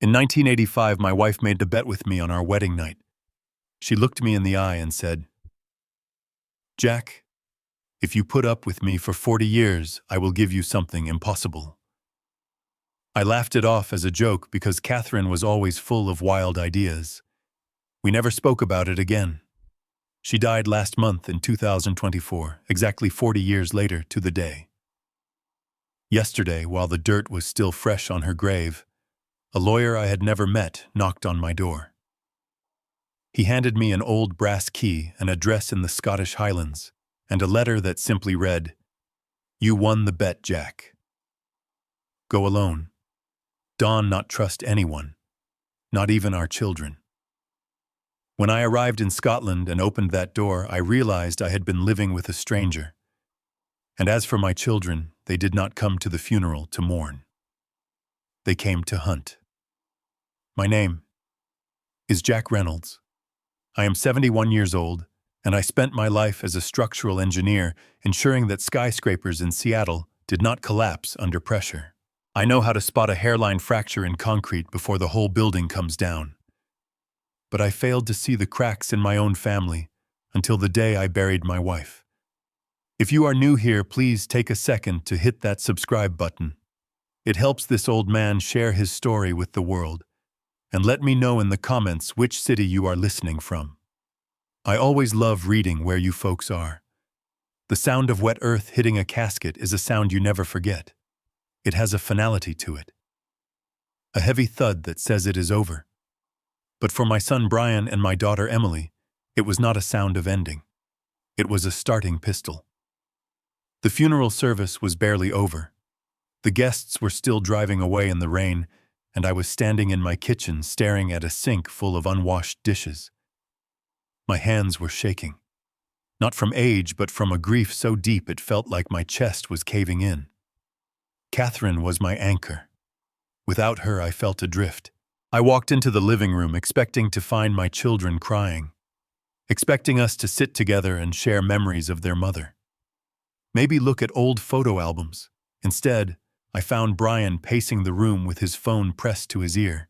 In 1985, my wife made a bet with me on our wedding night. She looked me in the eye and said, "Jack, if you put up with me for 40 years, I will give you something impossible." I laughed it off as a joke because Catherine was always full of wild ideas. We never spoke about it again. She died last month in 2024, exactly 40 years later to the day. Yesterday, while the dirt was still fresh on her grave, a lawyer I had never met knocked on my door. He handed me an old brass key, an address in the Scottish Highlands, and a letter that simply read, "You won the bet, Jack. Go alone. Dawn not trust anyone, not even our children." When I arrived in Scotland and opened that door, I realized I had been living with a stranger. And as for my children, they did not come to the funeral to mourn. They came to hunt. My name is Jack Reynolds. I am 71 years old, and I spent my life as a structural engineer ensuring that skyscrapers in Seattle did not collapse under pressure. I know how to spot a hairline fracture in concrete before the whole building comes down. But I failed to see the cracks in my own family until the day I buried my wife. If you are new here, please take a second to hit that subscribe button. It helps this old man share his story with the world. And let me know in the comments which city you are listening from. I always love reading where you folks are. The sound of wet earth hitting a casket is a sound you never forget. It has a finality to it. A heavy thud that says it is over. But for my son Brian and my daughter Emily, it was not a sound of ending. It was a starting pistol. The funeral service was barely over. The guests were still driving away in the rain, and I was standing in my kitchen staring at a sink full of unwashed dishes. My hands were shaking. Not from age, but from a grief so deep it felt like my chest was caving in. Catherine was my anchor. Without her, I felt adrift. I walked into the living room expecting to find my children crying, expecting us to sit together and share memories of their mother. Maybe look at old photo albums. Instead, I found Brian pacing the room with his phone pressed to his ear.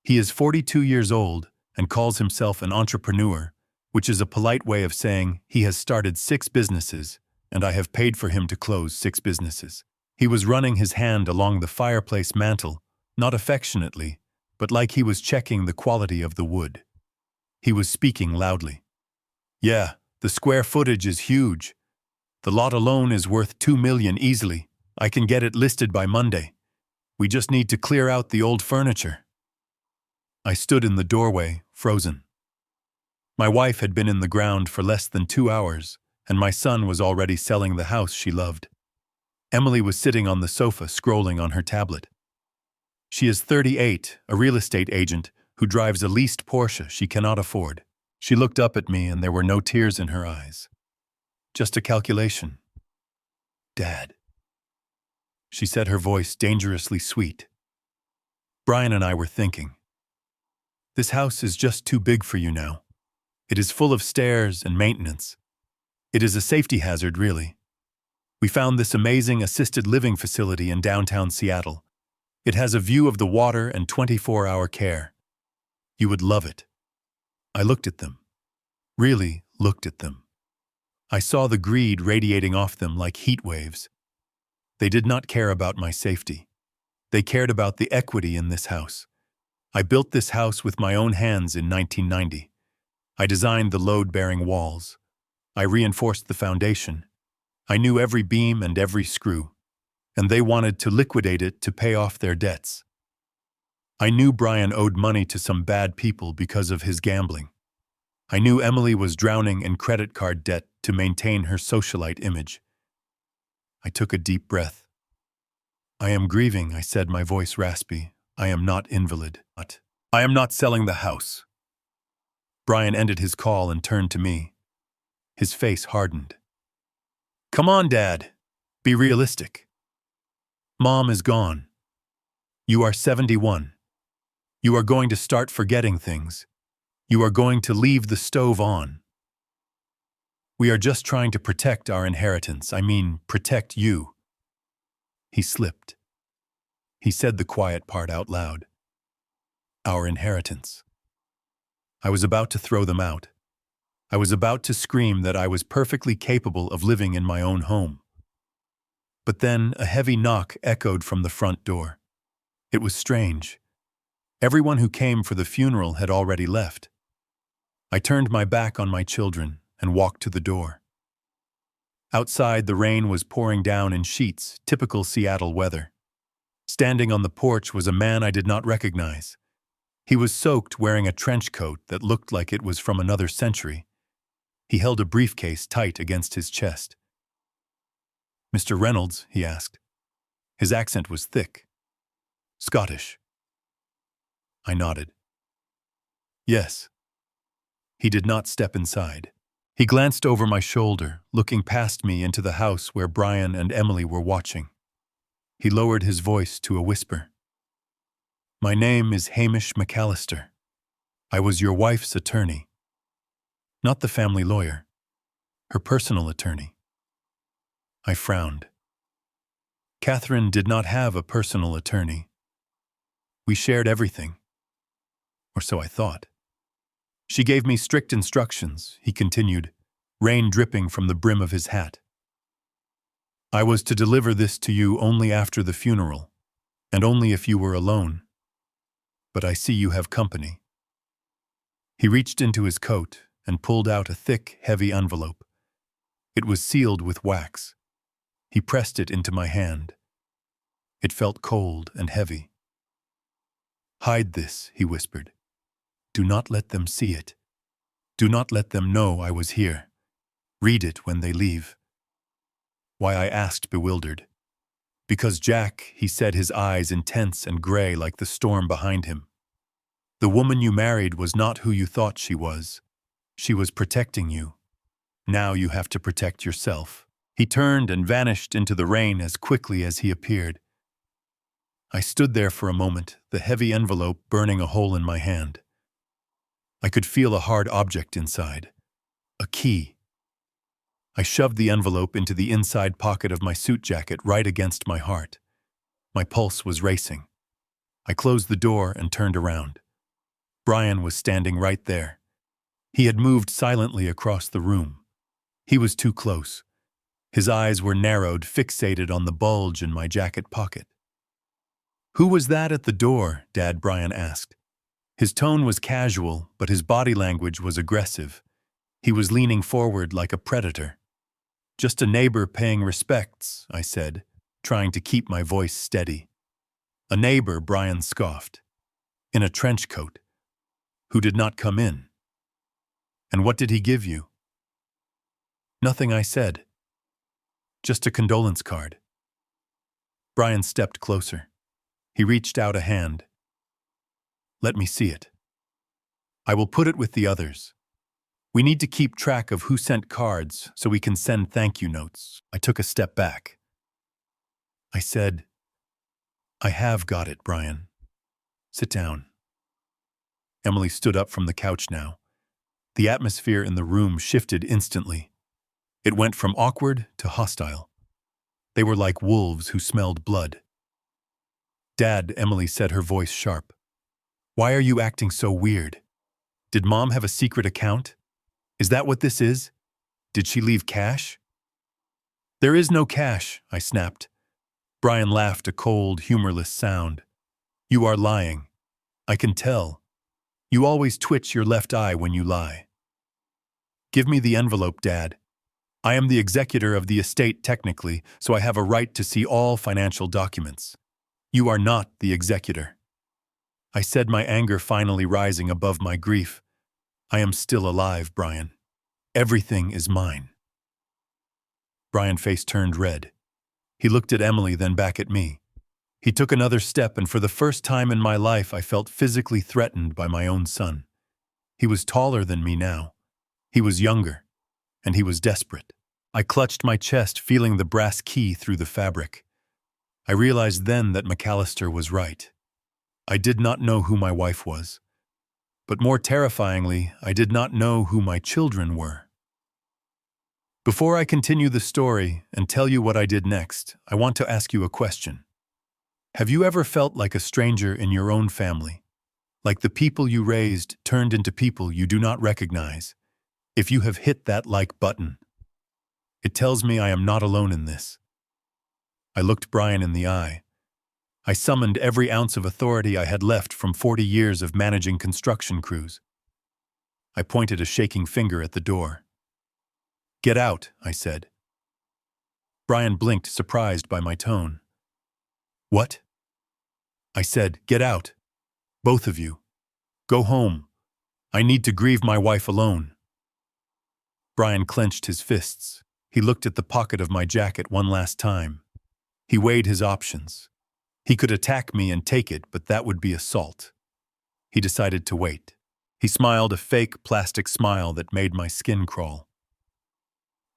He is 42 years old and calls himself an entrepreneur, which is a polite way of saying he has started 6 businesses, and I have paid for him to close 6 businesses. He was running his hand along the fireplace mantel, not affectionately, but like he was checking the quality of the wood. He was speaking loudly. "Yeah, the square footage is huge. The lot alone is worth $2 million easily. I can get it listed by Monday. We just need to clear out the old furniture." I stood in the doorway, frozen. My wife had been in the ground for less than 2 hours, and my son was already selling the house she loved. Emily was sitting on the sofa scrolling on her tablet. She is 38, a real estate agent who drives a leased Porsche she cannot afford. She looked up at me and there were no tears in her eyes. Just a calculation. "Dad," she said, her voice dangerously sweet. Brian and I were thinking, "This house is just too big for you now. It is full of stairs and maintenance. It is a safety hazard, really. We found this amazing assisted living facility in downtown Seattle. It has a view of the water and 24-hour care. You would love it." I looked at them. Really looked at them. I saw the greed radiating off them like heat waves. They did not care about my safety. They cared about the equity in this house. I built this house with my own hands in 1990. I designed the load-bearing walls. I reinforced the foundation. I knew every beam and every screw, and they wanted to liquidate it to pay off their debts. I knew Brian owed money to some bad people because of his gambling. I knew Emily was drowning in credit card debt to maintain her socialite image. I took a deep breath. "I am grieving," I said, my voice raspy. "I am not invalid. I am not selling the house." Brian ended his call and turned to me. His face hardened. "Come on, Dad. Be realistic. Mom is gone. You are 71. You are going to start forgetting things. You are going to leave the stove on. We are just trying to protect our inheritance. I mean, protect you." He slipped. He said the quiet part out loud. our inheritance. I was about to throw them out. I was about to scream that I was perfectly capable of living in my own home. But then a heavy knock echoed from the front door. It was strange. Everyone who came for the funeral had already left. I turned my back on my children and walked to the door. Outside, the rain was pouring down in sheets, typical Seattle weather. Standing on the porch was a man I did not recognize. He was soaked, wearing a trench coat that looked like it was from another century. He held a briefcase tight against his chest. "Mr. Reynolds?" he asked. His accent was thick. "Scottish." I nodded. "Yes." He did not step inside. He glanced over my shoulder, looking past me into the house where Brian and Emily were watching. He lowered his voice to a whisper. "My name is Hamish McAllister. I was your wife's attorney. Not the family lawyer, her personal attorney." I frowned. Catherine did not have a personal attorney. We shared everything. Or so I thought. "She gave me strict instructions," he continued, rain dripping from the brim of his hat. "I was to deliver this to you only after the funeral, and only if you were alone. But I see you have company." He reached into his coat and pulled out a thick, heavy envelope. It was sealed with wax. He pressed it into my hand. It felt cold and heavy. "Hide this," he whispered. "Do not let them see it. Do not let them know I was here. Read it when they leave." Why, I asked, bewildered. "Because Jack," he said, his eyes intense and gray like the storm behind him. "The woman you married was not who you thought she was. She was protecting you. Now you have to protect yourself." He turned and vanished into the rain as quickly as he appeared. I stood there for a moment, the heavy envelope burning a hole in my hand. I could feel a hard object inside. A key. I shoved the envelope into the inside pocket of my suit jacket right against my heart. My pulse was racing. I closed the door and turned around. Brian was standing right there. He had moved silently across the room. He was too close. His eyes were narrowed, fixated on the bulge in my jacket pocket. "Who was that at the door?" Dad Brian asked. His tone was casual, but his body language was aggressive. He was leaning forward like a predator. "Just a neighbor paying respects," I said, trying to keep my voice steady. "A neighbor," Brian scoffed. "In a trench coat. Who did not come in." "And what did he give you?" "Nothing," I said. "Just a condolence card." Brian stepped closer. He reached out a hand. "Let me see it. I will put it with the others. We need to keep track of who sent cards so we can send thank you notes." I took a step back. I said, "I have got it, Brian. Sit down." Emily stood up from the couch now. The atmosphere in the room shifted instantly. It went from awkward to hostile. They were like wolves who smelled blood. "Dad," Emily said, her voice sharp. "Why are you acting so weird? Did Mom have a secret account? Is that what this is? Did she leave cash?" "There is no cash," I snapped. Brian laughed, a cold, humorless sound. "You are lying. I can tell. You always twitch your left eye when you lie." "Give me the envelope, Dad. I am the executor of the estate technically, so I have a right to see all financial documents. You are not the executor." I said, my anger finally rising above my grief. "I am still alive, Brian. Everything is mine." Brian's face turned red. He looked at Emily, then back at me. He took another step, and for the first time in my life I felt physically threatened by my own son. He was taller than me now. He was younger, and he was desperate. I clutched my chest, feeling the brass key through the fabric. I realized then that McAllister was right. I did not know who my wife was. But more terrifyingly, I did not know who my children were. Before I continue the story and tell you what I did next, I want to ask you a question. Have you ever felt like a stranger in your own family? Like the people you raised turned into people you do not recognize. If you have hit that like button, it tells me I am not alone in this. I looked Brian in the eye. I summoned every ounce of authority I had left from 40 years of managing construction crews. I pointed a shaking finger at the door. "Get out," I said. Brian blinked, surprised by my tone. "What?" I said, "Get out. Both of you. Go home. I need to grieve my wife alone." Brian clenched his fists. He looked at the pocket of my jacket one last time. He weighed his options. He could attack me and take it, but that would be assault. He decided to wait. He smiled a fake plastic smile that made my skin crawl.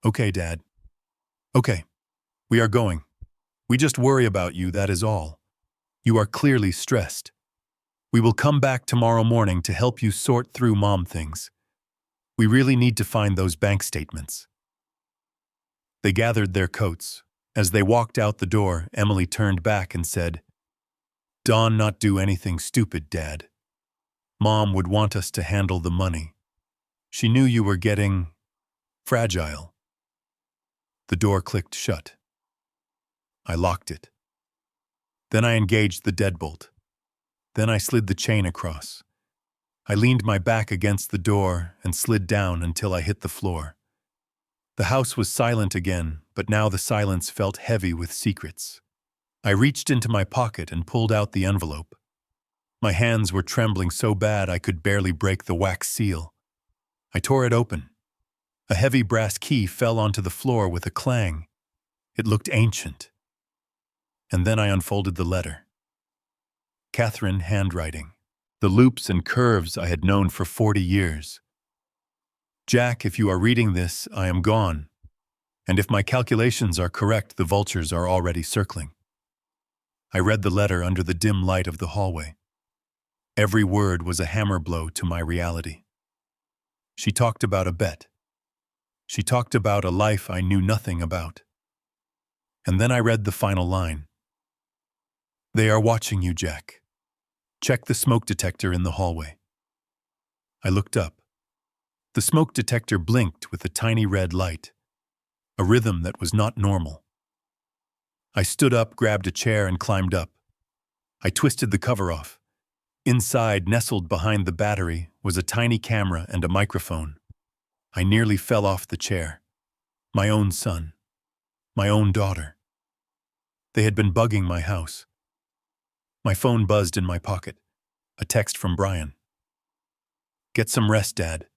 "Okay, Dad. Okay. We are going. We just worry about you, that is all. You are clearly stressed. We will come back tomorrow morning to help you sort through mom things. We really need to find those bank statements." They gathered their coats. As they walked out the door, Emily turned back and said, "Dawn not do anything stupid, Dad. Mom would want us to handle the money. She knew you were getting fragile." The door clicked shut. I locked it. Then I engaged the deadbolt. Then I slid the chain across. I leaned my back against the door and slid down until I hit the floor. The house was silent again, but now the silence felt heavy with secrets. I reached into my pocket and pulled out the envelope. My hands were trembling so bad I could barely break the wax seal. I tore it open. A heavy brass key fell onto the floor with a clang. It looked ancient. And then I unfolded the letter. Catherine handwriting. The loops and curves I had known for 40 years. "Jack, if you are reading this, I am gone. And if my calculations are correct, the vultures are already circling." I read the letter under the dim light of the hallway. Every word was a hammer blow to my reality. She talked about a bet. She talked about a life I knew nothing about. And then I read the final line. "They are watching you, Jack. Check the smoke detector in the hallway." I looked up. The smoke detector blinked with a tiny red light, a rhythm that was not normal. I stood up, grabbed a chair, and climbed up. I twisted the cover off. Inside, nestled behind the battery, was a tiny camera and a microphone. I nearly fell off the chair. My own son. My own daughter. They had been bugging my house. My phone buzzed in my pocket. A text from Brian. "Get some rest, Dad.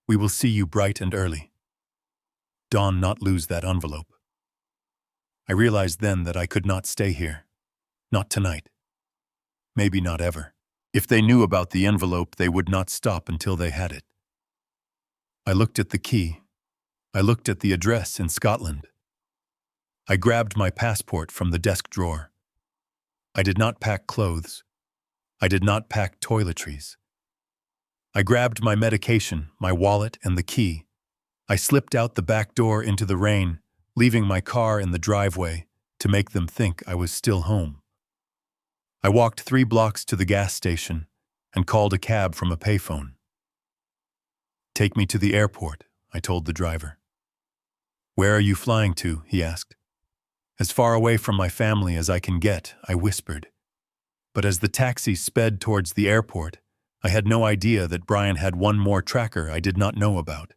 We will see you bright and early. Dawn not lose that envelope." I realized then that I could not stay here. Not tonight. Maybe not ever. If they knew about the envelope, they would not stop until they had it. I looked at the key. I looked at the address in Scotland. I grabbed my passport from the desk drawer. I did not pack clothes. I did not pack toiletries. I grabbed my medication, my wallet, and the key. I slipped out the back door into the rain, leaving my car in the driveway to make them think I was still home. I walked 3 blocks to the gas station and called a cab from a payphone. "Take me to the airport," I told the driver. "Where are you flying to?" he asked. "As far away from my family as I can get," I whispered. But as the taxi sped towards the airport, I had no idea that Brian had one more tracker I did not know about,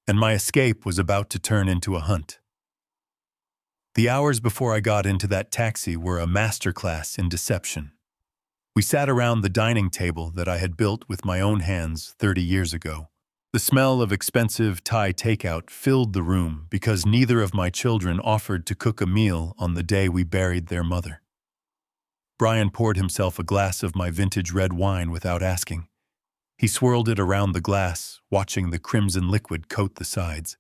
and my escape was about to turn into a hunt. The hours before I got into that taxi were a masterclass in deception. We sat around the dining table that I had built with my own hands 30 years ago. The smell of expensive Thai takeout filled the room because neither of my children offered to cook a meal on the day we buried their mother. Brian poured himself a glass of my vintage red wine without asking. He swirled it around the glass, watching the crimson liquid coat the sides.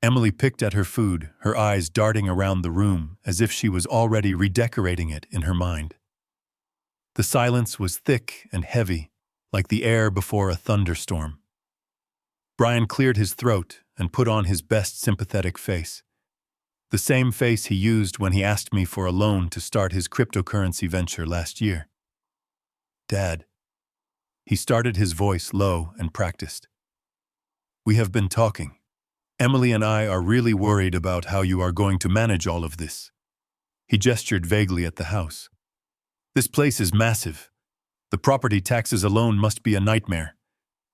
Emily picked at her food, her eyes darting around the room as if she was already redecorating it in her mind. The silence was thick and heavy, like the air before a thunderstorm. Brian cleared his throat and put on his best sympathetic face. The same face he used when he asked me for a loan to start his cryptocurrency venture last year. "Dad, He started his voice low and practiced. We have been talking. Emily and I are really worried about how you are going to manage all of this. He gestured vaguely at the house. This place is massive. The property taxes alone must be a nightmare.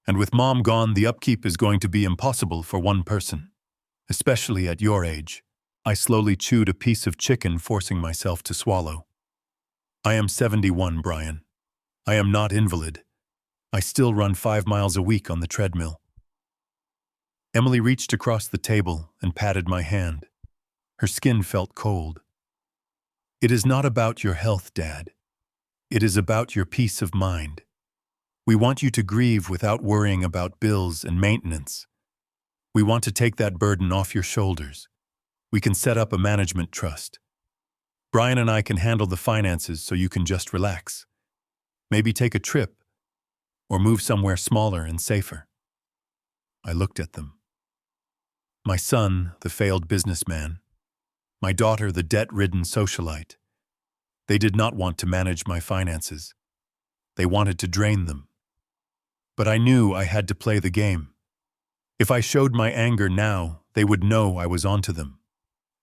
And with Mom gone, the upkeep is going to be impossible for one person. Especially at your age. I slowly chewed a piece of chicken, forcing myself to swallow. I am 71, Brian. I am not invalid. I still run 5 miles a week on the treadmill. Emily reached across the table and patted my hand. Her skin felt cold. It is not about your health, Dad. It is about your peace of mind. We want you to grieve without worrying about bills and maintenance. We want to take that burden off your shoulders. We can set up a management trust. Brian and I can handle the finances so you can just relax. Maybe take a trip or move somewhere smaller and safer. I looked at them. My son, the failed businessman. My daughter, the debt-ridden socialite. They did not want to manage my finances. They wanted to drain them. But I knew I had to play the game. If I showed my anger now, they would know I was onto them.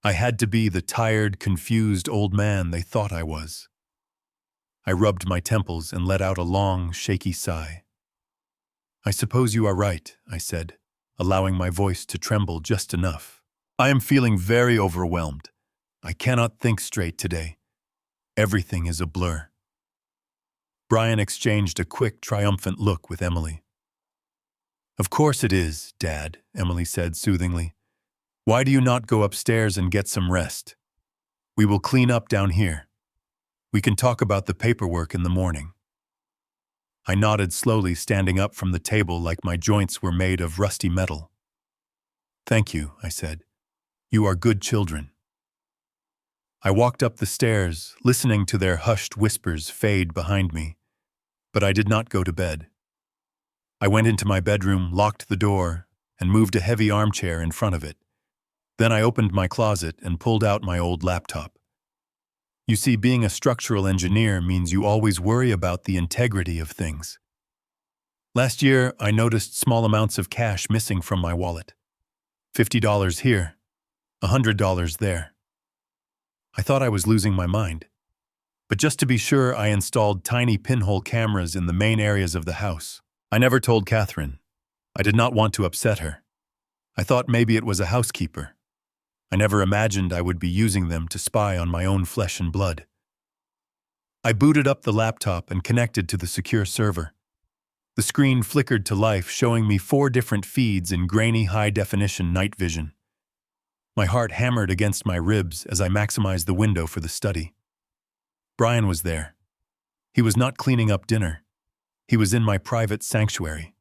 I had to be the tired, confused old man they thought I was. I rubbed my temples and let out a long, shaky sigh. I suppose you are right, I said, allowing my voice to tremble just enough. I am feeling very overwhelmed. I cannot think straight today. Everything is a blur. Brian exchanged a quick, triumphant look with Emily. Of course it is, Dad, Emily said soothingly. Why do you not go upstairs and get some rest? We will clean up down here. We can talk about the paperwork in the morning. I nodded slowly, standing up from the table like my joints were made of rusty metal. Thank you, I said. You are good children. I walked up the stairs, listening to their hushed whispers fade behind me, but I did not go to bed. I went into my bedroom, locked the door, and moved a heavy armchair in front of it. Then I opened my closet and pulled out my old laptop. You see, being a structural engineer means you always worry about the integrity of things. Last year, I noticed small amounts of cash missing from my wallet. $50 here, $100 there. I thought I was losing my mind. But just to be sure, I installed tiny pinhole cameras in the main areas of the house. I never told Catherine. I did not want to upset her. I thought maybe it was a housekeeper. I never imagined I would be using them to spy on my own flesh and blood. I booted up the laptop and connected to the secure server. The screen flickered to life, showing me 4 different feeds in grainy high-definition night vision. My heart hammered against my ribs as I maximized the window for the study. Brian was there. He was not cleaning up dinner. He was in my private sanctuary.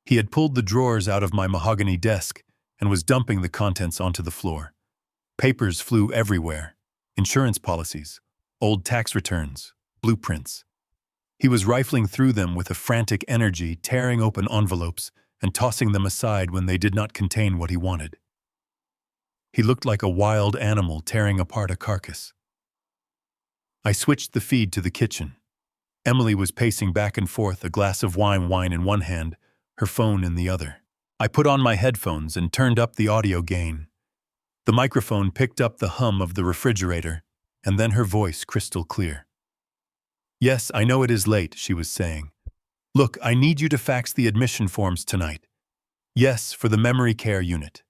He had pulled the drawers out of my mahogany desk and was dumping the contents onto the floor. Papers flew everywhere. Insurance policies, old tax returns, blueprints. He was rifling through them with a frantic energy, tearing open envelopes and tossing them aside when they did not contain what he wanted. He looked like a wild animal tearing apart a carcass. I switched the feed to the kitchen. Emily was pacing back and forth, a glass of wine in one hand, her phone in the other. I put on my headphones and turned up the audio gain. The microphone picked up the hum of the refrigerator, and then her voice crystal clear. Yes, I know it is late, she was saying. Look, I need you to fax the admission forms tonight. Yes, for the memory care unit.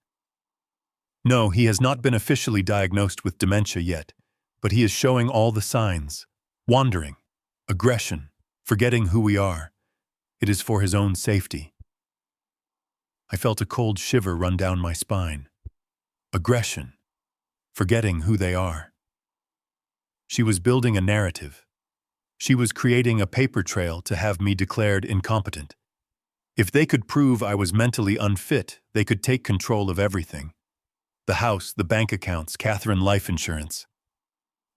No, he has not been officially diagnosed with dementia yet, but he is showing all the signs. Wandering, aggression, forgetting who we are. It is for his own safety. I felt a cold shiver run down my spine. Aggression, forgetting who they are. She was building a narrative. She was creating a paper trail to have me declared incompetent. If they could prove I was mentally unfit, they could take control of everything. The house, the bank accounts, Catherine life insurance.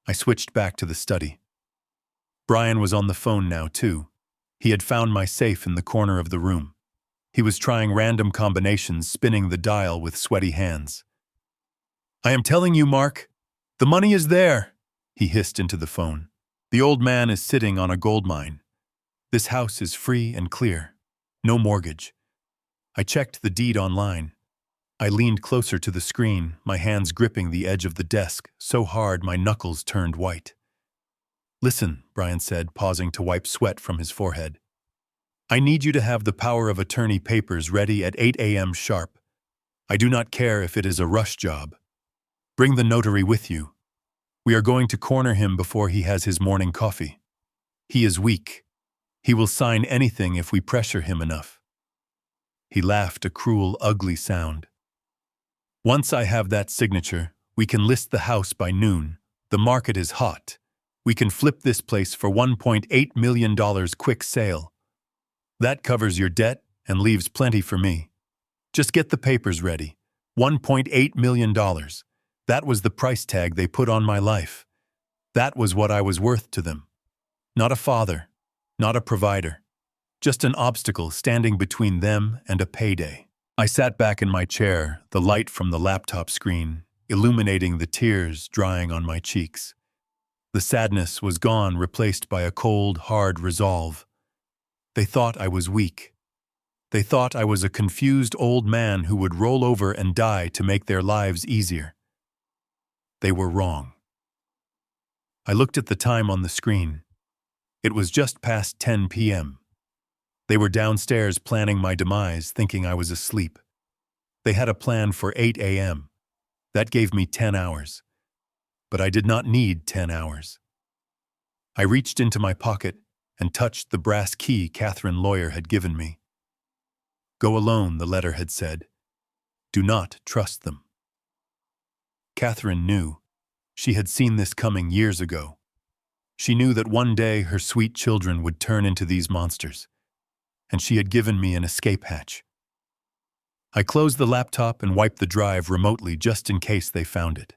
I switched back to the study. Brian was on the phone now, too. He had found my safe in the corner of the room. He was trying random combinations, spinning the dial with sweaty hands. I am telling you, Mark, the money is there, he hissed into the phone. The old man is sitting on a gold mine. This house is free and clear. No mortgage. I checked the deed online. I leaned closer to the screen, my hands gripping the edge of the desk, so hard my knuckles turned white. Listen, Brian said, pausing to wipe sweat from his forehead. I need you to have the power of attorney papers ready at 8 a.m. sharp. I do not care if it is a rush job. Bring the notary with you. We are going to corner him before he has his morning coffee. He is weak. He will sign anything if we pressure him enough. He laughed a cruel, ugly sound. Once I have that signature, we can list the house by noon. The market is hot. We can flip this place for $1.8 million quick sale. That covers your debt and leaves plenty for me. Just get the papers ready. $1.8 million. That was the price tag they put on my life. That was what I was worth to them. Not a father, not a provider. Just an obstacle standing between them and a payday. I sat back in my chair, the light from the laptop screen illuminating the tears drying on my cheeks. The sadness was gone, replaced by a cold, hard resolve. They thought I was weak. They thought I was a confused old man who would roll over and die to make their lives easier. They were wrong. I looked at the time on the screen. It was just past 10 p.m. They were downstairs planning my demise, thinking I was asleep. They had a plan for 8 a.m. That gave me 10 hours. But I did not need 10 hours. I reached into my pocket and touched the brass key Catherine Lawyer had given me. Go alone, the letter had said. Do not trust them. Catherine knew. She had seen this coming years ago. She knew that one day her sweet children would turn into these monsters, and she had given me an escape hatch. I closed the laptop and wiped the drive remotely just in case they found it.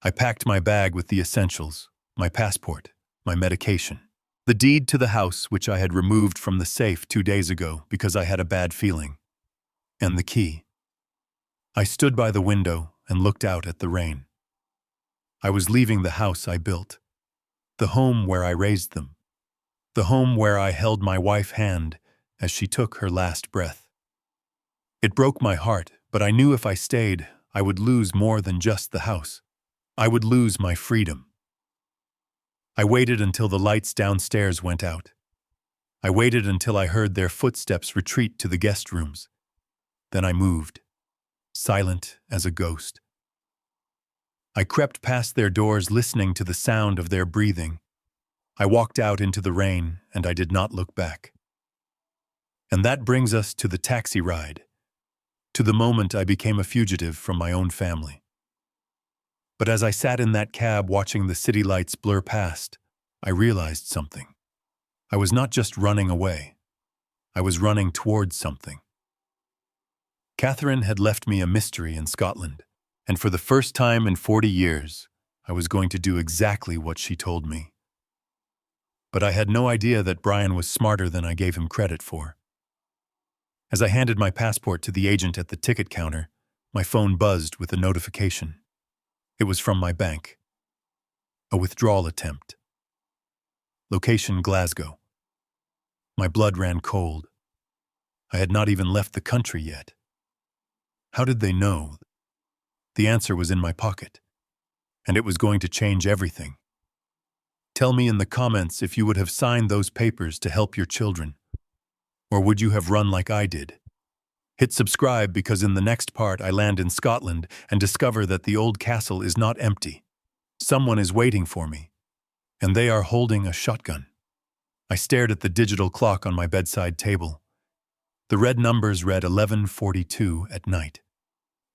I packed my bag with the essentials, my passport, my medication, the deed to the house which I had removed from the safe 2 days ago because I had a bad feeling, and the key. I stood by the window and looked out at the rain. I was leaving the house I built, the home where I raised them, the home where I held my wife's hand as she took her last breath. It broke my heart, but I knew if I stayed, I would lose more than just the house. I would lose my freedom. I waited until the lights downstairs went out. I waited until I heard their footsteps retreat to the guest rooms. Then I moved, silent as a ghost. I crept past their doors, listening to the sound of their breathing. I walked out into the rain, and I did not look back. And that brings us to the taxi ride, to the moment I became a fugitive from my own family. But as I sat in that cab watching the city lights blur past, I realized something. I was not just running away. I was running towards something. Catherine had left me a mystery in Scotland, and for the first time in 40 years, I was going to do exactly what she told me. But I had no idea that Brian was smarter than I gave him credit for. As I handed my passport to the agent at the ticket counter, my phone buzzed with a notification. It was from my bank. A withdrawal attempt. Location Glasgow. My blood ran cold. I had not even left the country yet. How did they know? The answer was in my pocket, and it was going to change everything. Tell me in the comments if you would have signed those papers to help your children. Or would you have run like I did? Hit subscribe because in the next part I land in Scotland and discover that the old castle is not empty. Someone is waiting for me, and they are holding a shotgun. I stared at the digital clock on my bedside table. The red numbers read 11:42 at night.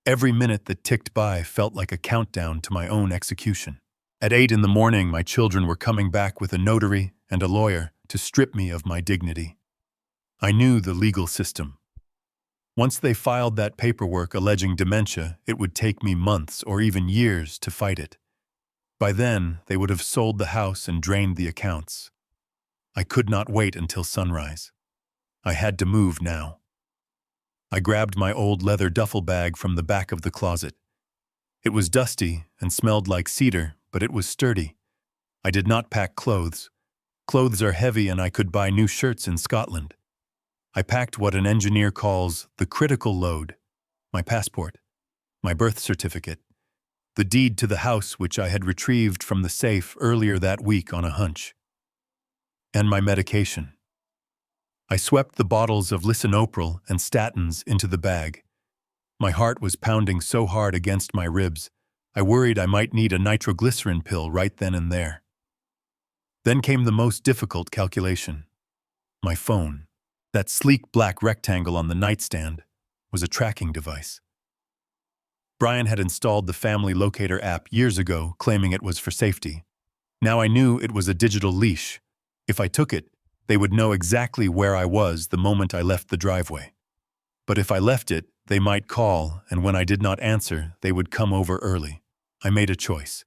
Every minute that ticked by felt like a countdown to my own execution. At 8 in the morning, my children were coming back with a notary and a lawyer to strip me of my dignity. I knew the legal system. Once they filed that paperwork alleging dementia, it would take me months or even years to fight it. By then, they would have sold the house and drained the accounts. I could not wait until sunrise. I had to move now. I grabbed my old leather duffel bag from the back of the closet. It was dusty and smelled like cedar, but it was sturdy. I did not pack clothes. Clothes are heavy and I could buy new shirts in Scotland. I packed what an engineer calls the critical load: my passport, my birth certificate, the deed to the house which I had retrieved from the safe earlier that week on a hunch, and my medication. I swept the bottles of lisinopril and statins into the bag. My heart was pounding so hard against my ribs, I worried I might need a nitroglycerin pill right then and there. Then came the most difficult calculation. My phone, that sleek black rectangle on the nightstand, was a tracking device. Brian had installed the family locator app years ago, claiming it was for safety. Now I knew it was a digital leash. If I took it, they would know exactly where I was the moment I left the driveway. But if I left it, they might call, and when I did not answer, they would come over early. I made a choice.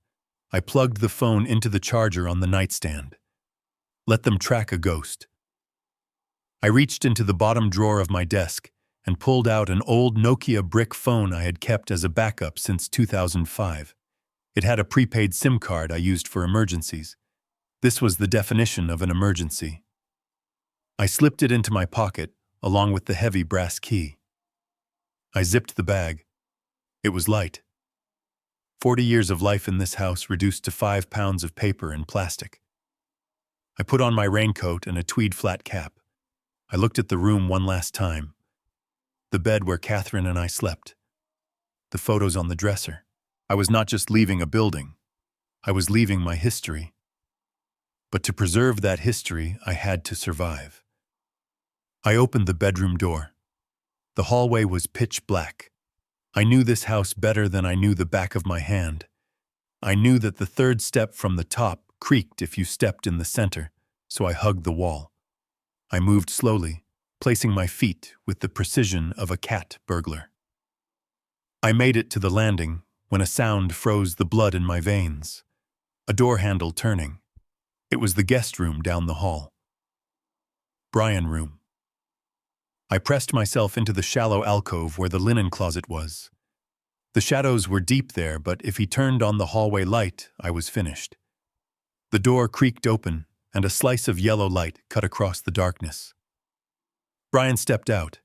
I plugged the phone into the charger on the nightstand. Let them track a ghost. I reached into the bottom drawer of my desk and pulled out an old Nokia brick phone I had kept as a backup since 2005. It had a prepaid SIM card I used for emergencies. This was the definition of an emergency. I slipped it into my pocket, along with the heavy brass key. I zipped the bag. It was light. 40 years of life in this house reduced to 5 pounds of paper and plastic. I put on my raincoat and a tweed flat cap. I looked at the room one last time. The bed where Catherine and I slept. The photos on the dresser. I was not just leaving a building. I was leaving my history. But to preserve that history, I had to survive. I opened the bedroom door. The hallway was pitch black. I knew this house better than I knew the back of my hand. I knew that the third step from the top creaked if you stepped in the center, so I hugged the wall. I moved slowly, placing my feet with the precision of a cat burglar. I made it to the landing when a sound froze the blood in my veins. A door handle turning. It was the guest room down the hall. Brian room. I pressed myself into the shallow alcove where the linen closet was. The shadows were deep there, but if he turned on the hallway light, I was finished. The door creaked open, and a slice of yellow light cut across the darkness. Brian stepped out.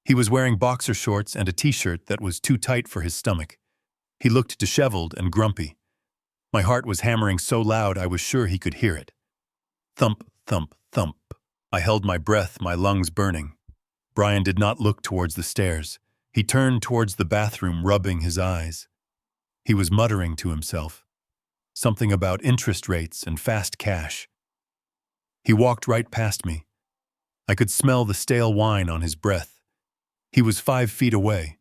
He was wearing boxer shorts and a t-shirt that was too tight for his stomach. He looked disheveled and grumpy. My heart was hammering so loud I was sure he could hear it. Thump, thump, thump. I held my breath, my lungs burning. Brian did not look towards the stairs. He turned towards the bathroom, rubbing his eyes. He was muttering to himself. Something about interest rates and fast cash. He walked right past me. I could smell the stale wine on his breath. He was 5 feet away.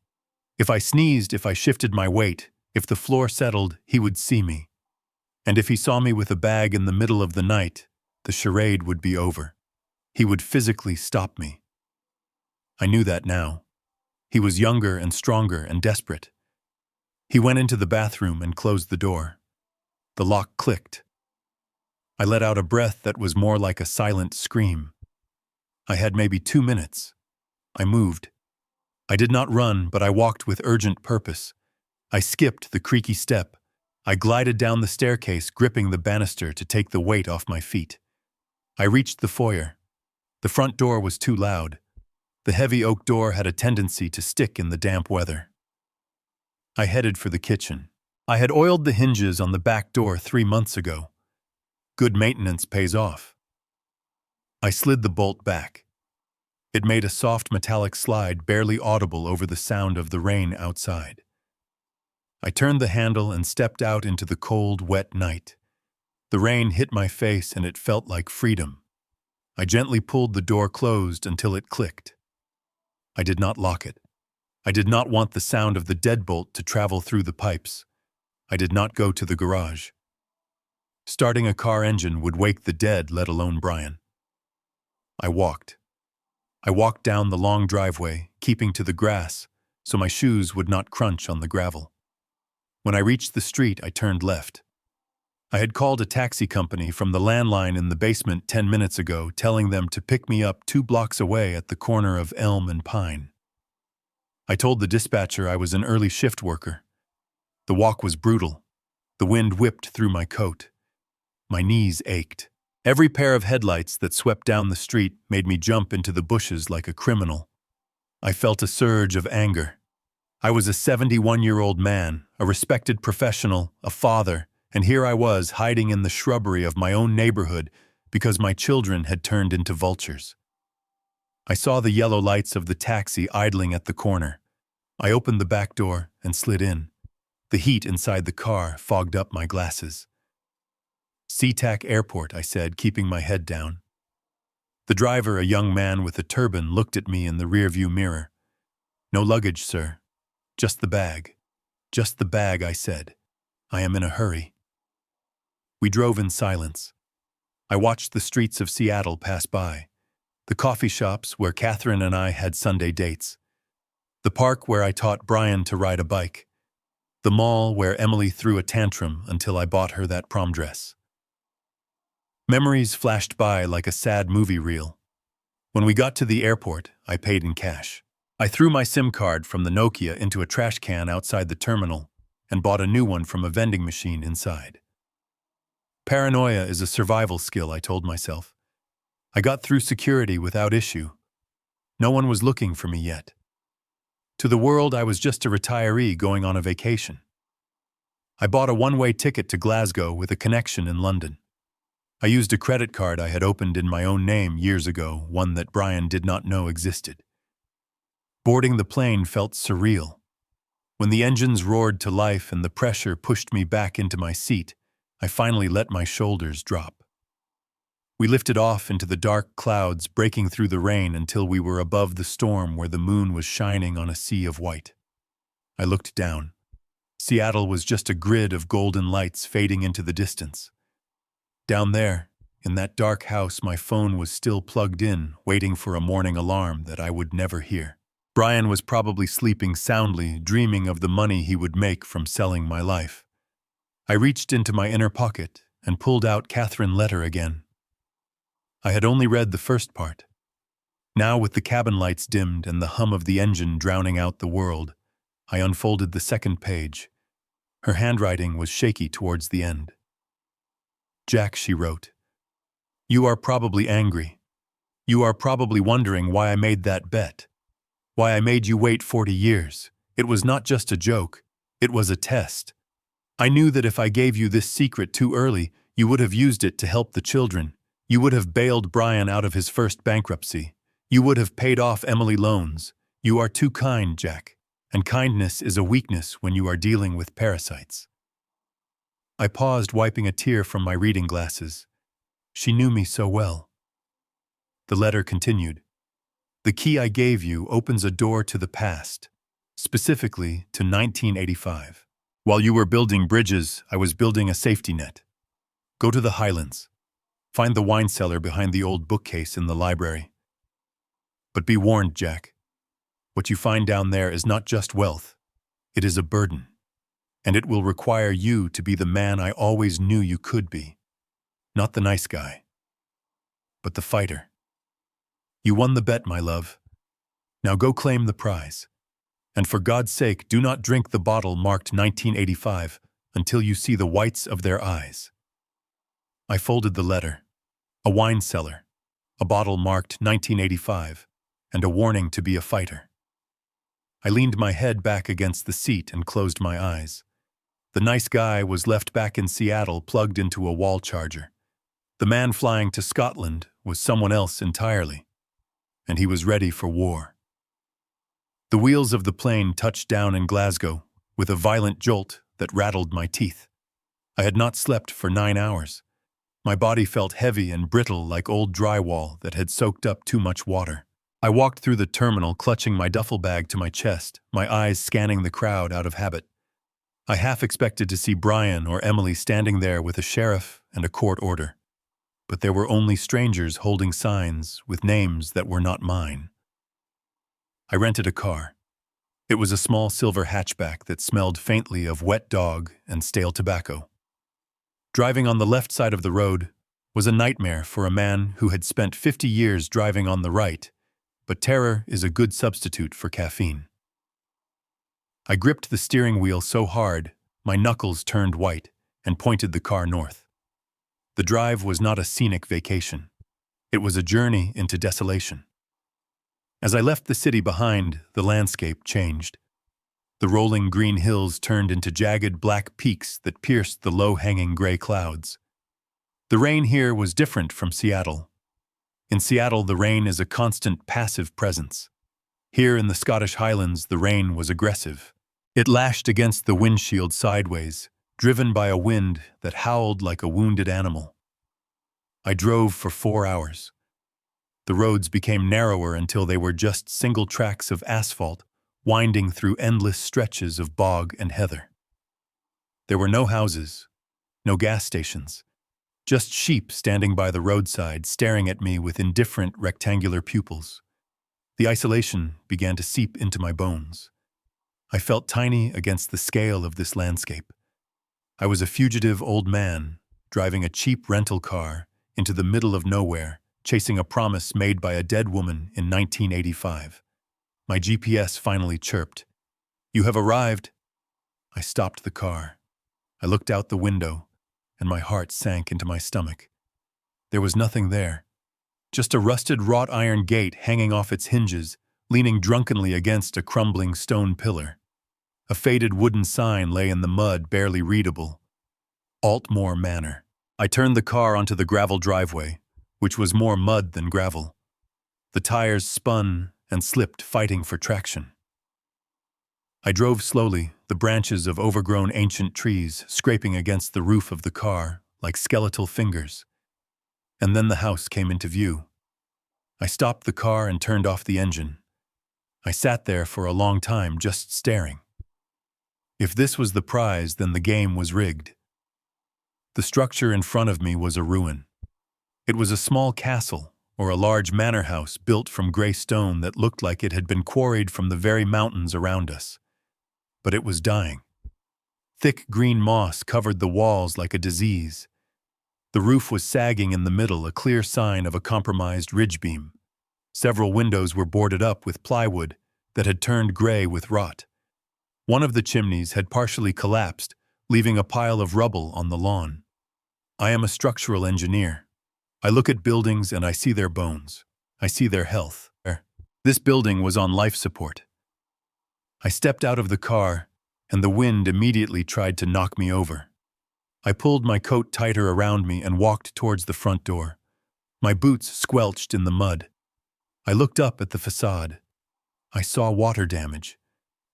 If I sneezed, if I shifted my weight, if the floor settled, he would see me. And if he saw me with a bag in the middle of the night, the charade would be over. He would physically stop me. I knew that now. He was younger and stronger and desperate. He went into the bathroom and closed the door. The lock clicked. I let out a breath that was more like a silent scream. I had maybe 2 minutes. I moved. I did not run, but I walked with urgent purpose. I skipped the creaky step. I glided down the staircase, gripping the banister to take the weight off my feet. I reached the foyer. The front door was too loud. The heavy oak door had a tendency to stick in the damp weather. I headed for the kitchen. I had oiled the hinges on the back door 3 months ago. Good maintenance pays off. I slid the bolt back. It made a soft metallic slide barely audible over the sound of the rain outside. I turned the handle and stepped out into the cold, wet night. The rain hit my face and it felt like freedom. I gently pulled the door closed until it clicked. I did not lock it. I did not want the sound of the deadbolt to travel through the pipes. I did not go to the garage. Starting a car engine would wake the dead, let alone Brian. I walked. I walked down the long driveway, keeping to the grass, so my shoes would not crunch on the gravel. When I reached the street, I turned left. I had called a taxi company from the landline in the basement 10 minutes ago, telling them to pick me up 2 blocks away at the corner of Elm and Pine. I told the dispatcher I was an early shift worker. The walk was brutal. The wind whipped through my coat. My knees ached. Every pair of headlights that swept down the street made me jump into the bushes like a criminal. I felt a surge of anger. I was a 71-year-old man, a respected professional, a father, and here I was hiding in the shrubbery of my own neighborhood because my children had turned into vultures. I saw the yellow lights of the taxi idling at the corner. I opened the back door and slid in. The heat inside the car fogged up my glasses. SeaTac Airport, I said, keeping my head down. The driver, a young man with a turban, looked at me in the rearview mirror. No luggage, sir. Just the bag. Just the bag, I said. I am in a hurry. We drove in silence. I watched the streets of Seattle pass by, the coffee shops where Catherine and I had Sunday dates, the park where I taught Brian to ride a bike, the mall where Emily threw a tantrum until I bought her that prom dress. Memories flashed by like a sad movie reel. When we got to the airport, I paid in cash. I threw my SIM card from the Nokia into a trash can outside the terminal and bought a new one from a vending machine inside. Paranoia is a survival skill, I told myself. I got through security without issue. No one was looking for me yet. To the world, I was just a retiree going on a vacation. I bought a one-way ticket to Glasgow with a connection in London. I used a credit card I had opened in my own name years ago, one that Brian did not know existed. Boarding the plane felt surreal. When the engines roared to life and the pressure pushed me back into my seat, I finally let my shoulders drop. We lifted off into the dark clouds, breaking through the rain until we were above the storm where the moon was shining on a sea of white. I looked down. Seattle was just a grid of golden lights fading into the distance. Down there, in that dark house, my phone was still plugged in, waiting for a morning alarm that I would never hear. Brian was probably sleeping soundly, dreaming of the money he would make from selling my life. I reached into my inner pocket and pulled out Catherine's letter again. I had only read the first part. Now, with the cabin lights dimmed and the hum of the engine drowning out the world, I unfolded the second page. Her handwriting was shaky towards the end. Jack, she wrote, you are probably angry. You are probably wondering why I made that bet. Why I made you wait 40 years. It was not just a joke. It was a test. I knew that if I gave you this secret too early, you would have used it to help the children. You would have bailed Brian out of his first bankruptcy. You would have paid off Emily loans. You are too kind, Jack. And kindness is a weakness when you are dealing with parasites. I paused, wiping a tear from my reading glasses. She knew me so well. The letter continued. The key I gave you opens a door to the past, specifically to 1985. While you were building bridges, I was building a safety net. Go to the Highlands. Find the wine cellar behind the old bookcase in the library. But be warned, Jack. What you find down there is not just wealth. It is a burden. And it will require you to be the man I always knew you could be. Not the nice guy, but the fighter. You won the bet, my love. Now go claim the prize. And for God's sake, do not drink the bottle marked 1985 until you see the whites of their eyes. I folded the letter. A wine cellar, a bottle marked 1985, and a warning to be a fighter. I leaned my head back against the seat and closed my eyes. The nice guy was left back in Seattle, plugged into a wall charger. The man flying to Scotland was someone else entirely, and he was ready for war. The wheels of the plane touched down in Glasgow with a violent jolt that rattled my teeth. I had not slept for 9 hours. My body felt heavy and brittle like old drywall that had soaked up too much water. I walked through the terminal, clutching my duffel bag to my chest, my eyes scanning the crowd out of habit. I half expected to see Brian or Emily standing there with a sheriff and a court order. But there were only strangers holding signs with names that were not mine. I rented a car. It was a small silver hatchback that smelled faintly of wet dog and stale tobacco. Driving on the left side of the road was a nightmare for a man who had spent 50 years driving on the right, but terror is a good substitute for caffeine. I gripped the steering wheel so hard, my knuckles turned white, and pointed the car north. The drive was not a scenic vacation. It was a journey into desolation. As I left the city behind, the landscape changed. The rolling green hills turned into jagged black peaks that pierced the low-hanging gray clouds. The rain here was different from Seattle. In Seattle, the rain is a constant passive presence. Here in the Scottish Highlands, the rain was aggressive. It lashed against the windshield sideways, driven by a wind that howled like a wounded animal. I drove for 4 hours. The roads became narrower until they were just single tracks of asphalt, winding through endless stretches of bog and heather. There were no houses, no gas stations, just sheep standing by the roadside staring at me with indifferent rectangular pupils. The isolation began to seep into my bones. I felt tiny against the scale of this landscape. I was a fugitive old man, driving a cheap rental car into the middle of nowhere, chasing a promise made by a dead woman in 1985. My GPS finally chirped. "You have arrived." I stopped the car. I looked out the window, and my heart sank into my stomach. There was nothing there. Just a rusted wrought iron gate hanging off its hinges, leaning drunkenly against a crumbling stone pillar. A faded wooden sign lay in the mud, barely readable. Altmore Manor. I turned the car onto the gravel driveway, which was more mud than gravel. The tires spun and slipped, fighting for traction. I drove slowly, the branches of overgrown ancient trees scraping against the roof of the car like skeletal fingers. And then the house came into view. I stopped the car and turned off the engine. I sat there for a long time, just staring. If this was the prize, then the game was rigged. The structure in front of me was a ruin. It was a small castle, or a large manor house built from gray stone that looked like it had been quarried from the very mountains around us. But it was dying. Thick green moss covered the walls like a disease. The roof was sagging in the middle, a clear sign of a compromised ridge beam. Several windows were boarded up with plywood that had turned gray with rot. One of the chimneys had partially collapsed, leaving a pile of rubble on the lawn. I am a structural engineer. I look at buildings and I see their bones. I see their health. This building was on life support. I stepped out of the car, and the wind immediately tried to knock me over. I pulled my coat tighter around me and walked towards the front door. My boots squelched in the mud. I looked up at the facade. I saw water damage.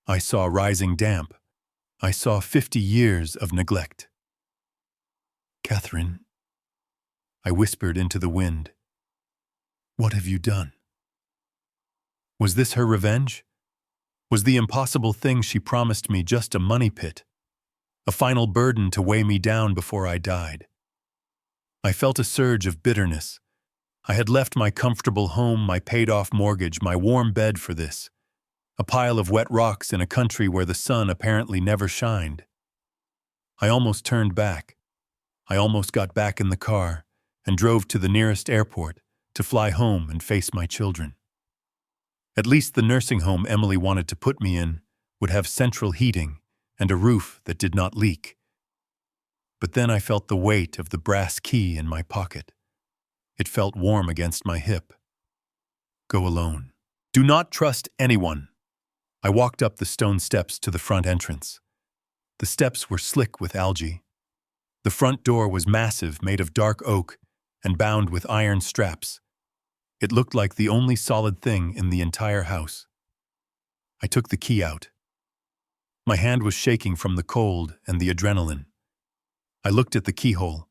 I saw rising damp. I saw 50 years of neglect. "Catherine," I whispered into the wind. "What have you done?" Was this her revenge? Was the impossible thing she promised me just a money pit? A final burden to weigh me down before I died? I felt a surge of bitterness. I had left my comfortable home, my paid-off mortgage, my warm bed for this. A pile of wet rocks in a country where the sun apparently never shined. I almost turned back. I almost got back in the car and drove to the nearest airport to fly home and face my children. At least the nursing home Emily wanted to put me in would have central heating and a roof that did not leak. But then I felt the weight of the brass key in my pocket. It felt warm against my hip. Go alone. Do not trust anyone. I walked up the stone steps to the front entrance. The steps were slick with algae. The front door was massive, made of dark oak and bound with iron straps. It looked like the only solid thing in the entire house. I took the key out. My hand was shaking from the cold and the adrenaline. I looked at the keyhole.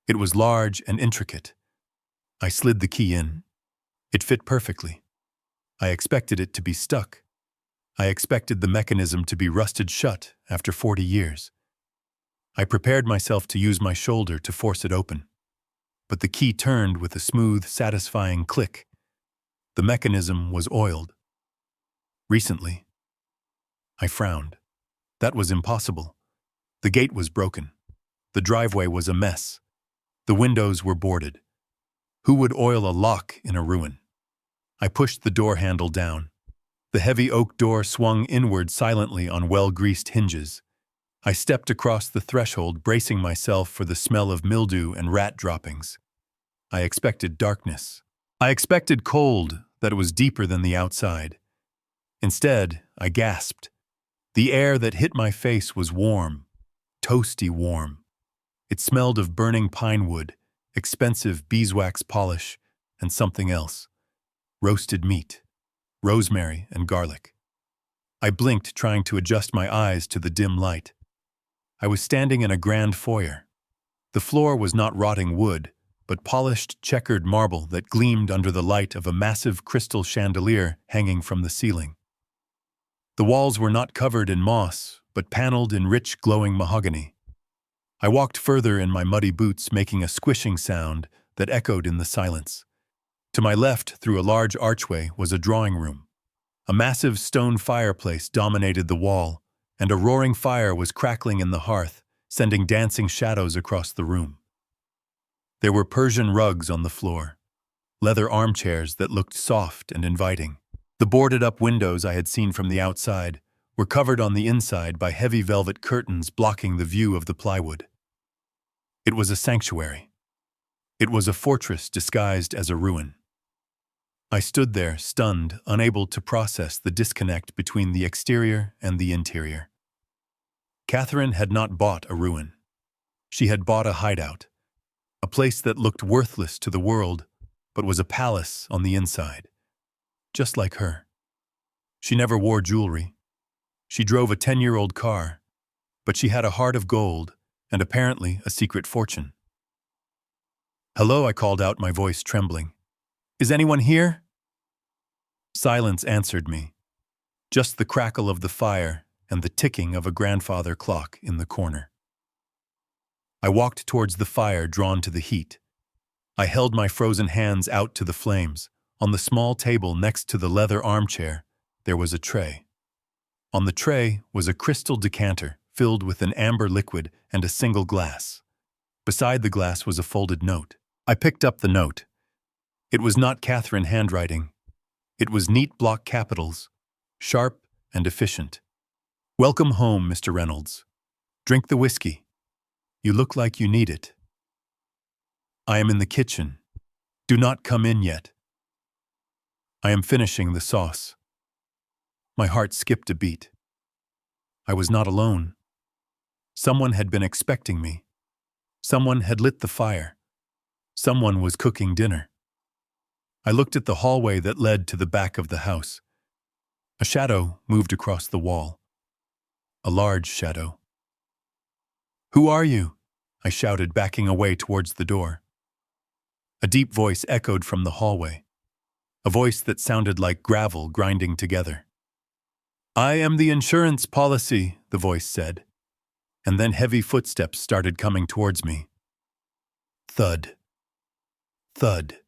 It was large and intricate. I slid the key in. It fit perfectly. I expected it to be stuck. I expected the mechanism to be rusted shut after 40 years. I prepared myself to use my shoulder to force it open. But the key turned with a smooth, satisfying click. The mechanism was oiled. Recently. I frowned. That was impossible. The gate was broken. The driveway was a mess. The windows were boarded. Who would oil a lock in a ruin? I pushed the door handle down. The heavy oak door swung inward silently on well-greased hinges. I stepped across the threshold, bracing myself for the smell of mildew and rat droppings. I expected darkness. I expected cold that was deeper than the outside. Instead, I gasped. The air that hit my face was warm, toasty warm. It smelled of burning pine wood, expensive beeswax polish, and something else. Roasted meat, rosemary, and garlic. I blinked, trying to adjust my eyes to the dim light. I was standing in a grand foyer. The floor was not rotting wood, but polished, checkered marble that gleamed under the light of a massive crystal chandelier hanging from the ceiling. The walls were not covered in moss, but paneled in rich, glowing mahogany. I walked further in my muddy boots, making a squishing sound that echoed in the silence. To my left, through a large archway, was a drawing room. A massive stone fireplace dominated the wall, and a roaring fire was crackling in the hearth, sending dancing shadows across the room. There were Persian rugs on the floor, leather armchairs that looked soft and inviting. The boarded-up windows I had seen from the outside were covered on the inside by heavy velvet curtains blocking the view of the plywood. It was a sanctuary. It was a fortress disguised as a ruin. I stood there, stunned, unable to process the disconnect between the exterior and the interior. Catherine had not bought a ruin. She had bought a hideout, a place that looked worthless to the world, but was a palace on the inside. Just like her. She never wore jewelry. She drove a 10-year-old car, but she had a heart of gold and apparently a secret fortune. "Hello," I called out, my voice trembling. "Is anyone here?" Silence answered me. Just the crackle of the fire and the ticking of a grandfather clock in the corner. I walked towards the fire, drawn to the heat. I held my frozen hands out to the flames. On the small table next to the leather armchair, there was a tray. On the tray was a crystal decanter filled with an amber liquid and a single glass. Beside the glass was a folded note. I picked up the note. It was not Catherine handwriting. It was neat block capitals, sharp and efficient. "Welcome home, Mr. Reynolds. Drink the whiskey. You look like you need it. I am in the kitchen. Do not come in yet. I am finishing the sauce." My heart skipped a beat. I was not alone. Someone had been expecting me. Someone had lit the fire. Someone was cooking dinner. I looked at the hallway that led to the back of the house. A shadow moved across the wall. A large shadow. "Who are you?" I shouted, backing away towards the door. A deep voice echoed from the hallway. A voice that sounded like gravel grinding together. "I am the insurance policy," the voice said. And then heavy footsteps started coming towards me. Thud. Thud.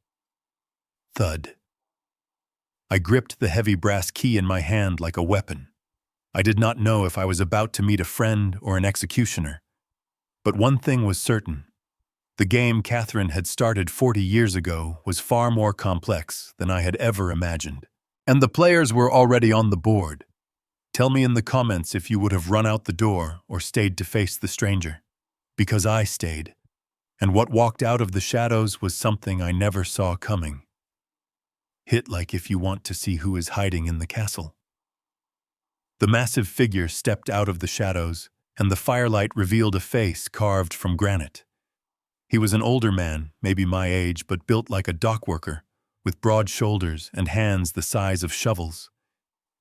Thud. I gripped the heavy brass key in my hand like a weapon. I did not know if I was about to meet a friend or an executioner. But one thing was certain. The game Catherine had started 40 years ago was far more complex than I had ever imagined. And the players were already on the board. Tell me in the comments if you would have run out the door or stayed to face the stranger. Because I stayed. And what walked out of the shadows was something I never saw coming. Hit like if you want to see who is hiding in the castle. The massive figure stepped out of the shadows, and the firelight revealed a face carved from granite. He was an older man, maybe my age, but built like a dockworker, with broad shoulders and hands the size of shovels.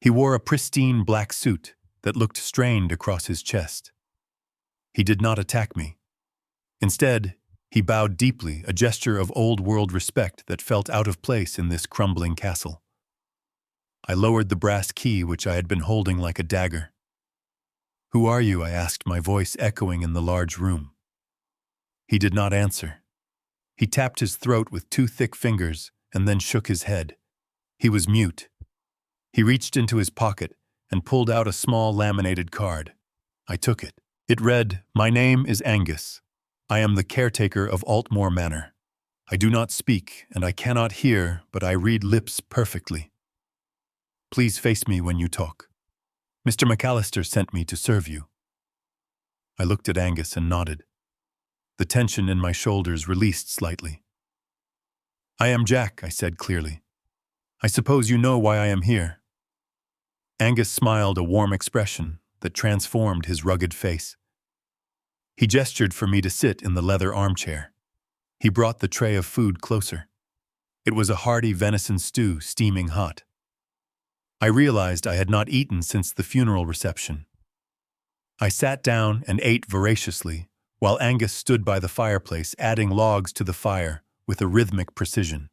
He wore a pristine black suit that looked strained across his chest. He did not attack me. Instead, he bowed deeply, a gesture of old-world respect that felt out of place in this crumbling castle. I lowered the brass key which I had been holding like a dagger. "Who are you?" I asked, my voice echoing in the large room. He did not answer. He tapped his throat with two thick fingers and then shook his head. He was mute. He reached into his pocket and pulled out a small laminated card. I took it. It read, "My name is Angus. I am the caretaker of Altmore Manor. I do not speak and I cannot hear, but I read lips perfectly. Please face me when you talk. Mr. McAllister sent me to serve you." I looked at Angus and nodded. The tension in my shoulders released slightly. "I am Jack," I said clearly. "I suppose you know why I am here." Angus smiled a warm expression that transformed his rugged face. He gestured for me to sit in the leather armchair. He brought the tray of food closer. It was a hearty venison stew, steaming hot. I realized I had not eaten since the funeral reception. I sat down and ate voraciously, while Angus stood by the fireplace adding logs to the fire with a rhythmic precision.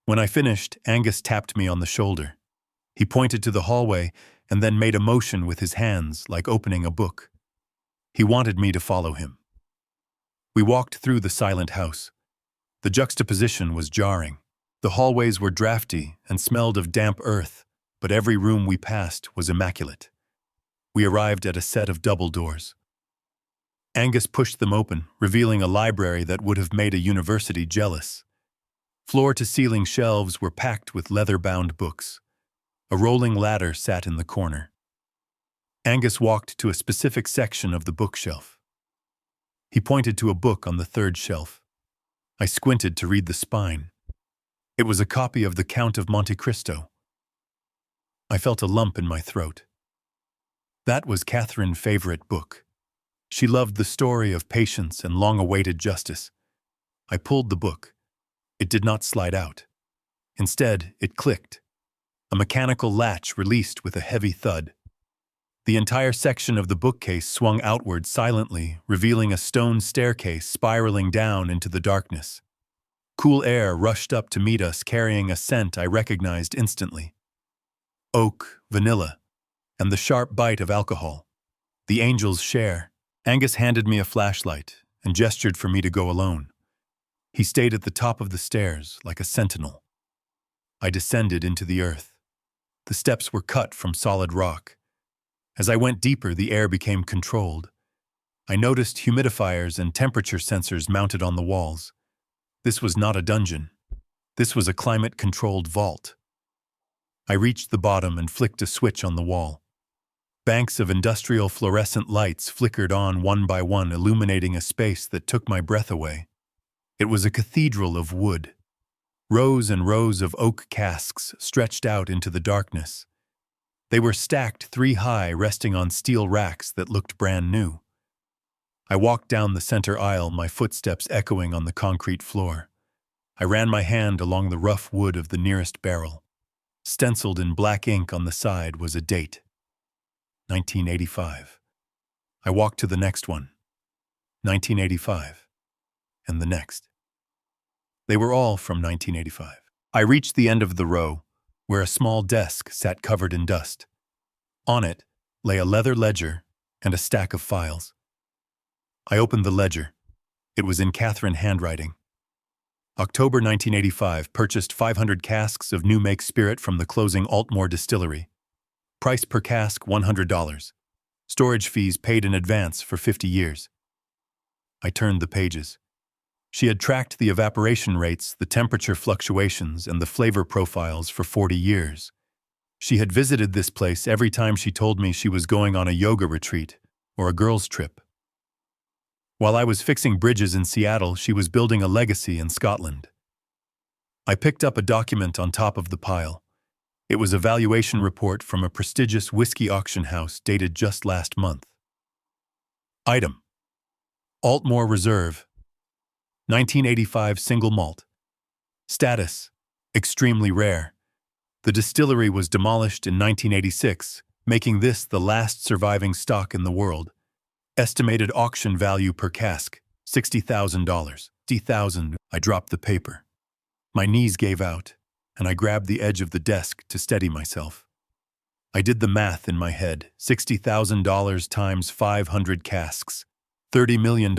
When I finished, Angus tapped me on the shoulder. He pointed to the hallway and then made a motion with his hands like opening a book. He wanted me to follow him. We walked through the silent house. The juxtaposition was jarring. The hallways were drafty and smelled of damp earth, but every room we passed was immaculate. We arrived at a set of double doors. Angus pushed them open, revealing a library that would have made a university jealous. Floor-to-ceiling shelves were packed with leather-bound books. A rolling ladder sat in the corner. Angus walked to a specific section of the bookshelf. He pointed to a book on the third shelf. I squinted to read the spine. It was a copy of The Count of Monte Cristo. I felt a lump in my throat. That was Catherine's favorite book. She loved the story of patience and long-awaited justice. I pulled the book. It did not slide out. Instead, it clicked. A mechanical latch released with a heavy thud. The entire section of the bookcase swung outward silently, revealing a stone staircase spiraling down into the darkness. Cool air rushed up to meet us, carrying a scent I recognized instantly. Oak, vanilla, and the sharp bite of alcohol. The angel's share. Angus handed me a flashlight and gestured for me to go alone. He stayed at the top of the stairs like a sentinel. I descended into the earth. The steps were cut from solid rock. As I went deeper, the air became controlled. I noticed humidifiers and temperature sensors mounted on the walls. This was not a dungeon. This was a climate-controlled vault. I reached the bottom and flicked a switch on the wall. Banks of industrial fluorescent lights flickered on one by one, illuminating a space that took my breath away. It was a cathedral of wood. Rows and rows of oak casks stretched out into the darkness. They were stacked 3 high, resting on steel racks that looked brand new. I walked down the center aisle, my footsteps echoing on the concrete floor. I ran my hand along the rough wood of the nearest barrel. Stenciled in black ink on the side was a date. 1985. I walked to the next one. 1985. And the next. They were all from 1985. I reached the end of the row, where a small desk sat covered in dust. On it lay a leather ledger and a stack of files. I opened the ledger. It was in Catherine handwriting. October 1985, purchased 500 casks of new make spirit from the closing Altmore distillery. Price per cask $100. Storage fees paid in advance for 50 years. I turned the pages. She had tracked the evaporation rates, the temperature fluctuations, and the flavor profiles for 40 years. She had visited this place every time she told me she was going on a yoga retreat or a girls' trip. While I was fixing bridges in Seattle, she was building a legacy in Scotland. I picked up a document on top of the pile. It was a valuation report from a prestigious whiskey auction house dated just last month. Item: Altmore Reserve, 1985 single malt. Status: extremely rare. The distillery was demolished in 1986, making this the last surviving stock in the world. Estimated auction value per cask, $60,000. $60,000. I dropped the paper. My knees gave out, and I grabbed the edge of the desk to steady myself. I did the math in my head. $60,000 times 500 casks. $30 million.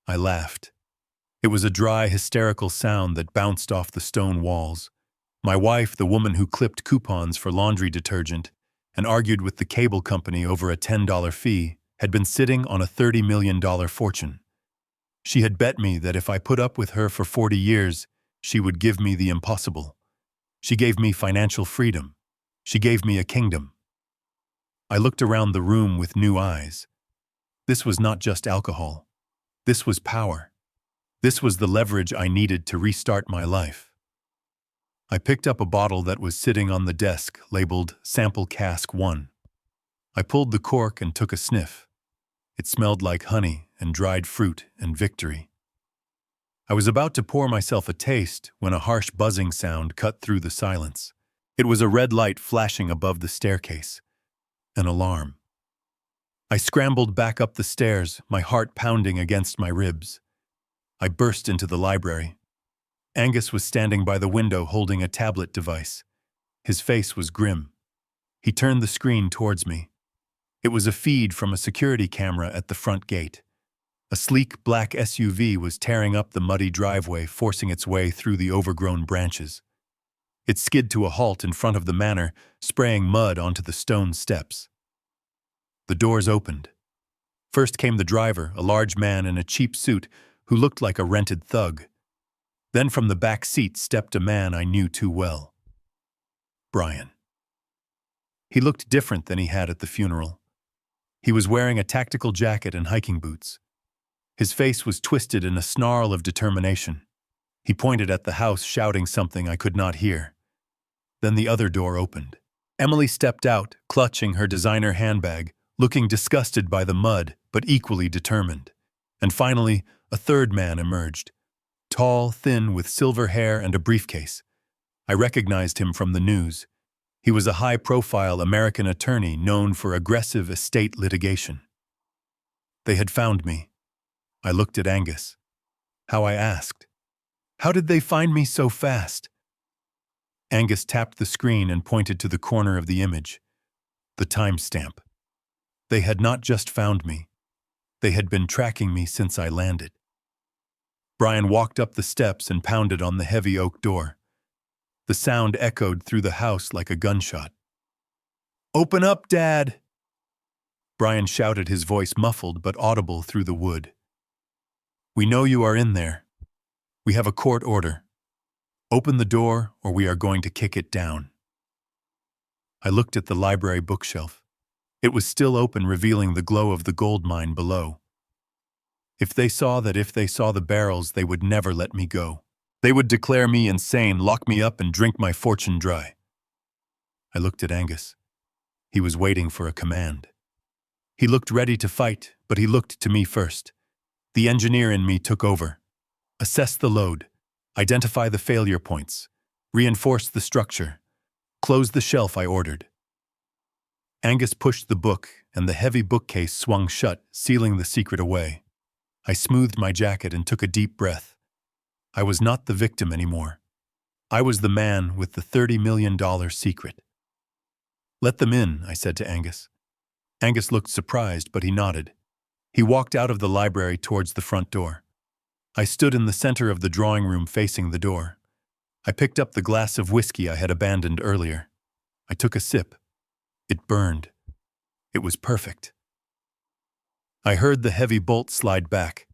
I laughed. It was a dry, hysterical sound that bounced off the stone walls. My wife, the woman who clipped coupons for laundry detergent and argued with the cable company over a $10 fee, had been sitting on a $30 million fortune. She had bet me that if I put up with her for 40 years, she would give me the impossible. She gave me financial freedom. She gave me a kingdom. I looked around the room with new eyes. This was not just alcohol. This was power. This was the leverage I needed to restart my life. I picked up a bottle that was sitting on the desk, labeled Sample Cask 1. I pulled the cork and took a sniff. It smelled like honey and dried fruit and victory. I was about to pour myself a taste when a harsh buzzing sound cut through the silence. It was a red light flashing above the staircase. An alarm. I scrambled back up the stairs, my heart pounding against my ribs. I burst into the library. Angus was standing by the window holding a tablet device. His face was grim. He turned the screen towards me. It was a feed from a security camera at the front gate. A sleek black SUV was tearing up the muddy driveway, forcing its way through the overgrown branches. It skid to a halt in front of the manor, spraying mud onto the stone steps. The doors opened. First came the driver, a large man in a cheap suit who looked like a rented thug. Then from the back seat stepped a man I knew too well. Brian. He looked different than he had at the funeral. He was wearing a tactical jacket and hiking boots. His face was twisted in a snarl of determination. He pointed at the house, shouting something I could not hear. Then the other door opened. Emily stepped out, clutching her designer handbag, looking disgusted by the mud, but equally determined. And finally, a third man emerged. Tall, thin, with silver hair and a briefcase. I recognized him from the news. He was a high-profile American attorney known for aggressive estate litigation. They had found me. I looked at Angus. How, I asked. How did they find me so fast? Angus tapped the screen and pointed to the corner of the image. The timestamp. They had not just found me. They had been tracking me since I landed. Brian walked up the steps and pounded on the heavy oak door. The sound echoed through the house like a gunshot. "Open up, Dad!" Brian shouted, his voice muffled but audible through the wood. "We know you are in there. We have a court order. Open the door or we are going to kick it down." I looked at the library bookshelf. It was still open, revealing the glow of the gold mine below. If they saw the barrels, they would never let me go. They would declare me insane, lock me up, and drink my fortune dry. I looked at Angus. He was waiting for a command. He looked ready to fight, but he looked to me first. The engineer in me took over. Assess the load. Identify the failure points. Reinforce the structure. Close the shelf, I ordered. Angus pushed the book, and the heavy bookcase swung shut, sealing the secret away. I smoothed my jacket and took a deep breath. I was not the victim anymore. I was the man with the $30 million secret. "Let them in," I said to Angus. Angus looked surprised, but he nodded. He walked out of the library towards the front door. I stood in the center of the drawing room facing the door. I picked up the glass of whiskey I had abandoned earlier. I took a sip. It burned. It was perfect. I heard the heavy bolt slide back.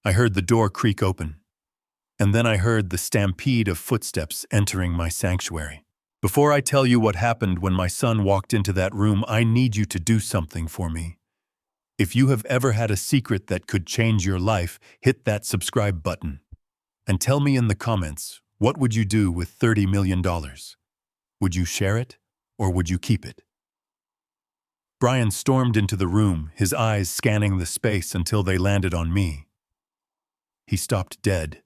I heard the door creak open. And then I heard the stampede of footsteps entering my sanctuary. Before I tell you what happened when my son walked into that room, I need you to do something for me. If you have ever had a secret that could change your life, hit that subscribe button. And tell me in the comments, what would you do with $30 million? Would you share it, or would you keep it? Brian stormed into the room, his eyes scanning the space until they landed on me. He stopped dead.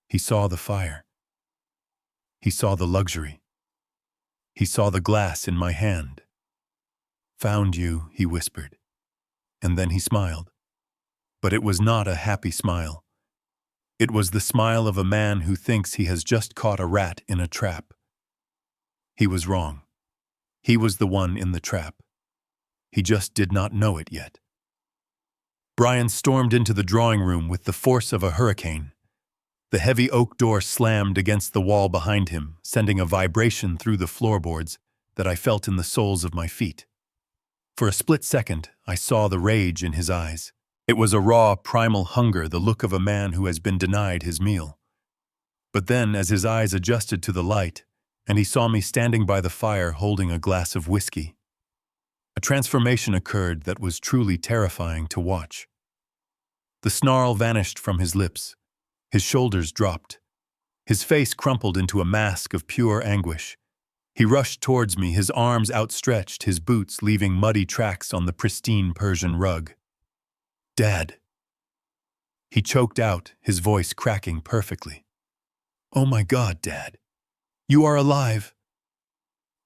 He saw the fire. He saw the luxury. He saw the glass in my hand. "Found you," he whispered. And then he smiled. But it was not a happy smile. It was the smile of a man who thinks he has just caught a rat in a trap. He was wrong. He was the one in the trap. He just did not know it yet. Brian stormed into the drawing room with the force of a hurricane. The heavy oak door slammed against the wall behind him, sending a vibration through the floorboards that I felt in the soles of my feet. For a split second, I saw the rage in his eyes. It was a raw, primal hunger, the look of a man who has been denied his meal. But then, as his eyes adjusted to the light, and he saw me standing by the fire holding a glass of whiskey, A transformation occurred that was truly terrifying to watch. The snarl vanished from his lips. His shoulders dropped. His face crumpled into a mask of pure anguish. He rushed towards me, his arms outstretched, his boots leaving muddy tracks on the pristine Persian rug. "Dad." He choked out, his voice cracking perfectly. "Oh my God, Dad. You are alive."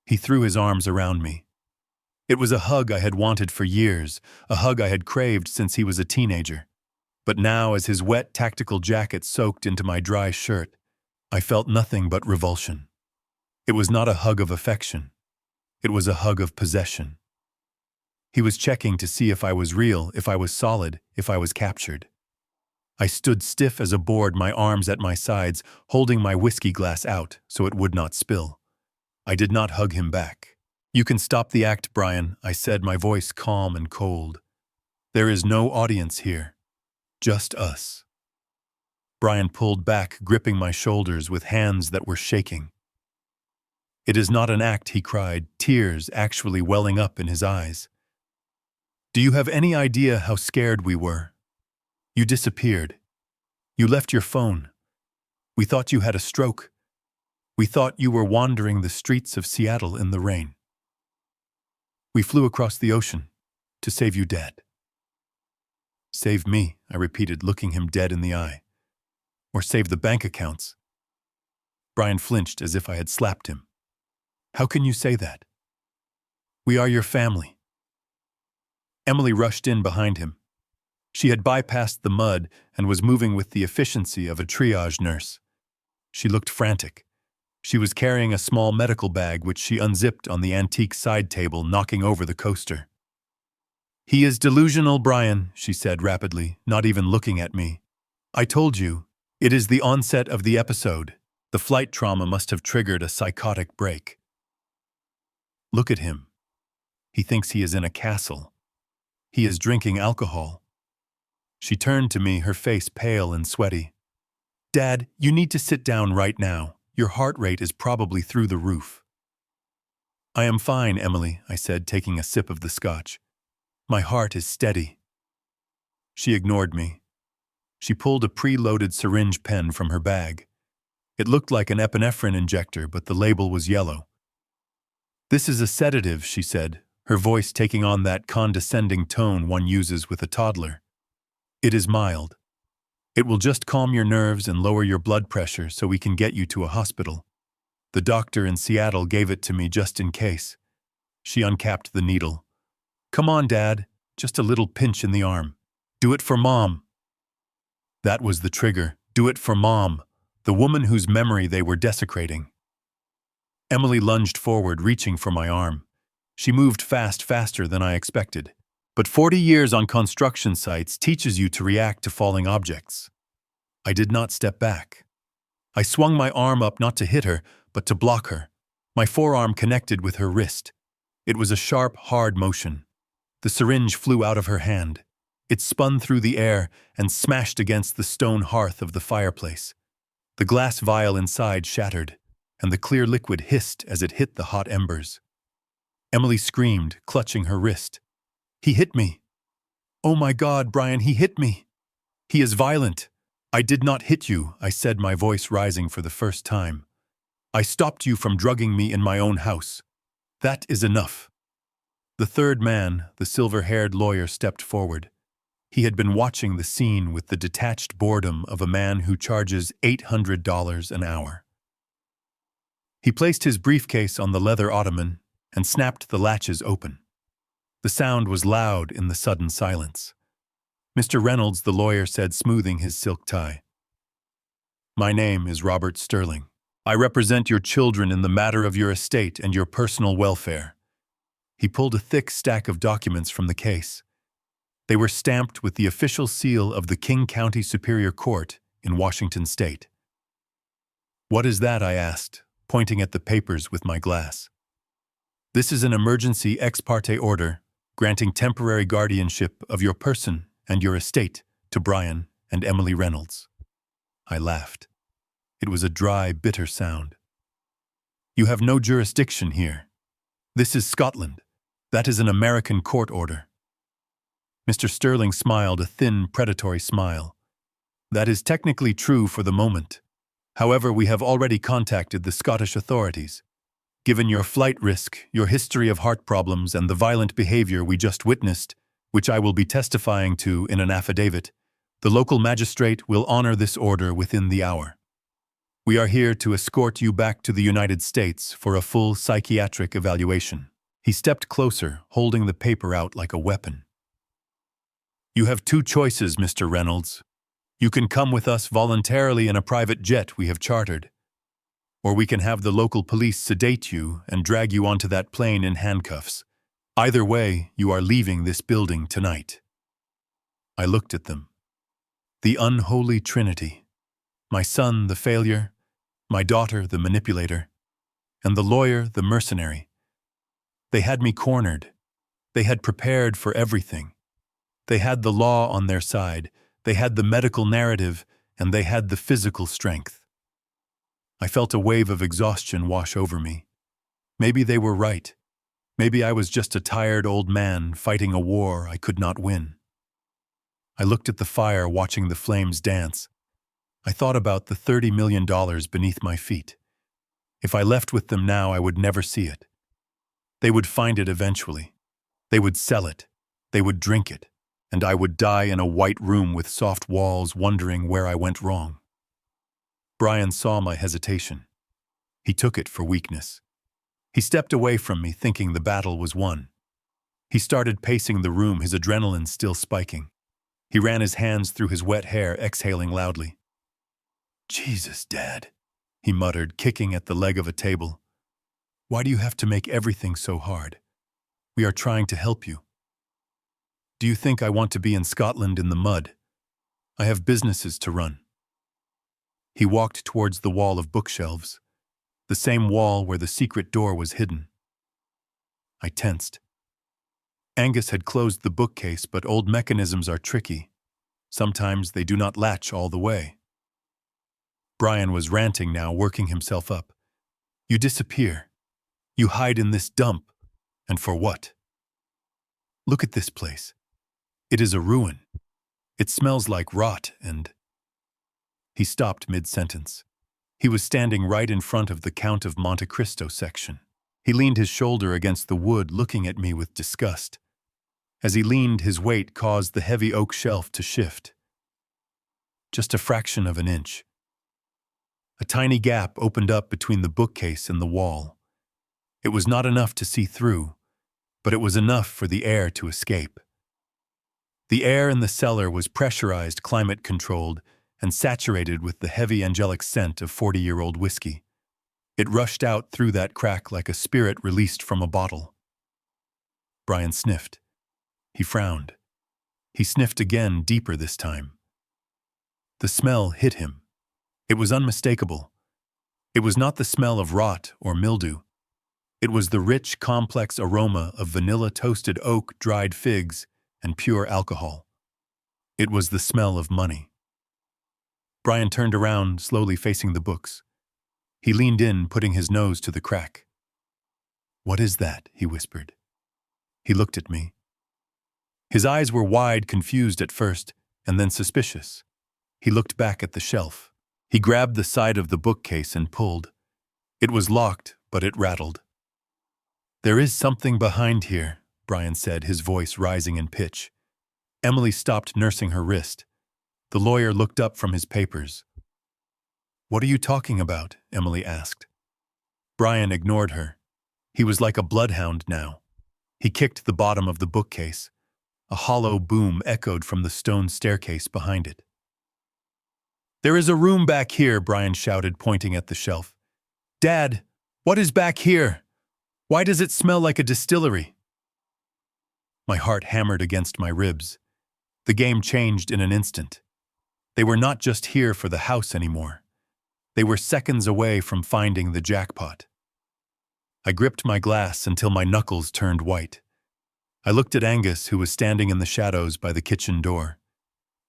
He threw his arms around me. It was a hug I had wanted for years, a hug I had craved since he was a teenager. But now, as his wet tactical jacket soaked into my dry shirt, I felt nothing but revulsion. It was not a hug of affection. It was a hug of possession. He was checking to see if I was real, if I was solid, if I was captured. I stood stiff as a board, my arms at my sides, holding my whiskey glass out so it would not spill. I did not hug him back. "You can stop the act, Brian," I said, my voice calm and cold. "There is no audience here. Just us." Brian pulled back, gripping my shoulders with hands that were shaking. "It is not an act," he cried, tears actually welling up in his eyes. "Do you have any idea how scared we were? You disappeared. You left your phone. We thought you had a stroke. We thought you were wandering the streets of Seattle in the rain. We flew across the ocean to save you, Dad." "Save me," I repeated, looking him dead in the eye. "Or save the bank accounts." Brian flinched as if I had slapped him. "How can you say that? We are your family." Emily rushed in behind him. She had bypassed the mud and was moving with the efficiency of a triage nurse. She looked frantic. She was carrying a small medical bag which she unzipped on the antique side table, knocking over the coaster. "He is delusional, Brian," she said rapidly, not even looking at me. "I told you, it is the onset of the episode. The flight trauma must have triggered a psychotic break. Look at him. He thinks he is in a castle. He is drinking alcohol." She turned to me, her face pale and sweaty. "Dad, you need to sit down right now. Your heart rate is probably through the roof." "I am fine, Emily," I said, taking a sip of the scotch. "My heart is steady." She ignored me. She pulled a pre-loaded syringe pen from her bag. It looked like an epinephrine injector, but the label was yellow. "This is a sedative," she said, her voice taking on that condescending tone one uses with a toddler. "It is mild. It will just calm your nerves and lower your blood pressure so we can get you to a hospital. The doctor in Seattle gave it to me just in case." She uncapped the needle. "Come on, Dad. Just a little pinch in the arm. Do it for Mom." That was the trigger. Do it for Mom, the woman whose memory they were desecrating. Emily lunged forward, reaching for my arm. She moved faster than I expected. But 40 years on construction sites teaches you to react to falling objects. I did not step back. I swung my arm up not to hit her, but to block her. My forearm connected with her wrist. It was a sharp, hard motion. The syringe flew out of her hand. It spun through the air and smashed against the stone hearth of the fireplace. The glass vial inside shattered, and the clear liquid hissed as it hit the hot embers. Emily screamed, clutching her wrist. "He hit me." "Oh my God, Brian, he hit me." "He is violent." "I did not hit you," I said, my voice rising for the first time. "I stopped you from drugging me in my own house. That is enough." The third man, the silver-haired lawyer, stepped forward. He had been watching the scene with the detached boredom of a man who charges $800 an hour. He placed his briefcase on the leather ottoman and snapped the latches open. The sound was loud in the sudden silence. "Mr. Reynolds," the lawyer said, smoothing his silk tie. "My name is Robert Sterling. I represent your children in the matter of your estate and your personal welfare." He pulled a thick stack of documents from the case. They were stamped with the official seal of the King County Superior Court in Washington State. "What is that?" I asked, pointing at the papers with my glass. "This is an emergency ex parte order granting temporary guardianship of your person and your estate to Brian and Emily Reynolds." I laughed. It was a dry, bitter sound. "You have no jurisdiction here. This is Scotland. That is an American court order. Mr. Sterling smiled a thin, predatory smile. That is technically true for the moment. However, we have already contacted the Scottish authorities. Given your flight risk, your history of heart problems, and the violent behavior we just witnessed, which I will be testifying to in an affidavit, the local magistrate will honor this order within the hour. We are here to escort you back to the United States for a full psychiatric evaluation. He stepped closer, holding the paper out like a weapon. You have two choices, Mr. Reynolds. You can come with us voluntarily in a private jet we have chartered, or we can have the local police sedate you and drag you onto that plane in handcuffs. Either way, you are leaving this building tonight. I looked at them. The unholy trinity. My son, the failure, my daughter, the manipulator, and the lawyer, the mercenary. They had me cornered. They had prepared for everything. They had the law on their side. They had the medical narrative, and they had the physical strength. I felt a wave of exhaustion wash over me. Maybe they were right. Maybe I was just a tired old man fighting a war I could not win. I looked at the fire, watching the flames dance. I thought about the $30 million beneath my feet. If I left with them now, I would never see it. They would find it eventually. They would sell it. They would drink it. And I would die in a white room with soft walls, wondering where I went wrong. Brian saw my hesitation. He took it for weakness. He stepped away from me, thinking the battle was won. He started pacing the room, his adrenaline still spiking. He ran his hands through his wet hair, exhaling loudly. "Jesus, Dad," he muttered, kicking at the leg of a table. "Why do you have to make everything so hard? We are trying to help you. Do you think I want to be in Scotland in the mud? I have businesses to run." He walked towards the wall of bookshelves, the same wall where the secret door was hidden. I tensed. Angus had closed the bookcase, but old mechanisms are tricky. Sometimes they do not latch all the way. Brian was ranting now, working himself up. "You disappear. You hide in this dump. And for what? Look at this place. It is a ruin. It smells like rot and—" He stopped mid-sentence. He was standing right in front of the Count of Monte Cristo section. He leaned his shoulder against the wood, looking at me with disgust. As he leaned, his weight caused the heavy oak shelf to shift. Just a fraction of an inch. A tiny gap opened up between the bookcase and the wall. It was not enough to see through, but it was enough for the air to escape. The air in the cellar was pressurized, climate-controlled, and saturated with the heavy angelic scent of 40-year-old whiskey. It rushed out through that crack like a spirit released from a bottle. Brian sniffed. He frowned. He sniffed again, deeper this time. The smell hit him. It was unmistakable. It was not the smell of rot or mildew. It was the rich, complex aroma of vanilla, toasted oak, dried figs, and pure alcohol. It was the smell of money. Brian turned around, slowly facing the books. He leaned in, putting his nose to the crack. "What is that?" he whispered. He looked at me. His eyes were wide, confused at first, and then suspicious. He looked back at the shelf. He grabbed the side of the bookcase and pulled. It was locked, but it rattled. "There is something behind here," Brian said, his voice rising in pitch. Emily stopped nursing her wrist. The lawyer looked up from his papers. "What are you talking about?" Emily asked. Brian ignored her. He was like a bloodhound now. He kicked the bottom of the bookcase. A hollow boom echoed from the stone staircase behind it. "There is a room back here," Brian shouted, pointing at the shelf. "Dad, what is back here? Why does it smell like a distillery?" My heart hammered against my ribs. The game changed in an instant. They were not just here for the house anymore. They were seconds away from finding the jackpot. I gripped my glass until my knuckles turned white. I looked at Angus, who was standing in the shadows by the kitchen door.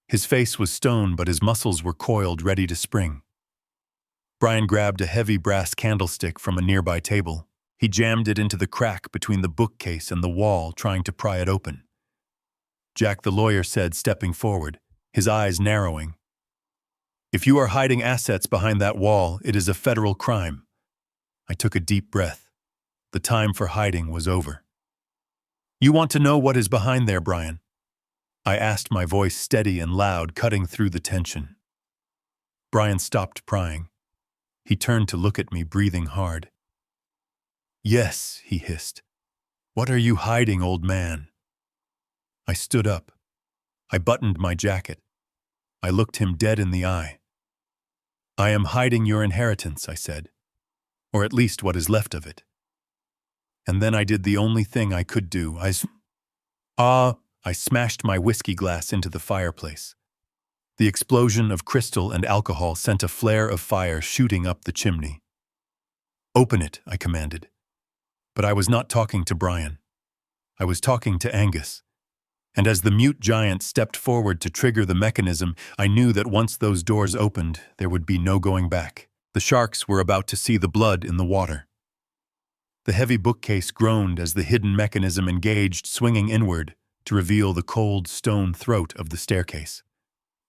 His face was stone, but his muscles were coiled, ready to spring. Brian grabbed a heavy brass candlestick from a nearby table. He jammed it into the crack between the bookcase and the wall, trying to pry it open. Jack the lawyer said, stepping forward, his eyes narrowing. "If you are hiding assets behind that wall, it is a federal crime." I took a deep breath. The time for hiding was over. "You want to know what is behind there, Brian?" I asked, my voice steady and loud, cutting through the tension. Brian stopped prying. He turned to look at me, breathing hard. "Yes," he hissed. "What are you hiding, old man?" I stood up. I buttoned my jacket. I looked him dead in the eye. "I am hiding your inheritance," I said. "Or at least what is left of it." And then I did the only thing I could do. I smashed my whiskey glass into the fireplace. The explosion of crystal and alcohol sent a flare of fire shooting up the chimney. "Open it," I commanded. But I was not talking to Brian. I was talking to Angus. And as the mute giant stepped forward to trigger the mechanism, I knew that once those doors opened, there would be no going back. The sharks were about to see the blood in the water. The heavy bookcase groaned as the hidden mechanism engaged, swinging inward to reveal the cold stone throat of the staircase.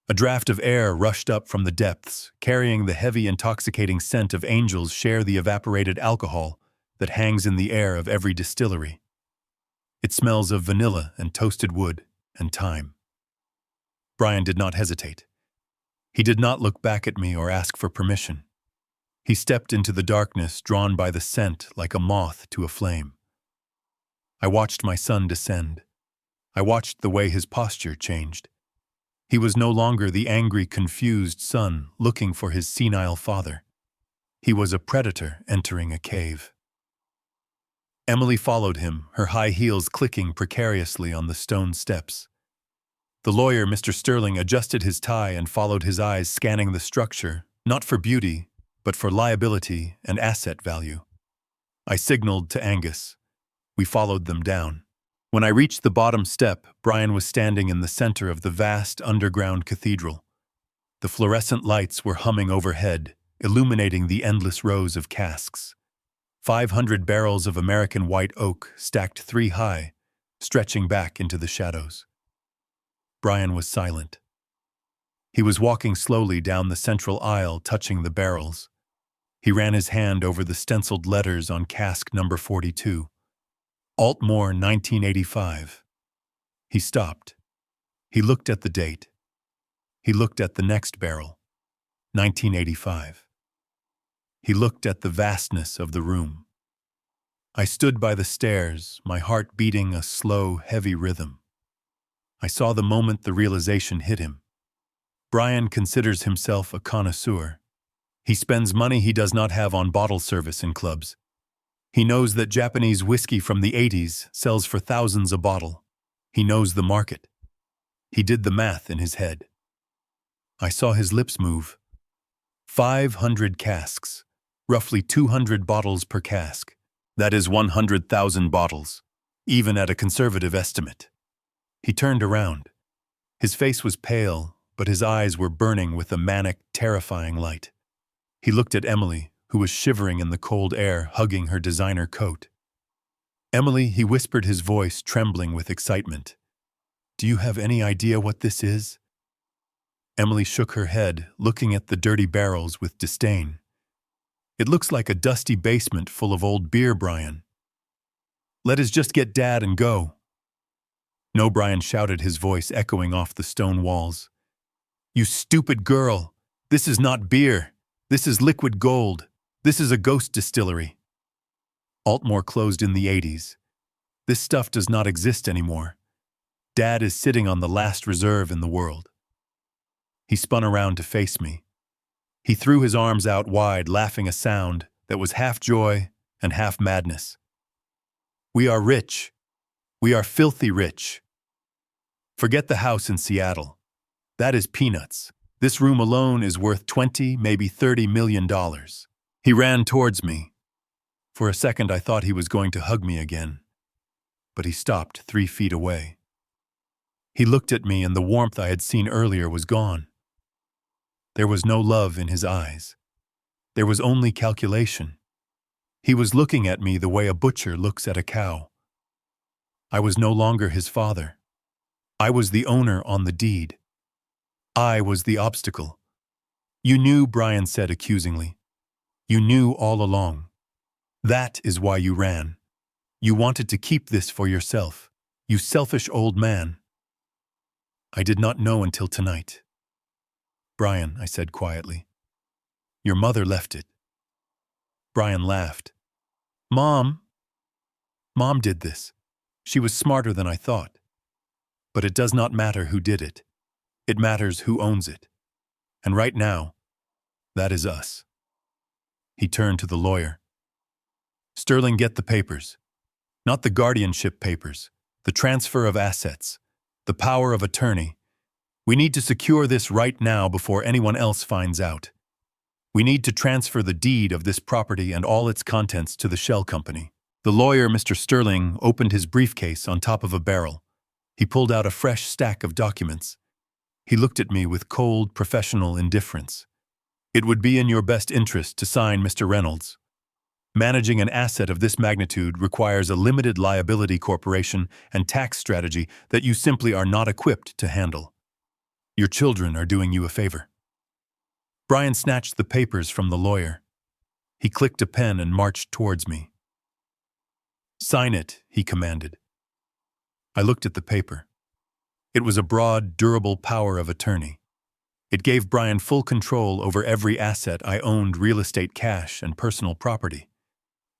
A draft of air rushed up from the depths, carrying the heavy, intoxicating scent of angels share the evaporated alcohol that hangs in the air of every distillery. It smells of vanilla and toasted wood and thyme. Brian did not hesitate. He did not look back at me or ask for permission. He stepped into the darkness, drawn by the scent like a moth to a flame. I watched my son descend. I watched the way his posture changed. He was no longer the angry, confused son looking for his senile father. He was a predator entering a cave. Emily followed him, her high heels clicking precariously on the stone steps. The lawyer, Mr. Sterling, adjusted his tie and followed his eyes, scanning the structure, not for beauty, but for liability and asset value. I signaled to Angus. We followed them down. When I reached the bottom step, Brian was standing in the center of the vast underground cathedral. The fluorescent lights were humming overhead, illuminating the endless rows of casks. 500 barrels of American white oak stacked 3 high, stretching back into the shadows. Brian was silent. He was walking slowly down the central aisle, touching the barrels. He ran his hand over the stenciled letters on cask number 42. Altmore, 1985. He stopped. He looked at the date. He looked at the next barrel, 1985. He looked at the vastness of the room. I stood by the stairs, my heart beating a slow, heavy rhythm. I saw the moment the realization hit him. Brian considers himself a connoisseur. He spends money he does not have on bottle service in clubs. He knows that Japanese whiskey from the 80s sells for thousands a bottle. He knows the market. He did the math in his head. I saw his lips move. 500 casks, roughly 200 bottles per cask. That is 100,000 bottles, even at a conservative estimate. He turned around. His face was pale, but his eyes were burning with a manic, terrifying light. He looked at Emily, who was shivering in the cold air, hugging her designer coat. "Emily," he whispered, his voice trembling with excitement. "Do you have any idea what this is?" Emily shook her head, looking at the dirty barrels with disdain. "It looks like a dusty basement full of old beer, Brian. Let us just get Dad and go." "No," Brian shouted, his voice echoing off the stone walls. "You stupid girl! This is not beer. This is liquid gold. This is a ghost distillery. Altmore closed in the 80s. This stuff does not exist anymore. Dad is sitting on the last reserve in the world." He spun around to face me. He threw his arms out wide, laughing a sound that was half joy and half madness. "We are rich. We are filthy rich. Forget the house in Seattle. That is peanuts. This room alone is worth $20, maybe $30 million. He ran towards me. For a second I thought he was going to hug me again, but he stopped 3 feet away. He looked at me and the warmth I had seen earlier was gone. There was no love in his eyes. There was only calculation. He was looking at me the way a butcher looks at a cow. I was no longer his father. I was the owner on the deed. I was the obstacle. You knew, Brian said accusingly. You knew all along. That is why you ran. You wanted to keep this for yourself. You selfish old man. I did not know until tonight. Brian, I said quietly. Your mother left it. Brian laughed. Mom did this. She was smarter than I thought. But it does not matter who did it. It matters who owns it. And right now, that is us. He turned to the lawyer. Sterling, get the papers. Not the guardianship papers, the transfer of assets, the power of attorney. We need to secure this right now before anyone else finds out. We need to transfer the deed of this property and all its contents to the shell company. The lawyer, Mr. Sterling, opened his briefcase on top of a barrel. He pulled out a fresh stack of documents. He looked at me with cold, professional indifference. It would be in your best interest to sign, Mr. Reynolds. Managing an asset of this magnitude requires a limited liability corporation and tax strategy that you simply are not equipped to handle. Your children are doing you a favor. Brian snatched the papers from the lawyer. He clicked a pen and marched towards me. Sign it, he commanded. I looked at the paper. It was a broad, durable power of attorney. It gave Brian full control over every asset I owned, real estate, cash, and personal property.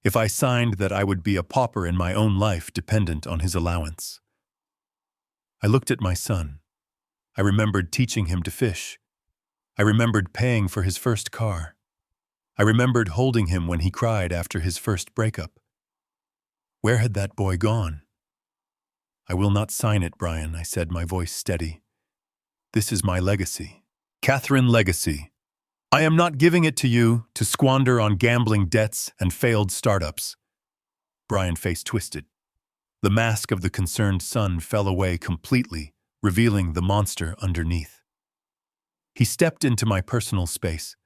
If I signed that, I would be a pauper in my own life, dependent on his allowance. I looked at my son. I remembered teaching him to fish. I remembered paying for his first car. I remembered holding him when he cried after his first breakup. Where had that boy gone? I will not sign it, Brian, I said, my voice steady. This is my legacy. Catherine legacy. I am not giving it to you to squander on gambling debts and failed startups. Brian's face twisted. The mask of the concerned son fell away completely, revealing the monster underneath. He stepped into my personal space.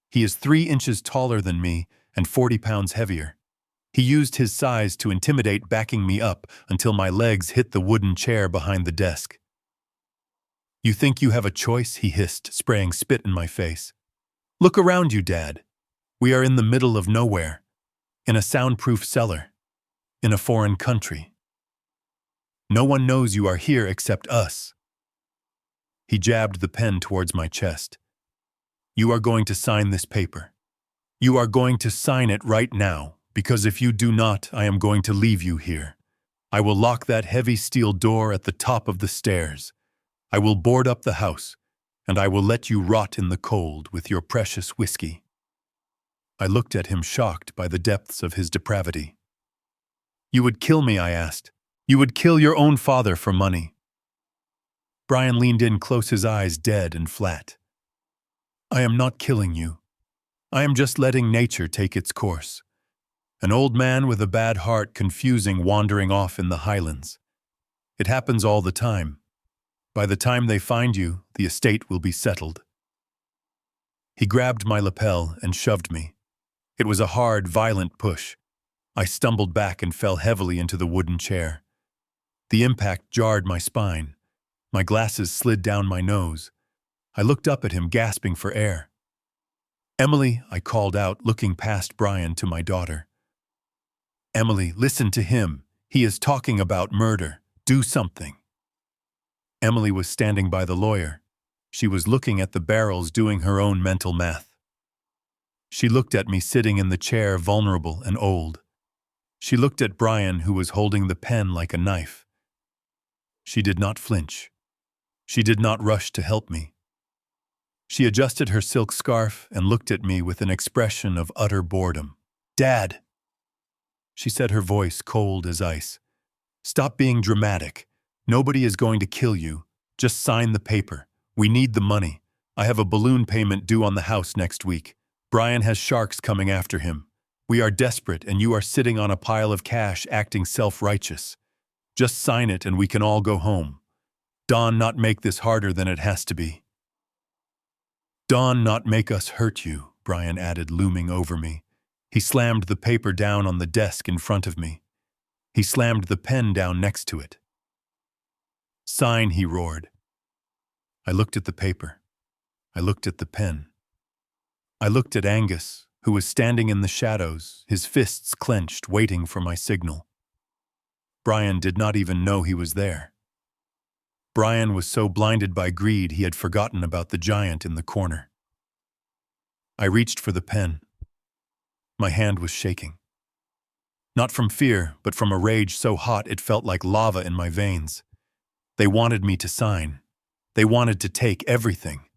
He is 3 inches taller than me and 40 pounds heavier. He used his size to intimidate, backing me up until my legs hit the wooden chair behind the desk. You think you have a choice? He hissed, spraying spit in my face. Look around you, Dad. We are in the middle of nowhere, in a soundproof cellar, in a foreign country. No one knows you are here except us. He jabbed the pen towards my chest. You are going to sign this paper. You are going to sign it right now, because if you do not, I am going to leave you here. I will lock that heavy steel door at the top of the stairs. I will board up the house, and I will let you rot in the cold with your precious whiskey. I looked at him, shocked by the depths of his depravity. You would kill me, I asked. You would kill your own father for money. Brian leaned in close, his eyes dead and flat. I am not killing you. I am just letting nature take its course. An old man with a bad heart confusing, wandering off in the Highlands. It happens all the time. By the time they find you, the estate will be settled. He grabbed my lapel and shoved me. It was a hard, violent push. I stumbled back and fell heavily into the wooden chair. The impact jarred my spine. My glasses slid down my nose. I looked up at him, gasping for air. Emily, I called out, looking past Brian to my daughter. Emily, listen to him. He is talking about murder. Do something. Emily was standing by the lawyer. She was looking at the barrels, doing her own mental math. She looked at me sitting in the chair, vulnerable and old. She looked at Brian, who was holding the pen like a knife. She did not flinch. She did not rush to help me. She adjusted her silk scarf and looked at me with an expression of utter boredom. Dad! She said, her voice cold as ice. Stop being dramatic. Nobody is going to kill you. Just sign the paper. We need the money. I have a balloon payment due on the house next week. Brian has sharks coming after him. We are desperate, and you are sitting on a pile of cash acting self-righteous. Just sign it and we can all go home. Don, not make this harder than it has to be. Don, not make us hurt you, Brian added, looming over me. He slammed the paper down on the desk in front of me. He slammed the pen down next to it. "Sign," he roared. I looked at the paper. I looked at the pen. I looked at Angus, who was standing in the shadows, his fists clenched, waiting for my signal. Brian did not even know he was there. Brian was so blinded by greed he had forgotten about the giant in the corner. I reached for the pen. My hand was shaking. Not from fear, but from a rage so hot it felt like lava in my veins. They wanted me to sign. They wanted to take everything.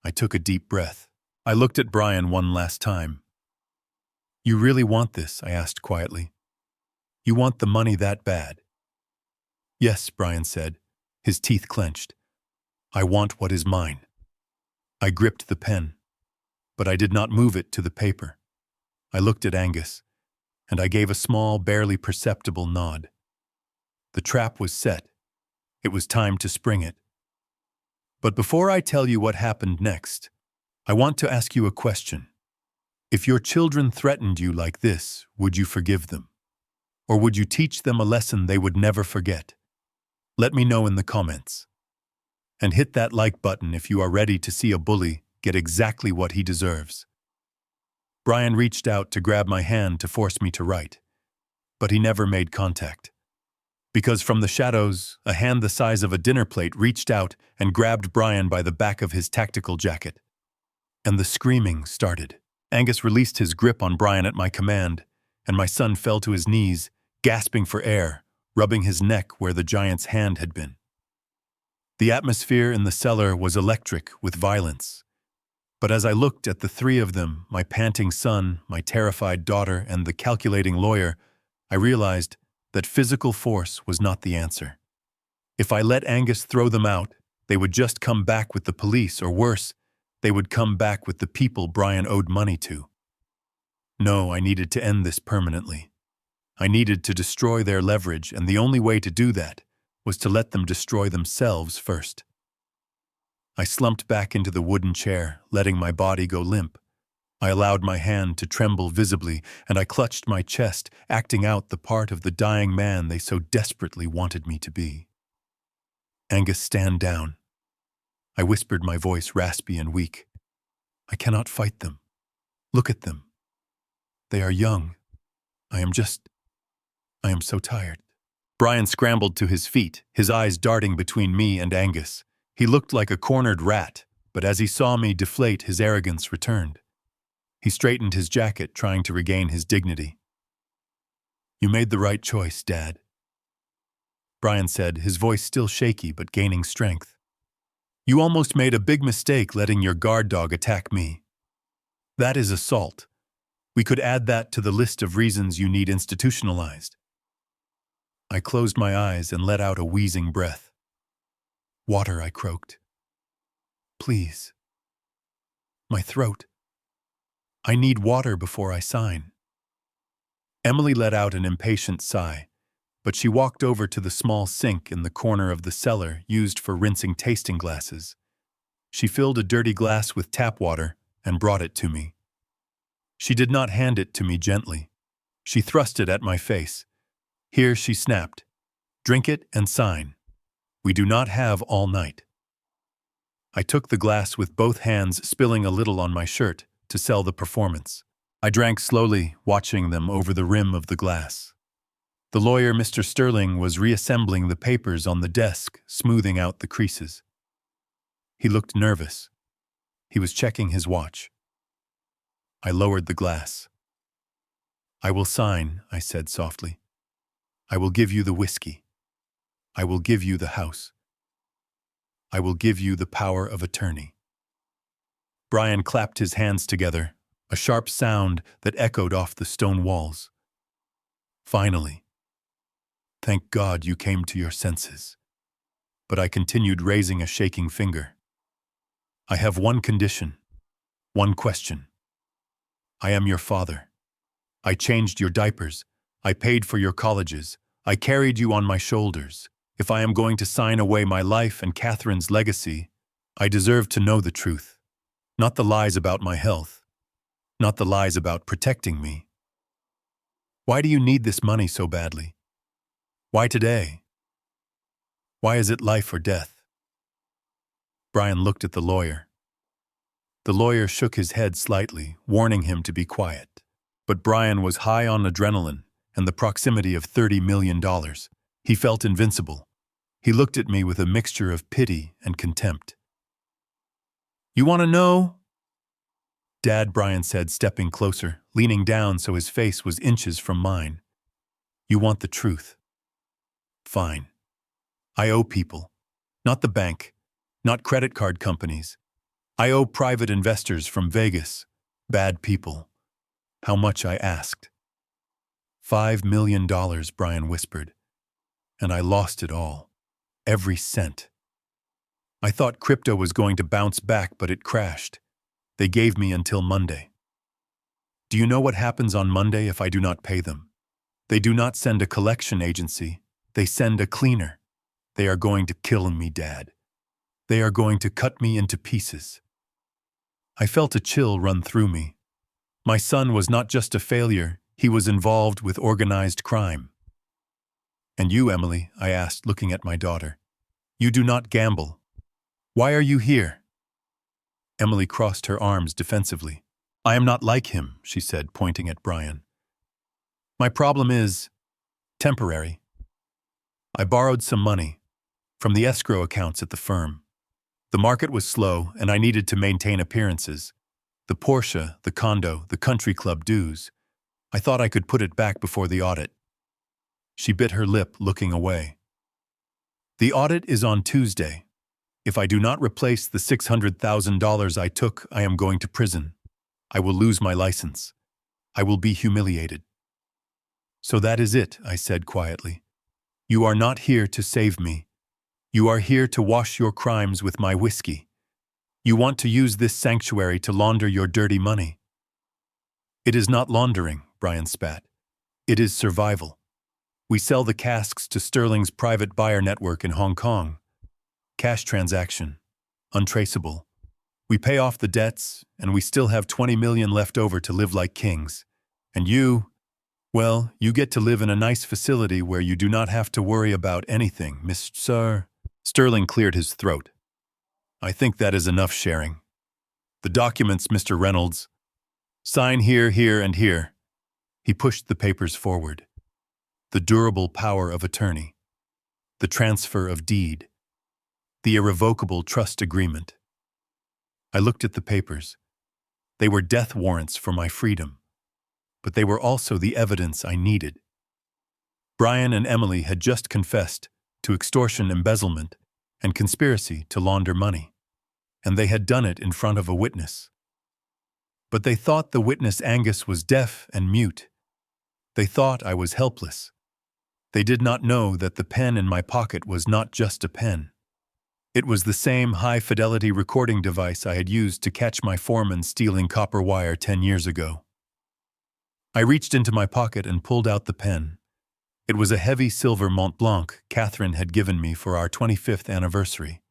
I took a deep breath. I looked at Brian one last time. "You really want this?" I asked quietly. "You want the money that bad?" "Yes," Brian said, his teeth clenched. "I want what is mine." I gripped the pen, but I did not move it to the paper. I looked at Angus, and I gave a small, barely perceptible nod. The trap was set. It was time to spring it. But before I tell you what happened next, I want to ask you a question. If your children threatened you like this, would you forgive them? Or would you teach them a lesson they would never forget? Let me know in the comments. And hit that like button if you are ready to see a bully get exactly what he deserves. Brian reached out to grab my hand to force me to write, but he never made contact. Because from the shadows, a hand the size of a dinner plate reached out and grabbed Brian by the back of his tactical jacket. And the screaming started. Angus released his grip on Brian at my command, and my son fell to his knees, gasping for air, rubbing his neck where the giant's hand had been. The atmosphere in the cellar was electric with violence. But as I looked at the three of them, my panting son, my terrified daughter, and the calculating lawyer, I realized that physical force was not the answer. If I let Angus throw them out, they would just come back with the police, or worse, they would come back with the people Brian owed money to. No, I needed to end this permanently. I needed to destroy their leverage, and the only way to do that was to let them destroy themselves first. I slumped back into the wooden chair, letting my body go limp. I allowed my hand to tremble visibly, and I clutched my chest, acting out the part of the dying man they so desperately wanted me to be. "Angus, stand down." I whispered, my voice raspy and weak. "I cannot fight them. Look at them. They are young. I am so tired." Brian scrambled to his feet, his eyes darting between me and Angus. He looked like a cornered rat, but as he saw me deflate, his arrogance returned. He straightened his jacket, trying to regain his dignity. "You made the right choice, Dad," Brian said, his voice still shaky but gaining strength. "You almost made a big mistake letting your guard dog attack me. That is assault. We could add that to the list of reasons you need institutionalized." I closed my eyes and let out a wheezing breath. "Water," I croaked. "Please." My throat. "I need water before I sign." Emily let out an impatient sigh, but she walked over to the small sink in the corner of the cellar used for rinsing tasting glasses. She filled a dirty glass with tap water and brought it to me. She did not hand it to me gently. She thrust it at my face. "Here," she snapped. "Drink it and sign. We do not have all night." I took the glass with both hands, spilling a little on my shirt to sell the performance. I drank slowly, watching them over the rim of the glass. The lawyer, Mr. Sterling, was reassembling the papers on the desk, smoothing out the creases. He looked nervous. He was checking his watch. I lowered the glass. "I will sign," I said softly. "I will give you the whiskey. I will give you the house. I will give you the power of attorney." Brian clapped his hands together, a sharp sound that echoed off the stone walls. "Finally. Thank God you came to your senses." But I continued, raising a shaking finger. "I have one condition, one question. I am your father. I changed your diapers. I paid for your colleges. I carried you on my shoulders. If I am going to sign away my life and Catherine's legacy, I deserve to know the truth. Not the lies about my health. not the lies about protecting me. Why do you need this money so badly? Why today? Why is it life or death? Brian looked at the lawyer. The lawyer shook his head slightly, warning him to be quiet. But Brian was high on adrenaline and the proximity of $30 million. He felt invincible. He looked at me with a mixture of pity and contempt. You want to know? Dad, Brian said, stepping closer, leaning down so his face was inches from mine. You want the truth? Fine. I owe people. Not the bank. Not credit card companies. I owe private investors from Vegas. Bad people. How much, I asked. $5 million, Brian whispered. And I lost it all. Every cent. I thought crypto was going to bounce back, but it crashed. They gave me until Monday. Do you know what happens on Monday if I do not pay them? They do not send a collection agency. They send a cleaner. They are going to kill me, Dad. They are going to cut me into pieces. I felt a chill run through me. My son was not just a failure, he was involved with organized crime. And you, Emily, I asked, looking at my daughter. You do not gamble. Why are you here? Emily crossed her arms defensively. I am not like him, she said, pointing at Brian. My problem is temporary. I borrowed some money from the escrow accounts at the firm. The market was slow, and I needed to maintain appearances. The Porsche, the condo, the country club dues. I thought I could put it back before the audit. She bit her lip, looking away. The audit is on Tuesday. If I do not replace the $600,000 I took, I am going to prison. I will lose my license. I will be humiliated. So that is it, I said quietly. You are not here to save me. You are here to wash your crimes with my whiskey. You want to use this sanctuary to launder your dirty money. It is not laundering, Brian spat. It is survival. We sell the casks to Sterling's private buyer network in Hong Kong. Cash transaction. Untraceable. We pay off the debts, and we still have 20 million left over to live like kings. And you, well, you get to live in a nice facility where you do not have to worry about anything, Mr. Sterling cleared his throat. I think that is enough sharing. The documents, Mr. Reynolds. Sign here, here, and here. He pushed the papers forward. The durable power of attorney. The transfer of deed. The irrevocable trust agreement. I looked at the papers. They were death warrants for my freedom. But they were also the evidence I needed. Brian and Emily had just confessed to extortion, embezzlement, and conspiracy to launder money. And they had done it in front of a witness. But they thought the witness Angus was deaf and mute. They thought I was helpless. They did not know that the pen in my pocket was not just a pen. It was the same high-fidelity recording device I had used to catch my foreman stealing copper wire 10 years ago. I reached into my pocket and pulled out the pen. It was a heavy silver Mont Blanc Catherine had given me for our 25th anniversary.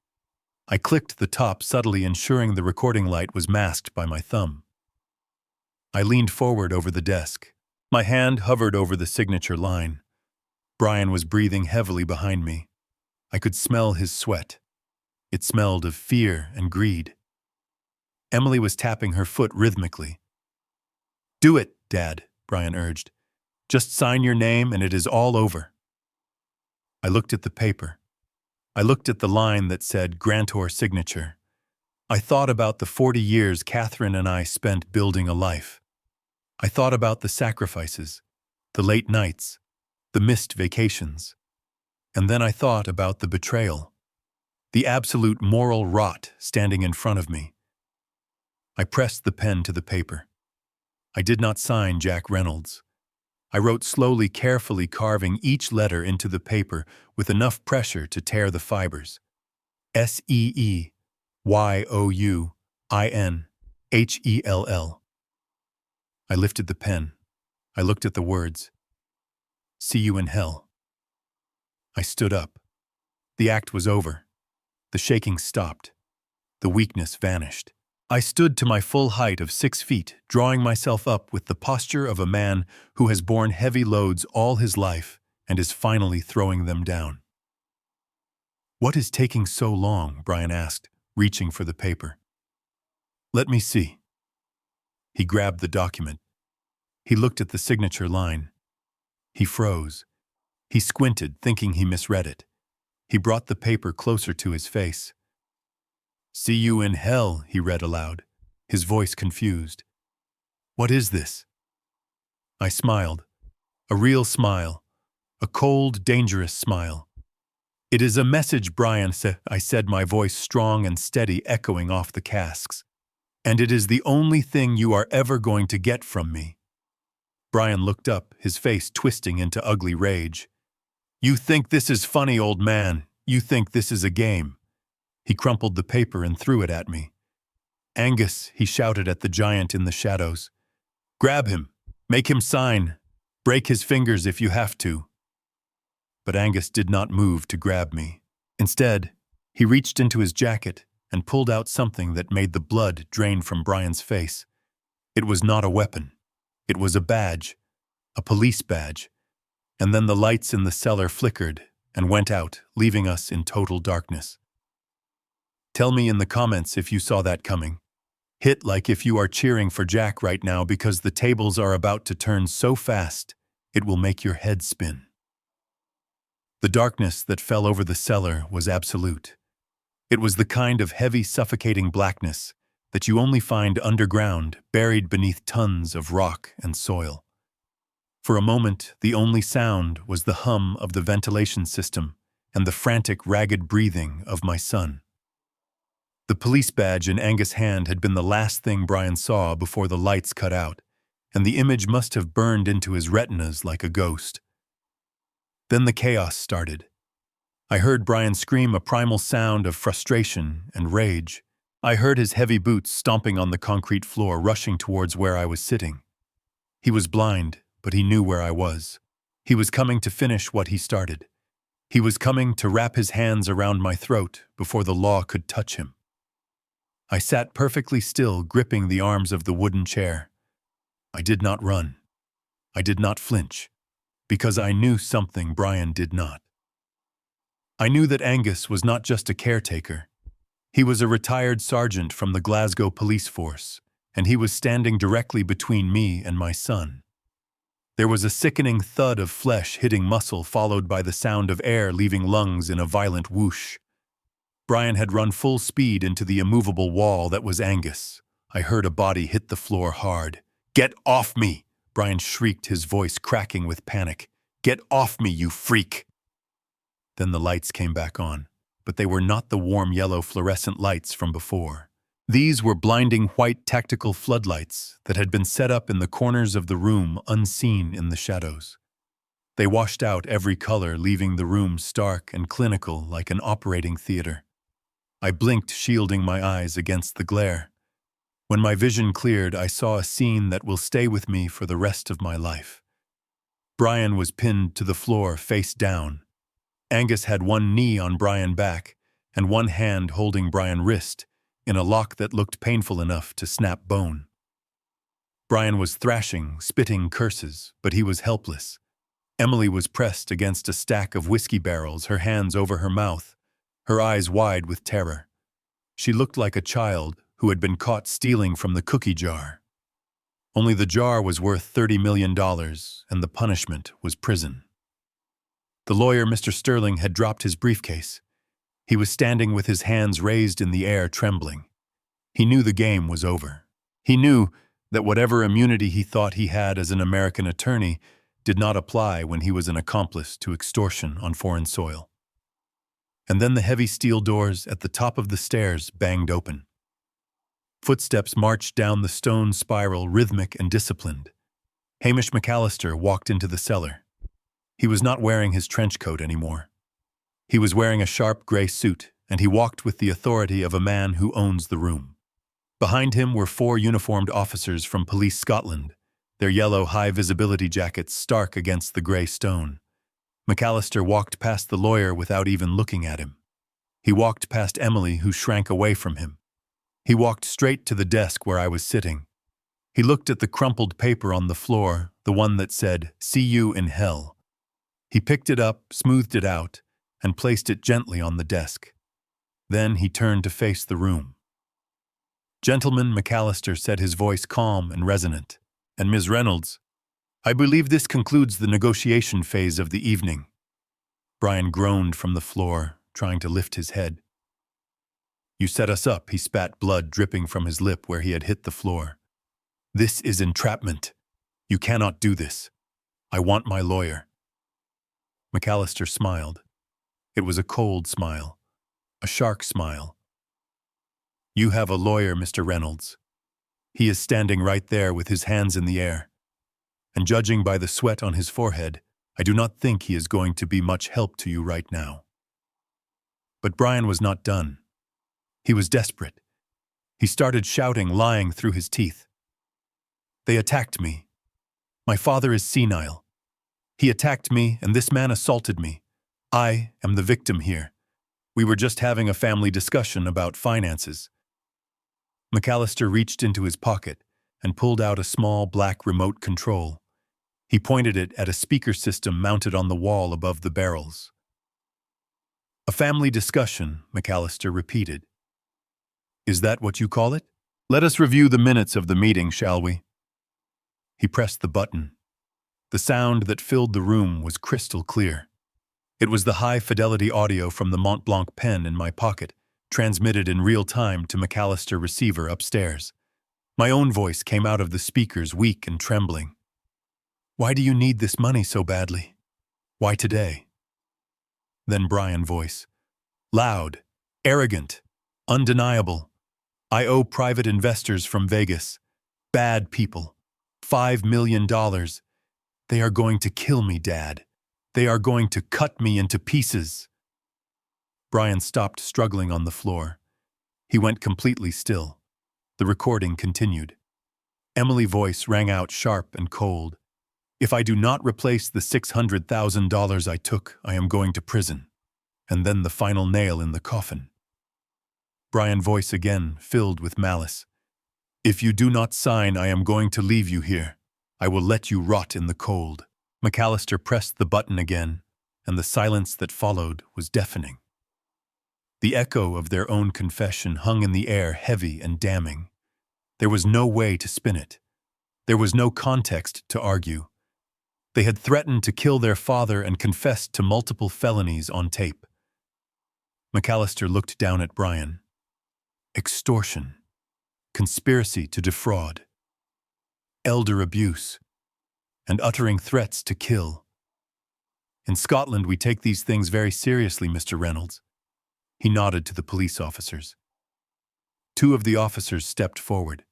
I clicked the top subtly, ensuring the recording light was masked by my thumb. I leaned forward over the desk. My hand hovered over the signature line. Brian was breathing heavily behind me. I could smell his sweat. It smelled of fear and greed. Emily was tapping her foot rhythmically. Do it, Dad, Brian urged. Just sign your name and it is all over. I looked at the paper. I looked at the line that said grantor signature. I thought about the 40 years Catherine and I spent building a life. I thought about the sacrifices, the late nights, the missed vacations. And then I thought about the betrayal, the absolute moral rot standing in front of me. I pressed the pen to the paper. I did not sign Jack Reynolds. I wrote slowly, carefully carving each letter into the paper with enough pressure to tear the fibers. Seyounhinhell. I lifted the pen. I looked at the words. See you in hell. I stood up. The act was over. The shaking stopped. The weakness vanished. I stood to my full height of 6 feet, drawing myself up with the posture of a man who has borne heavy loads all his life and is finally throwing them down. "What is taking so long?" Brian asked, reaching for the paper. "Let me see." He grabbed the document. He looked at the signature line. He froze. He squinted, thinking he misread it. He brought the paper closer to his face. "See you in hell," he read aloud, his voice confused. "What is this?" I smiled. A real smile. A cold, dangerous smile. "It is a message, Brian," I said, my voice strong and steady, echoing off the casks. "And it is the only thing you are ever going to get from me." Brian looked up, his face twisting into ugly rage. "You think this is funny, old man. You think this is a game." He crumpled the paper and threw it at me. "Angus," he shouted at the giant in the shadows. "Grab him. Make him sign. Break his fingers if you have to." But Angus did not move to grab me. Instead, he reached into his jacket and pulled out something that made the blood drain from Brian's face. It was not a weapon. It was a badge, a police badge. And then the lights in the cellar flickered and went out, leaving us in total darkness. Tell me in the comments if you saw that coming. Hit like if you are cheering for Jack right now, because the tables are about to turn so fast it will make your head spin. The darkness that fell over the cellar was absolute. It was the kind of heavy, suffocating blackness that you only find underground, buried beneath tons of rock and soil. For a moment, the only sound was the hum of the ventilation system and the frantic, ragged breathing of my son. The police badge in Angus' hand had been the last thing Brian saw before the lights cut out, and the image must have burned into his retinas like a ghost. Then the chaos started. I heard Brian scream a primal sound of frustration and rage. I heard his heavy boots stomping on the concrete floor, rushing towards where I was sitting. He was blind, but he knew where I was. He was coming to finish what he started. He was coming to wrap his hands around my throat before the law could touch him. I sat perfectly still, gripping the arms of the wooden chair. I did not run. I did not flinch, because I knew something Brian did not. I knew that Angus was not just a caretaker. He was a retired sergeant from the Glasgow police force, and he was standing directly between me and my son. There was a sickening thud of flesh hitting muscle, followed by the sound of air leaving lungs in a violent whoosh. Brian had run full speed into the immovable wall that was Angus. I heard a body hit the floor hard. "Get off me!" Brian shrieked, his voice cracking with panic. "Get off me, you freak!" Then the lights came back on, but they were not the warm yellow fluorescent lights from before. These were blinding white tactical floodlights that had been set up in the corners of the room, unseen in the shadows. They washed out every color, leaving the room stark and clinical like an operating theater. I blinked, shielding my eyes against the glare. When my vision cleared, I saw a scene that will stay with me for the rest of my life. Brian was pinned to the floor, face down. Angus had one knee on Brian's back and one hand holding Brian's wrist in a lock that looked painful enough to snap bone. Brian was thrashing, spitting curses, but he was helpless. Emily was pressed against a stack of whiskey barrels, her hands over her mouth, her eyes wide with terror. She looked like a child who had been caught stealing from the cookie jar. Only the jar was worth $30 million, and the punishment was prison. The lawyer, Mr. Sterling, had dropped his briefcase. He was standing with his hands raised in the air, trembling. He knew the game was over. He knew that whatever immunity he thought he had as an American attorney did not apply when he was an accomplice to extortion on foreign soil. And then the heavy steel doors at the top of the stairs banged open. Footsteps marched down the stone spiral, rhythmic and disciplined. Hamish McAllister walked into the cellar. He was not wearing his trench coat anymore. He was wearing a sharp gray suit, and he walked with the authority of a man who owns the room. Behind him were 4 uniformed officers from Police Scotland, their yellow high-visibility jackets stark against the gray stone. McAllister walked past the lawyer without even looking at him. He walked past Emily, who shrank away from him. He walked straight to the desk where I was sitting. He looked at the crumpled paper on the floor, the one that said, "See you in hell." He picked it up, smoothed it out, and placed it gently on the desk. Then he turned to face the room. "Gentleman," McAllister said, his voice calm and resonant, "and Ms. Reynolds, I believe this concludes the negotiation phase of the evening." Brian groaned from the floor, trying to lift his head. "You set us up," he spat, blood dripping from his lip where he had hit the floor. "This is entrapment. You cannot do this. I want my lawyer." McAllister smiled. It was a cold smile, a shark smile. "You have a lawyer, Mr. Reynolds. He is standing right there with his hands in the air. And judging by the sweat on his forehead, I do not think he is going to be much help to you right now." But Brian was not done. He was desperate. He started shouting, lying through his teeth. "They attacked me. My father is senile. He attacked me, and this man assaulted me. I am the victim here. We were just having a family discussion about finances." McAllister reached into his pocket and pulled out a small black remote control. He pointed it at a speaker system mounted on the wall above the barrels. "A family discussion," McAllister repeated. "Is that what you call it? Let us review the minutes of the meeting, shall we?" He pressed the button. The sound that filled the room was crystal clear. It was the high-fidelity audio from the Mont Blanc pen in my pocket, transmitted in real time to McAllister receiver upstairs. My own voice came out of the speakers, weak and trembling. "Why do you need this money so badly? Why today?" Then Brian's voice. Loud, arrogant, undeniable. "I owe private investors from Vegas. Bad people. $5 million. They are going to kill me, Dad. They are going to cut me into pieces." Brian stopped struggling on the floor. He went completely still. The recording continued. Emily's voice rang out sharp and cold. "If I do not replace the $600,000 I took, I am going to prison." And then the final nail in the coffin. Brian's voice again, filled with malice. "If you do not sign, I am going to leave you here. I will let you rot in the cold." McAllister pressed the button again, and the silence that followed was deafening. The echo of their own confession hung in the air, heavy and damning. There was no way to spin it. There was no context to argue. They had threatened to kill their father and confessed to multiple felonies on tape. McAllister looked down at Brian. Extortion. Conspiracy to defraud. Elder abuse. And uttering threats to kill. "In Scotland, we take these things very seriously, Mr. Reynolds." He nodded to the police officers. Two of the officers stepped forward.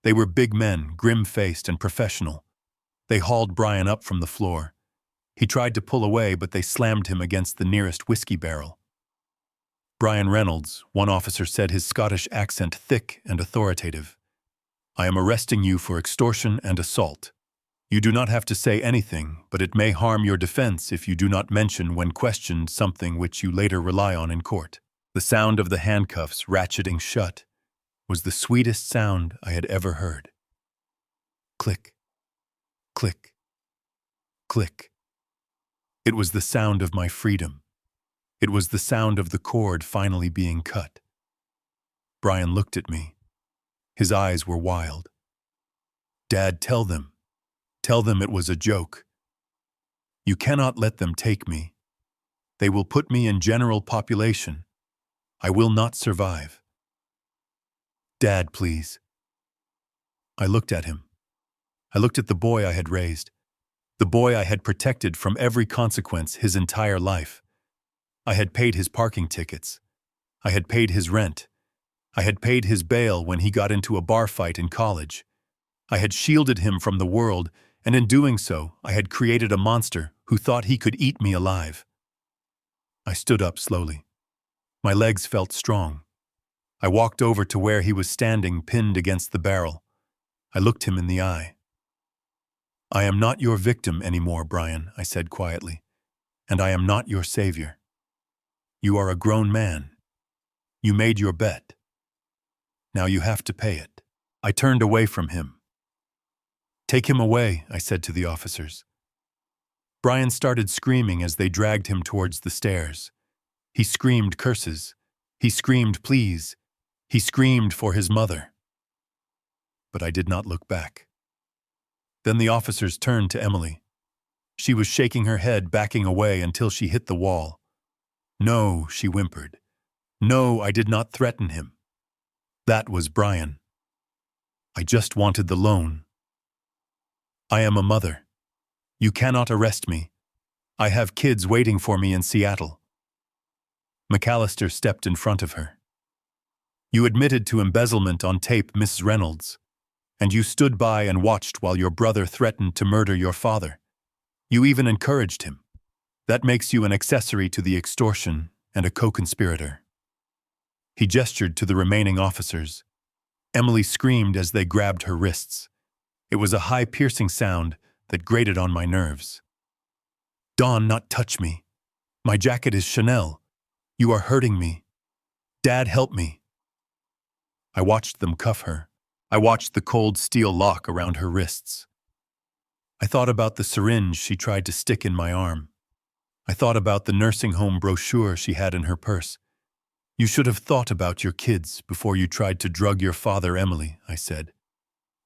They were big men, grim-faced and professional. They hauled Brian up from the floor. He tried to pull away, but they slammed him against the nearest whiskey barrel. "Brian Reynolds," one officer said, his Scottish accent thick and authoritative. "I am arresting you for extortion and assault. You do not have to say anything, but it may harm your defense if you do not mention when questioned something which you later rely on in court." The sound of the handcuffs ratcheting shut was the sweetest sound I had ever heard. Click. Click. Click. It was the sound of my freedom. It was the sound of the cord finally being cut. Brian looked at me. His eyes were wild. "Dad, tell them. Tell them it was a joke. You cannot let them take me. They will put me in general population. I will not survive. Dad, please." I looked at him. I looked at the boy I had raised, the boy I had protected from every consequence his entire life. I had paid his parking tickets. I had paid his rent. I had paid his bail when he got into a bar fight in college. I had shielded him from the world, and in doing so, I had created a monster who thought he could eat me alive. I stood up slowly. My legs felt strong. I walked over to where he was standing, pinned against the barrel. I looked him in the eye. "I am not your victim anymore, Brian," I said quietly, "and I am not your savior. You are a grown man. You made your bet. Now you have to pay it. I turned away from him. Take him away, I said to the officers. Brian started screaming as they dragged him towards the stairs. He screamed curses. He screamed please. He screamed for his mother. But I did not look back. Then the officers turned to Emily. She was shaking her head, backing away until she hit the wall. No, she whimpered. No, I did not threaten him. That was Brian. I just wanted the loan. I am a mother. You cannot arrest me. I have kids waiting for me in Seattle. McAllister stepped in front of her. You admitted to embezzlement on tape, Mrs. Reynolds, and you stood by and watched while your brother threatened to murder your father. You even encouraged him. That makes you an accessory to the extortion and a co-conspirator. He gestured to the remaining officers. Emily screamed as they grabbed her wrists. It was a high, piercing sound that grated on my nerves. Dawn, not touch me. My jacket is Chanel. You are hurting me. Dad, help me. I watched them cuff her. I watched the cold steel lock around her wrists. I thought about the syringe she tried to stick in my arm. I thought about the nursing home brochure she had in her purse. You should have thought about your kids before you tried to drug your father, Emily, I said.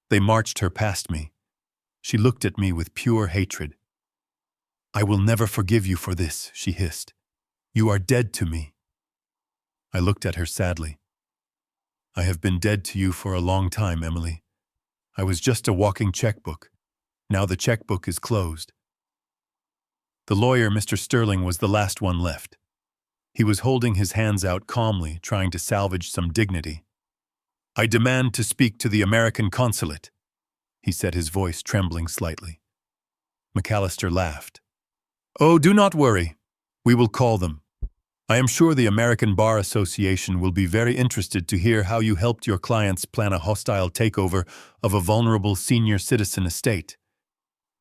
They marched her past me. She looked at me with pure hatred. I will never forgive you for this, she hissed. You are dead to me. I looked at her sadly. I have been dead to you for a long time, Emily. I was just a walking checkbook. Now the checkbook is closed. The lawyer, Mr. Sterling, was the last one left. He was holding his hands out calmly, trying to salvage some dignity. I demand to speak to the American consulate, he said, his voice trembling slightly. McAllister laughed. Oh, do not worry. We will call them. I am sure the American Bar Association will be very interested to hear how you helped your clients plan a hostile takeover of a vulnerable senior citizen estate.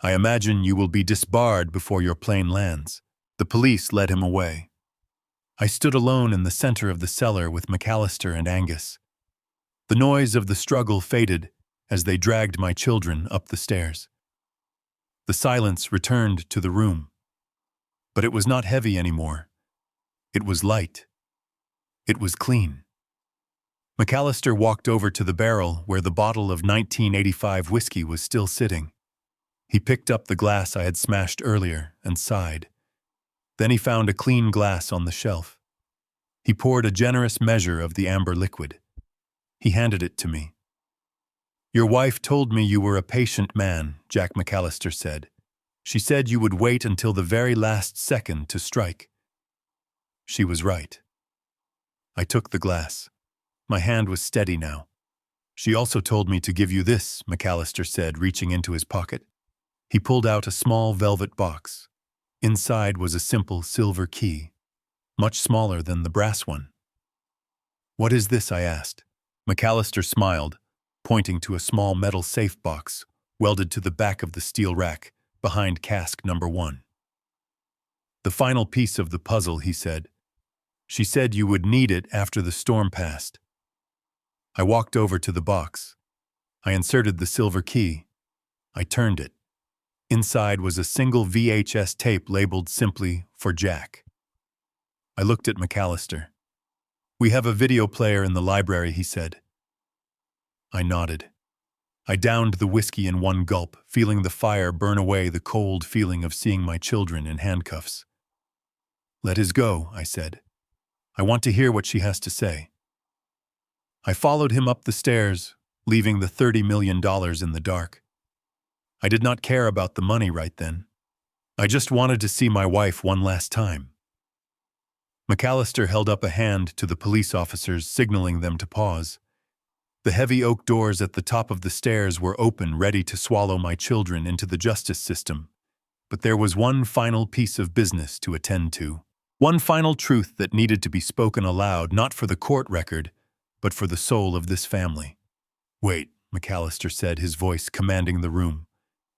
I imagine you will be disbarred before your plane lands. The police led him away. I stood alone in the center of the cellar with McAllister and Angus. The noise of the struggle faded as they dragged my children up the stairs. The silence returned to the room. But it was not heavy anymore. It was light. It was clean. McAllister walked over to the barrel where the bottle of 1985 whiskey was still sitting. He picked up the glass I had smashed earlier and sighed. Then he found a clean glass on the shelf. He poured a generous measure of the amber liquid. He handed it to me. Your wife told me you were a patient man, Jack McAllister said. She said you would wait until the very last second to strike. She was right. I took the glass. My hand was steady now. She also told me to give you this, McAllister said, reaching into his pocket. He pulled out a small velvet box. Inside was a simple silver key, much smaller than the brass one. What is this? I asked. McAllister smiled, pointing to a small metal safe box welded to the back of the steel rack behind cask number 1. The final piece of the puzzle, he said. She said you would need it after the storm passed. I walked over to the box. I inserted the silver key. I turned it. Inside was a single VHS tape labeled simply for Jack. I looked at McAllister. We have a video player in the library, he said. I nodded. I downed the whiskey in one gulp, feeling the fire burn away the cold feeling of seeing my children in handcuffs. Let us go, I said. I want to hear what she has to say. I followed him up the stairs, leaving the $30 million in the dark. I did not care about the money right then. I just wanted to see my wife one last time. McAllister held up a hand to the police officers, signaling them to pause. The heavy oak doors at the top of the stairs were open, ready to swallow my children into the justice system. But there was one final piece of business to attend to. One final truth that needed to be spoken aloud, not for the court record, but for the soul of this family. Wait, McAllister said, his voice commanding the room.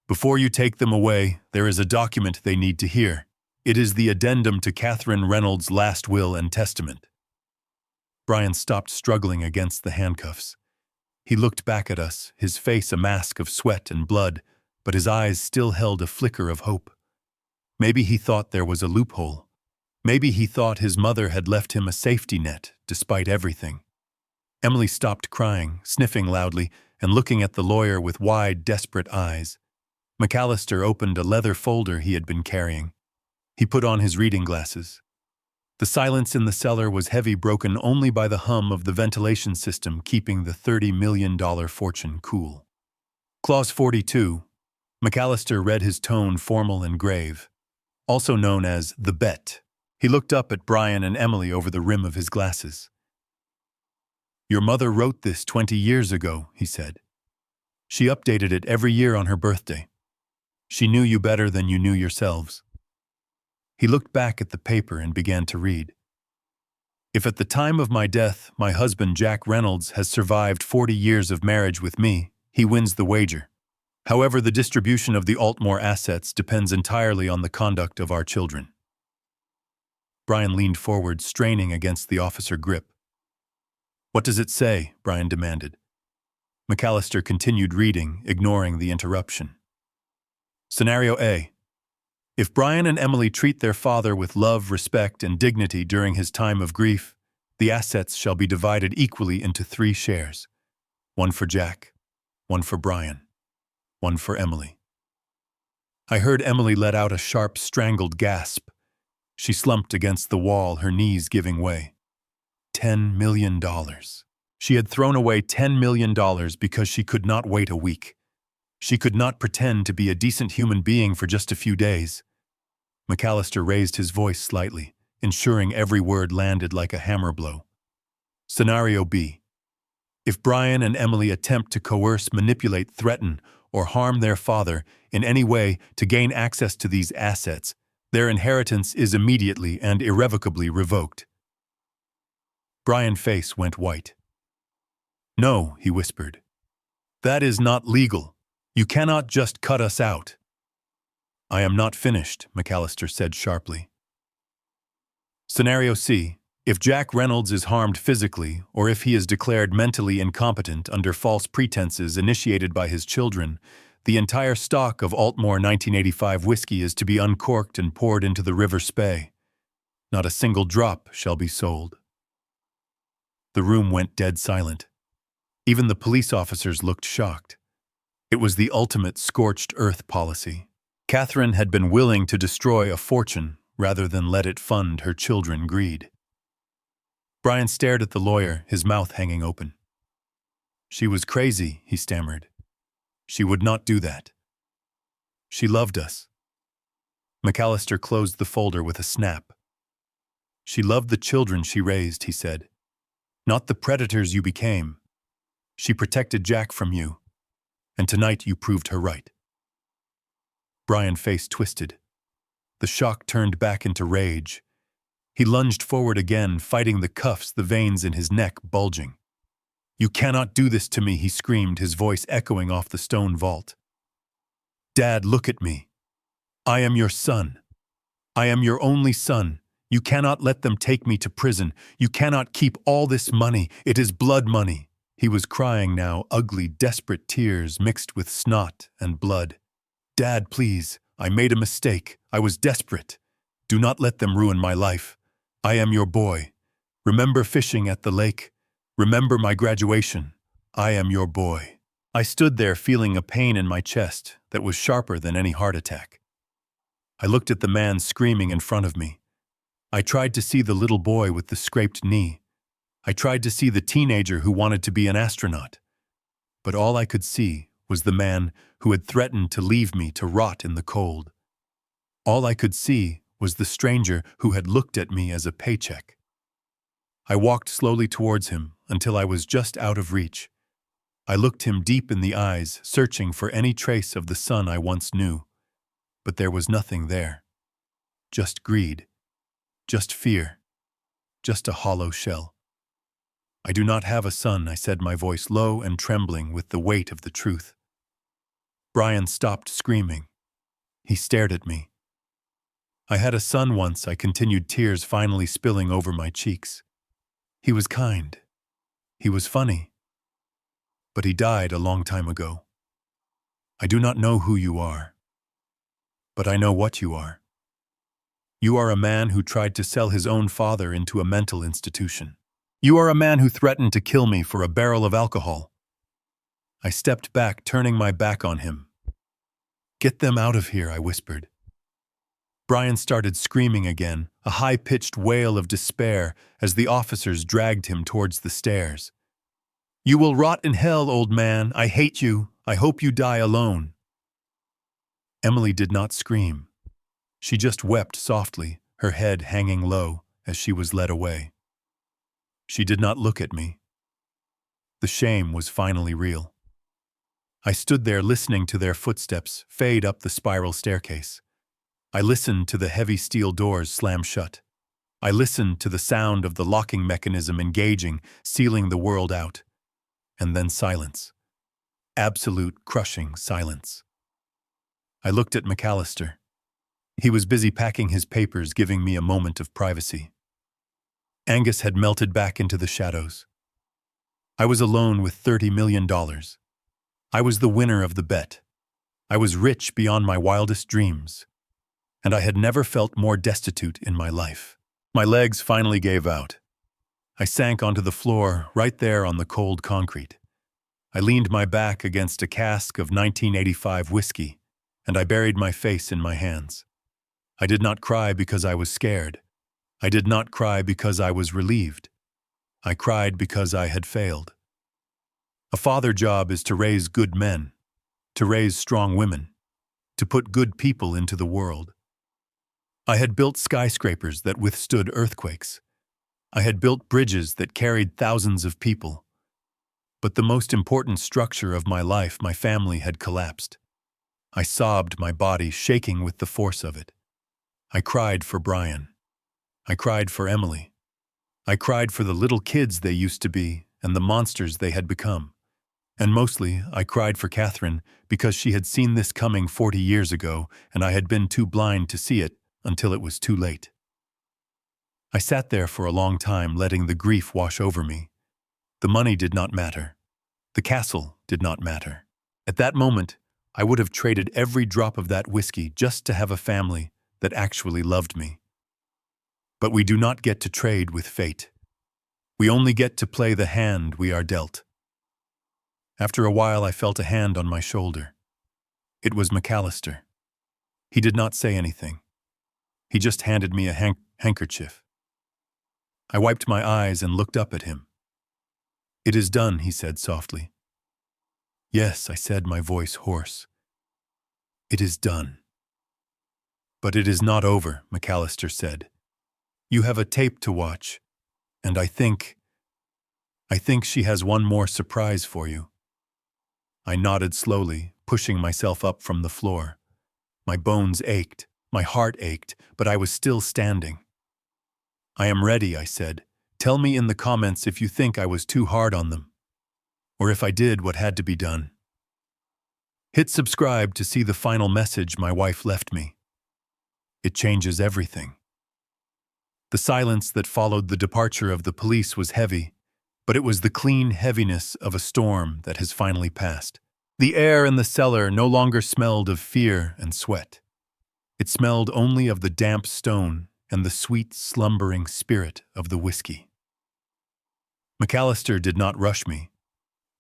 Before you take them away, there is a document they need to hear. It is the addendum to Catherine Reynolds' last will and testament. Brian stopped struggling against the handcuffs. He looked back at us, his face a mask of sweat and blood, but his eyes still held a flicker of hope. Maybe he thought there was a loophole. Maybe he thought his mother had left him a safety net, despite everything. Emily stopped crying, sniffing loudly, and looking at the lawyer with wide, desperate eyes. McAllister opened a leather folder he had been carrying. He put on his reading glasses. The silence in the cellar was heavy, broken only by the hum of the ventilation system keeping the $30 million fortune cool. Clause 42. McAllister read his tone formal and grave. Also known as the bet. He looked up at Brian and Emily over the rim of his glasses. "Your mother wrote this 20 years ago," he said. "She updated it every year on her birthday. She knew you better than you knew yourselves." He looked back at the paper and began to read. "If at the time of my death my husband Jack Reynolds has survived 40 years of marriage with me, he wins the wager. However, the distribution of the Altmore assets depends entirely on the conduct of our children." Brian leaned forward, straining against the officer grip. "What does it say?" Brian demanded. McAllister continued reading, ignoring the interruption. Scenario A. If Brian and Emily treat their father with love, respect, and dignity during his time of grief, the assets shall be divided equally into 3 shares. 1 for Jack, 1 for Brian, 1 for Emily. I heard Emily let out a sharp, strangled gasp. She slumped against the wall, her knees giving way. $10 million. She had thrown away $10 million because she could not wait a week. She could not pretend to be a decent human being for just a few days. McAllister raised his voice slightly, ensuring every word landed like a hammer blow. Scenario B. If Brian and Emily attempt to coerce, manipulate, threaten, or harm their father in any way to gain access to these assets, their inheritance is immediately and irrevocably revoked. Brian's face went white. "No," he whispered. "That is not legal. You cannot just cut us out." "I am not finished," McAllister said sharply. Scenario C. If Jack Reynolds is harmed physically, or if he is declared mentally incompetent under false pretenses initiated by his children, the entire stock of Altmore 1985 whiskey is to be uncorked and poured into the River Spey. Not a single drop shall be sold. The room went dead silent. Even the police officers looked shocked. It was the ultimate scorched earth policy. Catherine had been willing to destroy a fortune rather than let it fund her children's greed. Brian stared at the lawyer, his mouth hanging open. "She was crazy," he stammered. "She would not do that. She loved us." McAllister closed the folder with a snap. "She loved the children she raised," he said. "Not the predators you became. She protected Jack from you. And tonight you proved her right." Brian's face twisted. The shock turned back into rage. He lunged forward again, fighting the cuffs, the veins in his neck bulging. "You cannot do this to me," he screamed, his voice echoing off the stone vault. "Dad, look at me. I am your son. I am your only son. You cannot let them take me to prison. You cannot keep all this money. It is blood money." He was crying now, ugly, desperate tears mixed with snot and blood. "Dad, please. I made a mistake. I was desperate. Do not let them ruin my life. I am your boy. Remember fishing at the lake? Remember my graduation. I am your boy." I stood there feeling a pain in my chest that was sharper than any heart attack. I looked at the man screaming in front of me. I tried to see the little boy with the scraped knee. I tried to see the teenager who wanted to be an astronaut. But all I could see was the man who had threatened to leave me to rot in the cold. All I could see was the stranger who had looked at me as a paycheck. I walked slowly towards him until I was just out of reach. I looked him deep in the eyes, searching for any trace of the son I once knew. But there was nothing there. Just greed. Just fear. Just a hollow shell. "I do not have a son," I said, my voice low and trembling with the weight of the truth. Brian stopped screaming. He stared at me. "I had a son once," I continued, tears finally spilling over my cheeks. He was kind. He was funny. But he died a long time ago. I do not know who you are, but I know what you are. You are a man who tried to sell his own father into a mental institution. You are a man who threatened to kill me for a barrel of alcohol. I stepped back, turning my back on him. Get them out of here, I whispered. Brian started screaming again, a high-pitched wail of despair as the officers dragged him towards the stairs. You will rot in hell, old man. I hate you. I hope you die alone. Emily did not scream. She just wept softly, her head hanging low as she was led away. She did not look at me. The shame was finally real. I stood there listening to their footsteps fade up the spiral staircase. I listened to the heavy steel doors slam shut. I listened to the sound of the locking mechanism engaging, sealing the world out. And then silence. Absolute, crushing silence. I looked at McAllister. He was busy packing his papers, giving me a moment of privacy. Angus had melted back into the shadows. I was alone with $30 million. I was the winner of the bet. I was rich beyond my wildest dreams. And I had never felt more destitute in my life. My legs finally gave out. I sank onto the floor, right there on the cold concrete. I leaned my back against a cask of 1985 whiskey, and I buried my face in my hands. I did not cry because I was scared. I did not cry because I was relieved. I cried because I had failed. A father's job is to raise good men, to raise strong women, to put good people into the world. I had built skyscrapers that withstood earthquakes. I had built bridges that carried thousands of people. But the most important structure of my life, my family, had collapsed. I sobbed, my body shaking with the force of it. I cried for Brian. I cried for Emily. I cried for the little kids they used to be and the monsters they had become. And mostly, I cried for Catherine because she had seen this coming 40 years ago, and I had been too blind to see it until it was too late. I sat there for a long time, letting the grief wash over me. The money did not matter. The castle did not matter. At that moment, I would have traded every drop of that whiskey just to have a family that actually loved me. But we do not get to trade with fate. We only get to play the hand we are dealt. After a while, I felt a hand on my shoulder. It was McAllister. He did not say anything. He just handed me a handkerchief. I wiped my eyes and looked up at him. It is done, he said softly. Yes, I said, my voice hoarse. It is done. But it is not over, McAllister said. You have a tape to watch, and I think she has one more surprise for you. I nodded slowly, pushing myself up from the floor. My bones ached, my heart ached, but I was still standing. I am ready, I said. Tell me in the comments if you think I was too hard on them, or if I did what had to be done. Hit subscribe to see the final message my wife left me. It changes everything. The silence that followed the departure of the police was heavy, but it was the clean heaviness of a storm that has finally passed. The air in the cellar no longer smelled of fear and sweat. It smelled only of the damp stone and the sweet, slumbering spirit of the whiskey. McAllister did not rush me.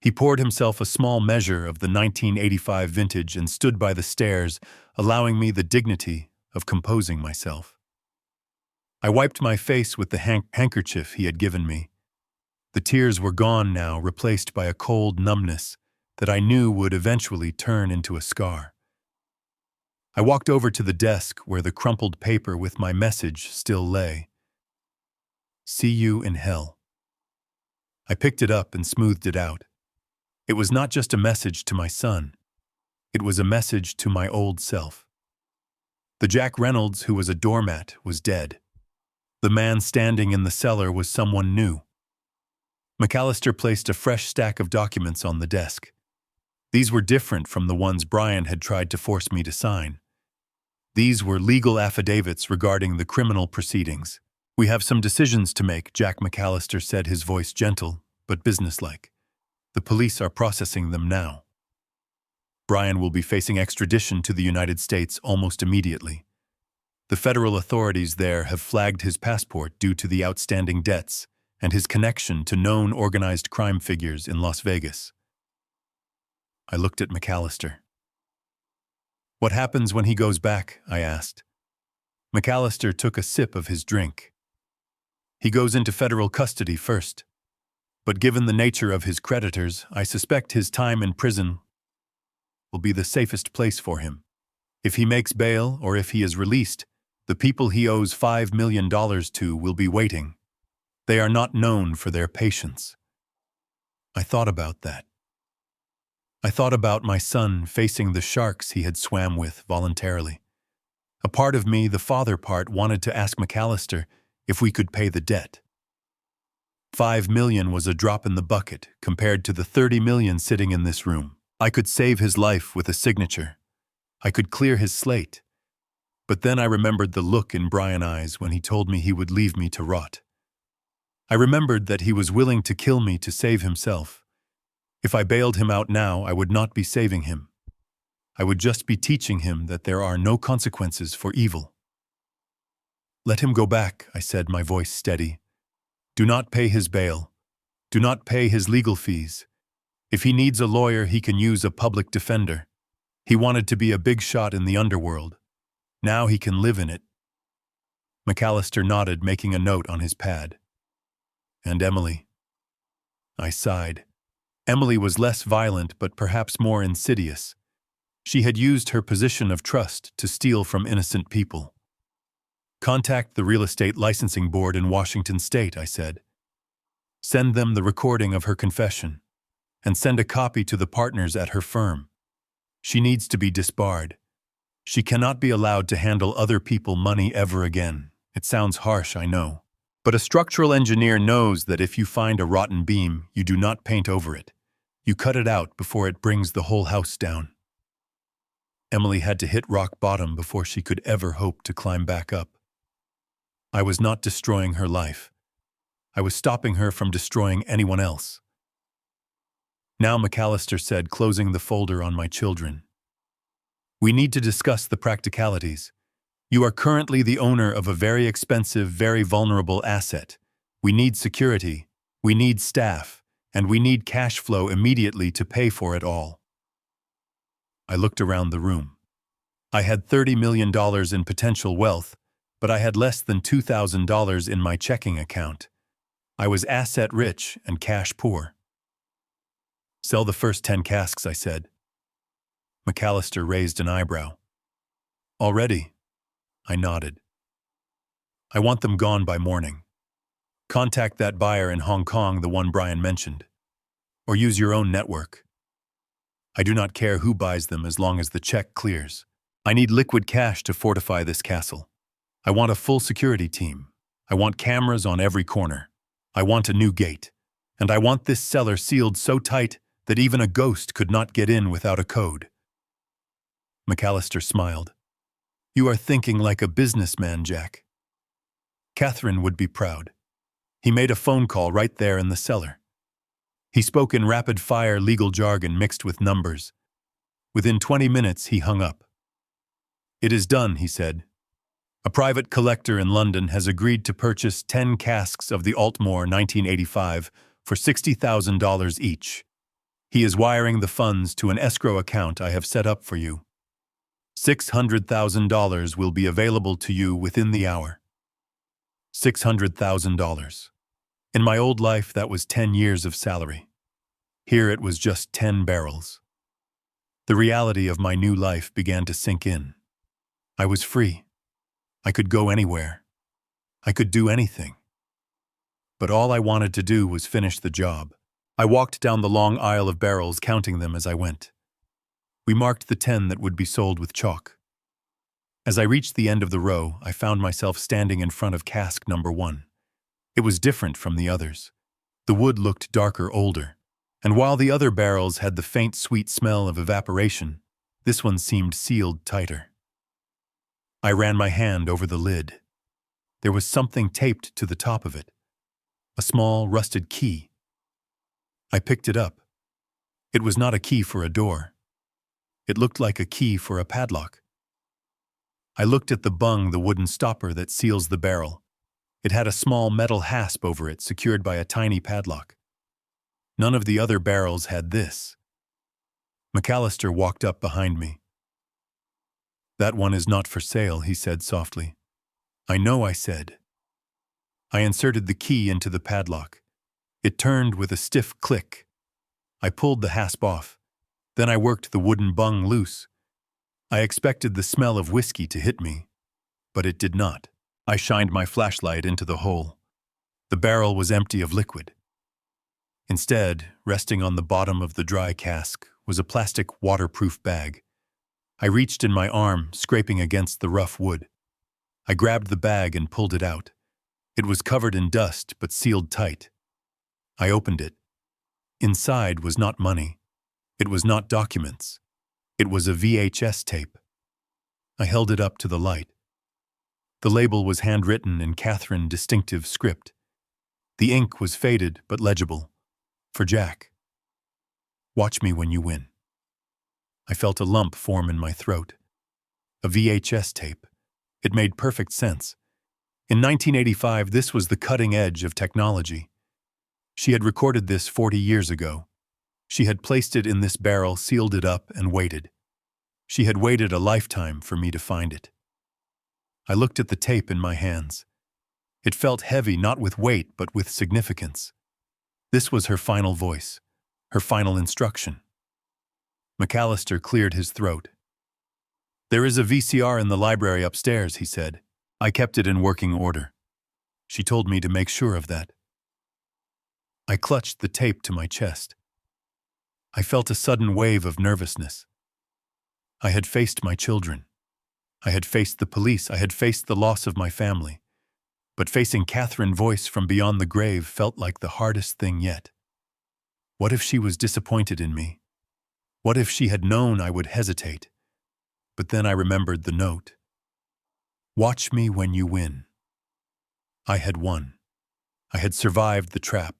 He poured himself a small measure of the 1985 vintage and stood by the stairs, allowing me the dignity of composing myself. I wiped my face with the handkerchief he had given me. The tears were gone now, replaced by a cold numbness that I knew would eventually turn into a scar. I walked over to the desk where the crumpled paper with my message still lay. See you in hell. I picked it up and smoothed it out. It was not just a message to my son. It was a message to my old self. The Jack Reynolds who was a doormat was dead. The man standing in the cellar was someone new. McAllister placed a fresh stack of documents on the desk. These were different from the ones Brian had tried to force me to sign. These were legal affidavits regarding the criminal proceedings. We have some decisions to make, Jack McAllister said, his voice gentle but businesslike. The police are processing them now. Brian will be facing extradition to the United States almost immediately. The federal authorities there have flagged his passport due to the outstanding debts and his connection to known organized crime figures in Las Vegas. I looked at McAllister. What happens when he goes back? I asked. McAllister took a sip of his drink. He goes into federal custody first. But given the nature of his creditors, I suspect his time in prison will be the safest place for him. If he makes bail or if he is released, the people he owes $5 million to will be waiting. They are not known for their patience. I thought about that. I thought about my son facing the sharks he had swam with voluntarily. A part of me, the father part, wanted to ask McAllister if we could pay the debt. $5 million was a drop in the bucket compared to the $30 million sitting in this room. I could save his life with a signature. I could clear his slate. But then I remembered the look in Brian's eyes when he told me he would leave me to rot. I remembered that he was willing to kill me to save himself. If I bailed him out now, I would not be saving him. I would just be teaching him that there are no consequences for evil. Let him go back, I said, my voice steady. Do not pay his bail. Do not pay his legal fees. If he needs a lawyer, he can use a public defender. He wanted to be a big shot in the underworld. Now he can live in it. McAllister nodded, making a note on his pad. And Emily? I sighed. Emily was less violent, but perhaps more insidious. She had used her position of trust to steal from innocent people. Contact the Real Estate Licensing Board in Washington State, I said. Send them the recording of her confession, and send a copy to the partners at her firm. She needs to be disbarred. She cannot be allowed to handle other people's money ever again. It sounds harsh, I know. But a structural engineer knows that if you find a rotten beam, you do not paint over it. You cut it out before it brings the whole house down. Emily had to hit rock bottom before she could ever hope to climb back up. I was not destroying her life. I was stopping her from destroying anyone else. Now, McAllister said, closing the folder on my children. We need to discuss the practicalities. You are currently the owner of a very expensive, very vulnerable asset. We need security, we need staff, and we need cash flow immediately to pay for it all. I looked around the room. I had $30 million in potential wealth, but I had less than $2,000 in my checking account. I was asset rich and cash poor. Sell the first 10 casks, I said. McAllister raised an eyebrow. Already? I nodded. I want them gone by morning. Contact that buyer in Hong Kong, the one Brian mentioned. Or use your own network. I do not care who buys them as long as the check clears. I need liquid cash to fortify this castle. I want a full security team. I want cameras on every corner. I want a new gate. And I want this cellar sealed so tight that even a ghost could not get in without a code. McAllister smiled. You are thinking like a businessman, Jack. Catherine would be proud. He made a phone call right there in the cellar. He spoke in rapid-fire legal jargon mixed with numbers. Within 20 minutes, he hung up. It is done, he said. A private collector in London has agreed to purchase 10 casks of the Altmore 1985 for $60,000 each. He is wiring the funds to an escrow account I have set up for you. $600,000 will be available to you within the hour. $600,000. In my old life, that was 10 years of salary. Here it was just 10 barrels. The reality of my new life began to sink in. I was free. I could go anywhere. I could do anything. But all I wanted to do was finish the job. I walked down the long aisle of barrels, counting them as I went. We marked the 10 that would be sold with chalk. As I reached the end of the row, I found myself standing in front of cask number 1. It was different from the others. The wood looked darker, older, and while the other barrels had the faint, sweet smell of evaporation, this one seemed sealed tighter. I ran my hand over the lid. There was something taped to the top of it, a small, rusted key. I picked it up. It was not a key for a door. It looked like a key for a padlock. I looked at the bung, the wooden stopper that seals the barrel. It had a small metal hasp over it, secured by a tiny padlock. None of the other barrels had this. McAllister walked up behind me. "That one is not for sale," he said softly. "I know," I said. I inserted the key into the padlock. It turned with a stiff click. I pulled the hasp off. Then I worked the wooden bung loose. I expected the smell of whiskey to hit me, but it did not. I shined my flashlight into the hole. The barrel was empty of liquid. Instead, resting on the bottom of the dry cask, was a plastic waterproof bag. I reached in my arm, scraping against the rough wood. I grabbed the bag and pulled it out. It was covered in dust, but sealed tight. I opened it. Inside was not money. It was not documents. It was a VHS tape. I held it up to the light. The label was handwritten in Catherine distinctive script. The ink was faded but legible. For Jack. "Watch me when you win." I felt a lump form in my throat. A VHS tape. It made perfect sense. In 1985, this was the cutting edge of technology. She had recorded this 40 years ago. She had placed it in this barrel, sealed it up, and waited. She had waited a lifetime for me to find it. I looked at the tape in my hands. It felt heavy, not with weight, but with significance. This was her final voice, her final instruction. McAllister cleared his throat. "There is a VCR in the library upstairs," he said. "I kept it in working order. She told me to make sure of that." I clutched the tape to my chest. I felt a sudden wave of nervousness. I had faced my children. I had faced the police. I had faced the loss of my family. But facing Catherine's voice from beyond the grave felt like the hardest thing yet. What if she was disappointed in me? What if she had known I would hesitate? But then I remembered the note. "Watch me when you win." I had won. I had survived the trap.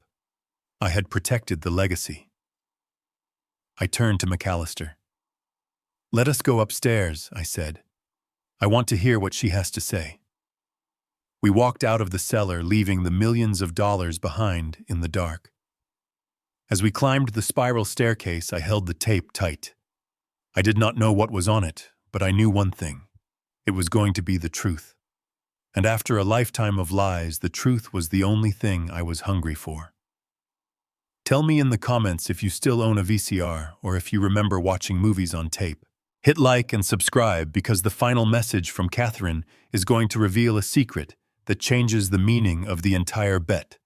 I had protected the legacy. I turned to McAllister. "Let us go upstairs," I said. "I want to hear what she has to say." We walked out of the cellar, leaving the millions of dollars behind in the dark. As we climbed the spiral staircase, I held the tape tight. I did not know what was on it, but I knew one thing. It was going to be the truth. And after a lifetime of lies, the truth was the only thing I was hungry for. Tell me in the comments if you still own a VCR or if you remember watching movies on tape. Hit like and subscribe because the final message from Catherine is going to reveal a secret that changes the meaning of the entire bet.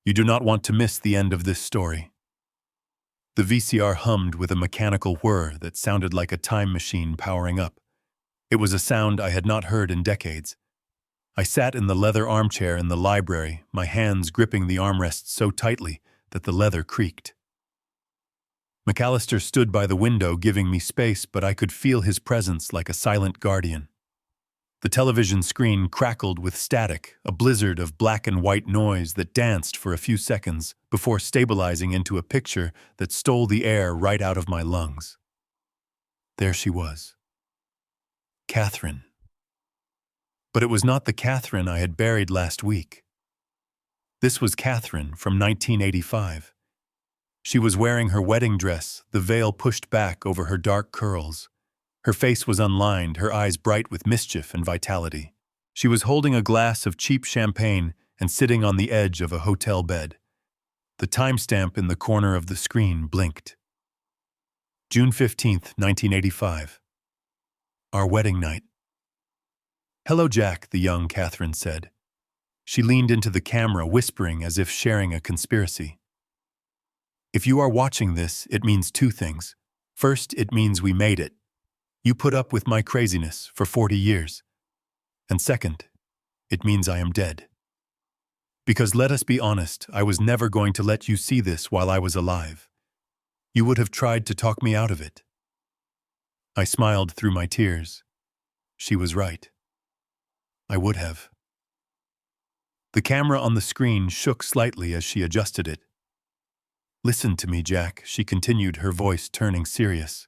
You do not want to miss the end of this story. The VCR hummed with a mechanical whir that sounded like a time machine powering up. It was a sound I had not heard in decades. I sat in the leather armchair in the library, my hands gripping the armrests so tightly that the leather creaked. McAllister stood by the window giving me space, but I could feel his presence like a silent guardian. The television screen crackled with static, a blizzard of black and white noise that danced for a few seconds before stabilizing into a picture that stole the air right out of my lungs. There she was. Catherine. But it was not the Catherine I had buried last week. This was Catherine from 1985. She was wearing her wedding dress, the veil pushed back over her dark curls. Her face was unlined, her eyes bright with mischief and vitality. She was holding a glass of cheap champagne and sitting on the edge of a hotel bed. The timestamp in the corner of the screen blinked. June 15th, 1985. Our wedding night. "Hello, Jack," the young Catherine said. She leaned into the camera, whispering as if sharing a conspiracy. "If you are watching this, it means two things. First, it means we made it. You put up with my craziness for 40 years. And second, it means I am dead. Because let us be honest, I was never going to let you see this while I was alive. You would have tried to talk me out of it." I smiled through my tears. She was right. I would have. The camera on the screen shook slightly as she adjusted it. "Listen to me, Jack," she continued, her voice turning serious.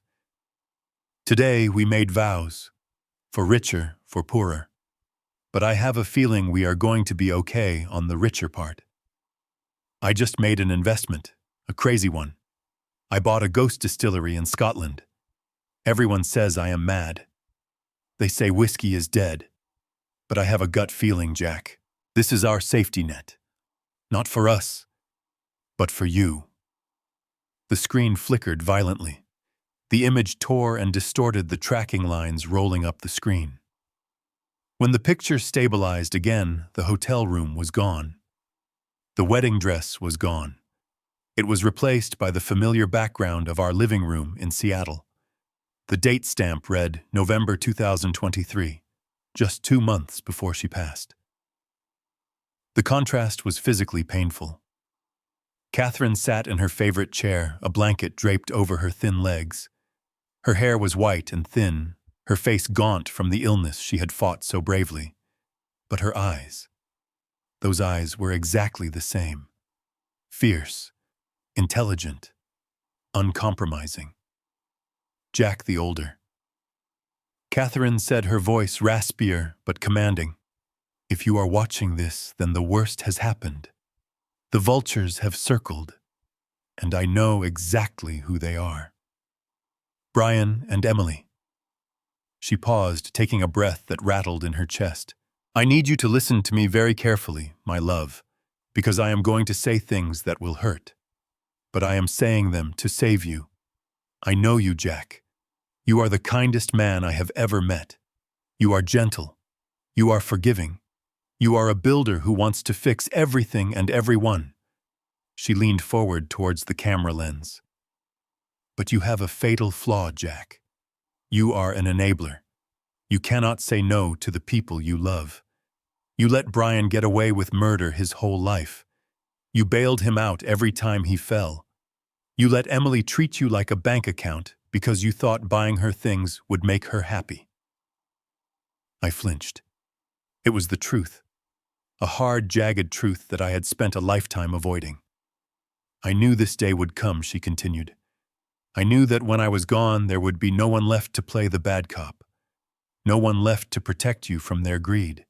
"Today we made vows, for richer, for poorer. But I have a feeling we are going to be okay on the richer part. I just made an investment, a crazy one. I bought a ghost distillery in Scotland. Everyone says I am mad. They say whiskey is dead. But I have a gut feeling, Jack. This is our safety net. Not for us, but for you." The screen flickered violently. The image tore and distorted the tracking lines rolling up the screen. When the picture stabilized again, the hotel room was gone. The wedding dress was gone. It was replaced by the familiar background of our living room in Seattle. The date stamp read November 2023, just 2 months before she passed. The contrast was physically painful. Catherine sat in her favorite chair, a blanket draped over her thin legs. Her hair was white and thin, her face gaunt from the illness she had fought so bravely. But her eyes, those eyes were exactly the same. Fierce, intelligent, uncompromising. Jack the older. Catherine said, her voice raspier but commanding, "If you are watching this, then the worst has happened. The vultures have circled, and I know exactly who they are. Brian and Emily." She paused, taking a breath that rattled in her chest. "I need you to listen to me very carefully, my love, because I am going to say things that will hurt. But I am saying them to save you. I know you, Jack. You are the kindest man I have ever met. You are gentle. You are forgiving. You are a builder who wants to fix everything and everyone." She leaned forward towards the camera lens. "But you have a fatal flaw, Jack. You are an enabler. You cannot say no to the people you love. You let Brian get away with murder his whole life. You bailed him out every time he fell. You let Emily treat you like a bank account because you thought buying her things would make her happy." I flinched. It was the truth. A hard, jagged truth that I had spent a lifetime avoiding. "I knew this day would come," she continued. "I knew that when I was gone, there would be no one left to play the bad cop. No one left to protect you from their greed.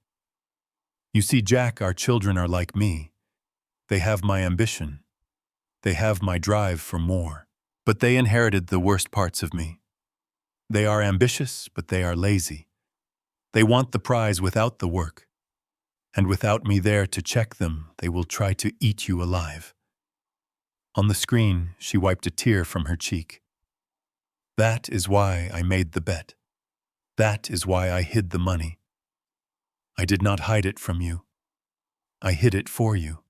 You see, Jack, our children are like me. They have my ambition. They have my drive for more. But they inherited the worst parts of me. They are ambitious, but they are lazy. They want the prize without the work. And without me there to check them, they will try to eat you alive." On the screen, she wiped a tear from her cheek. "That is why I made the bet. That is why I hid the money. I did not hide it from you. I hid it for you.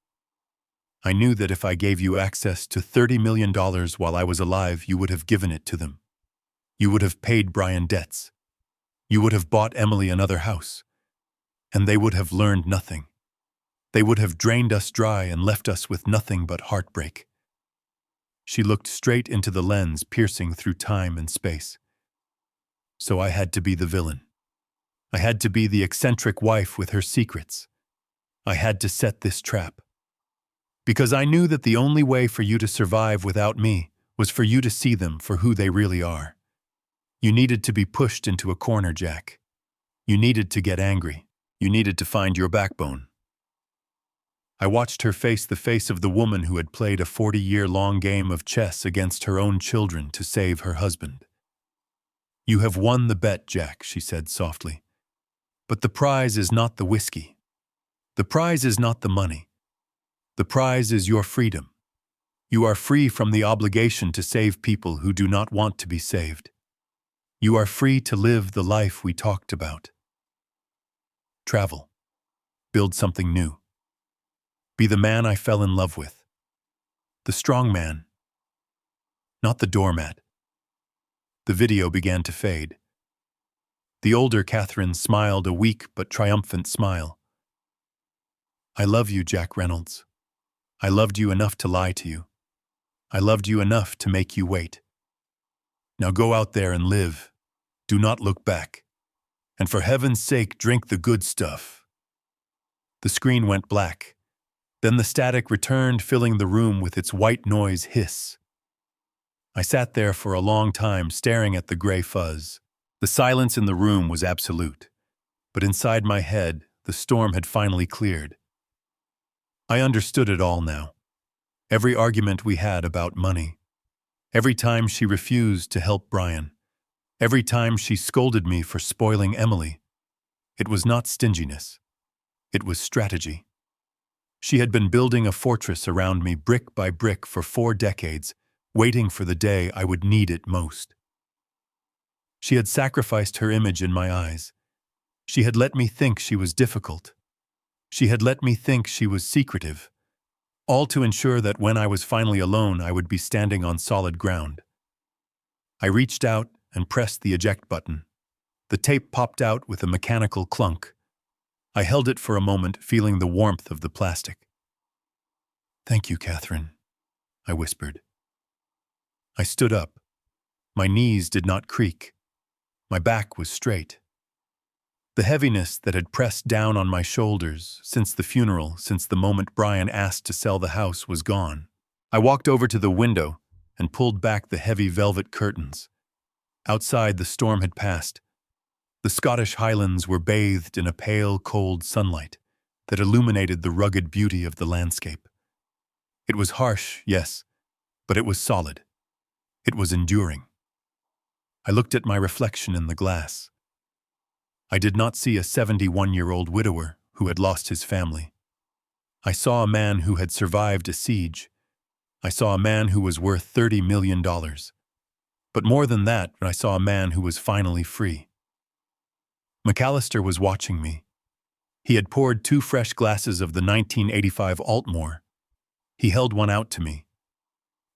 I knew that if I gave you access to $30 million while I was alive, you would have given it to them. You would have paid Brian debts. You would have bought Emily another house. And they would have learned nothing. They would have drained us dry and left us with nothing but heartbreak." She looked straight into the lens, piercing through time and space. "So I had to be the villain. I had to be the eccentric wife with her secrets. I had to set this trap. Because I knew that the only way for you to survive without me was for you to see them for who they really are. You needed to be pushed into a corner, Jack. You needed to get angry. You needed to find your backbone." I watched her face the face of the woman who had played a 40-year-long game of chess against her own children to save her husband. "You have won the bet, Jack," she said softly. "But the prize is not the whiskey. The prize is not the money. The prize is your freedom. You are free from the obligation to save people who do not want to be saved. You are free to live the life we talked about. Travel. Build something new. Be the man I fell in love with. The strong man. Not the doormat." The video began to fade. The older Catherine smiled a weak but triumphant smile. "I love you, Jack Reynolds. I loved you enough to lie to you. I loved you enough to make you wait. Now go out there and live. Do not look back. And for heaven's sake, drink the good stuff." The screen went black. Then the static returned, filling the room with its white noise hiss. I sat there for a long time, staring at the gray fuzz. The silence in the room was absolute, but inside my head, the storm had finally cleared. I understood it all now. Every argument we had about money. Every time she refused to help Brian. Every time she scolded me for spoiling Emily. It was not stinginess. It was strategy. She had been building a fortress around me brick by brick for 4 decades, waiting for the day I would need it most. She had sacrificed her image in my eyes. She had let me think she was difficult. She had let me think she was secretive, all to ensure that when I was finally alone, I would be standing on solid ground. I reached out and pressed the eject button. The tape popped out with a mechanical clunk. I held it for a moment, feeling the warmth of the plastic. "Thank you, Catherine," I whispered. I stood up. My knees did not creak. My back was straight. The heaviness that had pressed down on my shoulders since the funeral, since the moment Brian asked to sell the house, was gone. I walked over to the window and pulled back the heavy velvet curtains. Outside, the storm had passed. The Scottish Highlands were bathed in a pale, cold sunlight that illuminated the rugged beauty of the landscape. It was harsh, yes, but it was solid. It was enduring. I looked at my reflection in the glass. I did not see a 71-year-old widower who had lost his family. I saw a man who had survived a siege. I saw a man who was worth $30 million. But more than that, I saw a man who was finally free. McAllister was watching me. He had poured 2 fresh glasses of the 1985 Altmore. He held one out to me.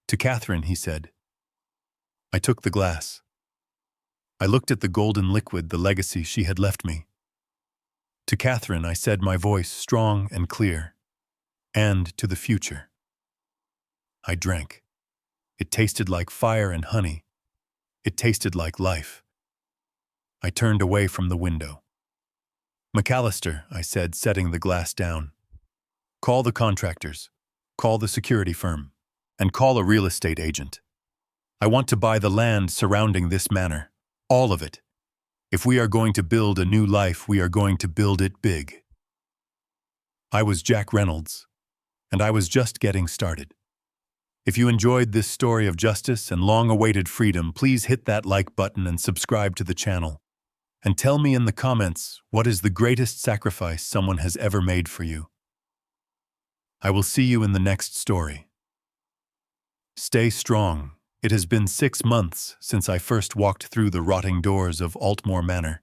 "To Catherine," he said. I took the glass. I looked at the golden liquid, the legacy she had left me. "To Catherine," I said, my voice strong and clear. "And to the future." I drank. It tasted like fire and honey. It tasted like life. I turned away from the window. "McAllister," I said, setting the glass down. "Call the contractors. Call the security firm. And call a real estate agent. I want to buy the land surrounding this manor. All of it. If we are going to build a new life, we are going to build it big." I was Jack Reynolds, and I was just getting started. If you enjoyed this story of justice and long-awaited freedom, please hit that like button and subscribe to the channel. And tell me in the comments, what is the greatest sacrifice someone has ever made for you? I will see you in the next story. Stay strong. It has been 6 months since I first walked through the rotting doors of Altmore Manor.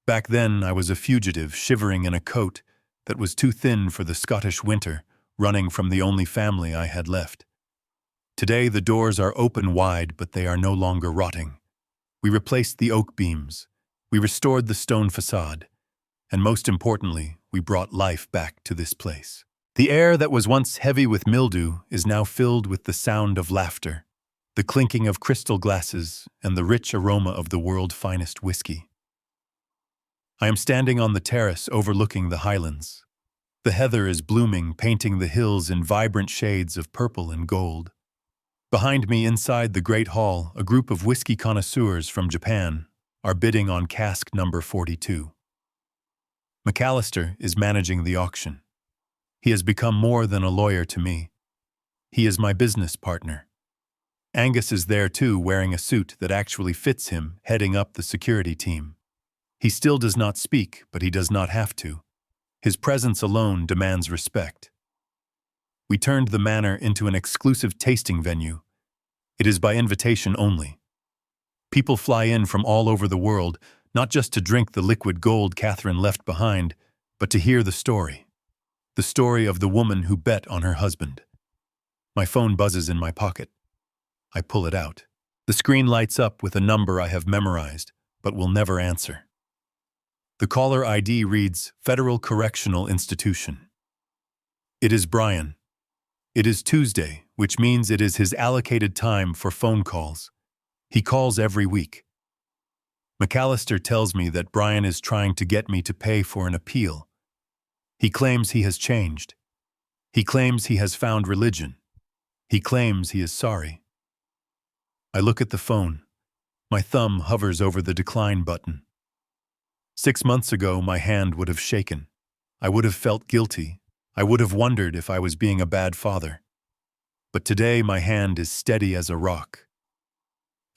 Back then, I was a fugitive shivering in a coat that was too thin for the Scottish winter, running from the only family I had left. Today, the doors are open wide, but they are no longer rotting. We replaced the oak beams. We restored the stone facade. And most importantly, we brought life back to this place. The air that was once heavy with mildew is now filled with the sound of laughter, the clinking of crystal glasses, and the rich aroma of the world's finest whiskey. I am standing on the terrace overlooking the Highlands. The heather is blooming, painting the hills in vibrant shades of purple and gold. Behind me, inside the Great Hall, a group of whiskey connoisseurs from Japan are bidding on cask number 42. McAllister is managing the auction. He has become more than a lawyer to me. He is my business partner. Angus is there too, wearing a suit that actually fits him, heading up the security team. He still does not speak, but he does not have to. His presence alone demands respect. We turned the manor into an exclusive tasting venue. It is by invitation only. People fly in from all over the world, not just to drink the liquid gold Catherine left behind, but to hear the story. The story of the woman who bet on her husband. My phone buzzes in my pocket. I pull it out. The screen lights up with a number I have memorized, but will never answer. The caller ID reads Federal Correctional Institution. It is Brian. It is Tuesday, which means it is his allocated time for phone calls. He calls every week. McAllister tells me that Brian is trying to get me to pay for an appeal. He claims he has changed. He claims he has found religion. He claims he is sorry. I look at the phone. My thumb hovers over the decline button. 6 months ago, my hand would have shaken. I would have felt guilty. I would have wondered if I was being a bad father. But today, my hand is steady as a rock.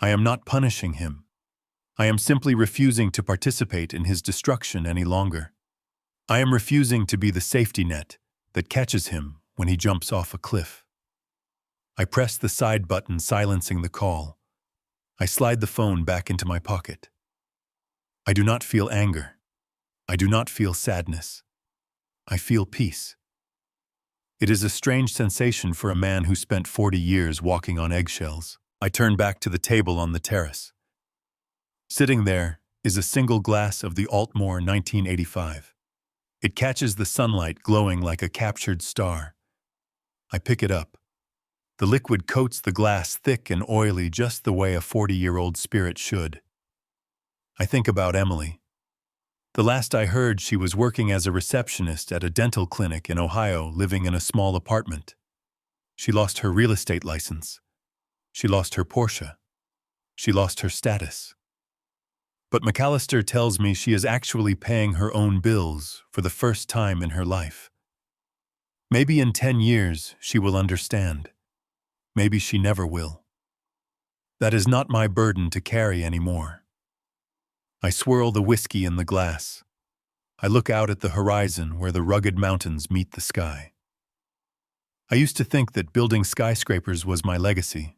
I am not punishing him. I am simply refusing to participate in his destruction any longer. I am refusing to be the safety net that catches him when he jumps off a cliff. I press the side button, silencing the call. I slide the phone back into my pocket. I do not feel anger. I do not feel sadness. I feel peace. It is a strange sensation for a man who spent 40 years walking on eggshells. I turn back to the table on the terrace. Sitting there is a single glass of the Altmore 1985. It catches the sunlight, glowing like a captured star. I pick it up. The liquid coats the glass thick and oily, just the way a 40-year-old spirit should. I think about Emily. The last I heard, she was working as a receptionist at a dental clinic in Ohio, living in a small apartment. She lost her real estate license. She lost her Porsche. She lost her status. But McAllister tells me she is actually paying her own bills for the first time in her life. Maybe in 10 years she will understand. Maybe she never will. That is not my burden to carry anymore. I swirl the whiskey in the glass. I look out at the horizon where the rugged mountains meet the sky. I used to think that building skyscrapers was my legacy.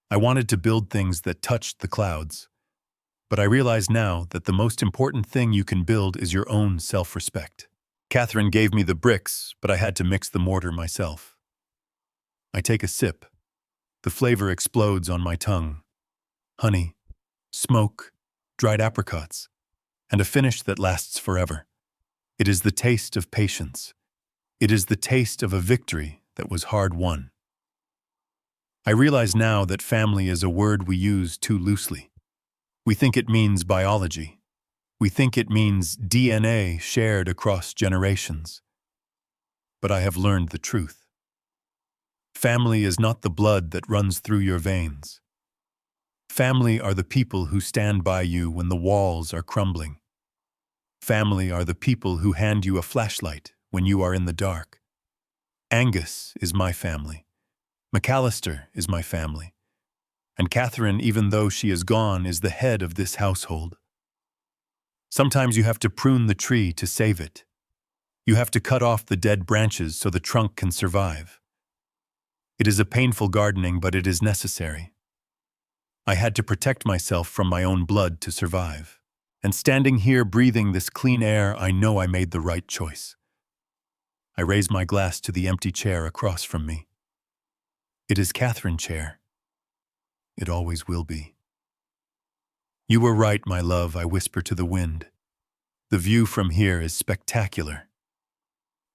I wanted to build things that touched the clouds. But I realize now that the most important thing you can build is your own self-respect. Catherine gave me the bricks, but I had to mix the mortar myself. I take a sip. The flavor explodes on my tongue. Honey, smoke, dried apricots, and a finish that lasts forever. It is the taste of patience. It is the taste of a victory that was hard won. I realize now that family is a word we use too loosely. We think it means biology. We think it means DNA shared across generations. But I have learned the truth. Family is not the blood that runs through your veins. Family are the people who stand by you when the walls are crumbling. Family are the people who hand you a flashlight when you are in the dark. Angus is my family. McAllister is my family. And Catherine, even though she is gone, is the head of this household. Sometimes you have to prune the tree to save it. You have to cut off the dead branches so the trunk can survive. It is a painful gardening, but it is necessary. I had to protect myself from my own blood to survive. And standing here breathing this clean air, I know I made the right choice. I raise my glass to the empty chair across from me. It is Catherine's chair. It always will be. You were right, my love, I whisper to the wind. The view from here is spectacular.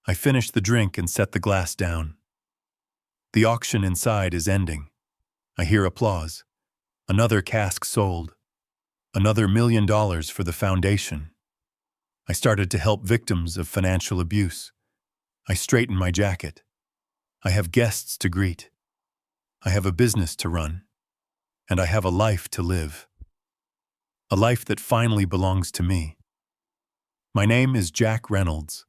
I finish the drink and set the glass down. The auction inside is ending. I hear applause. Another cask sold. Another $1 million for the foundation. I started to help victims of financial abuse. I straighten my jacket. I have guests to greet. I have a business to run. And I have a life to live. A life that finally belongs to me. My name is Jack Reynolds.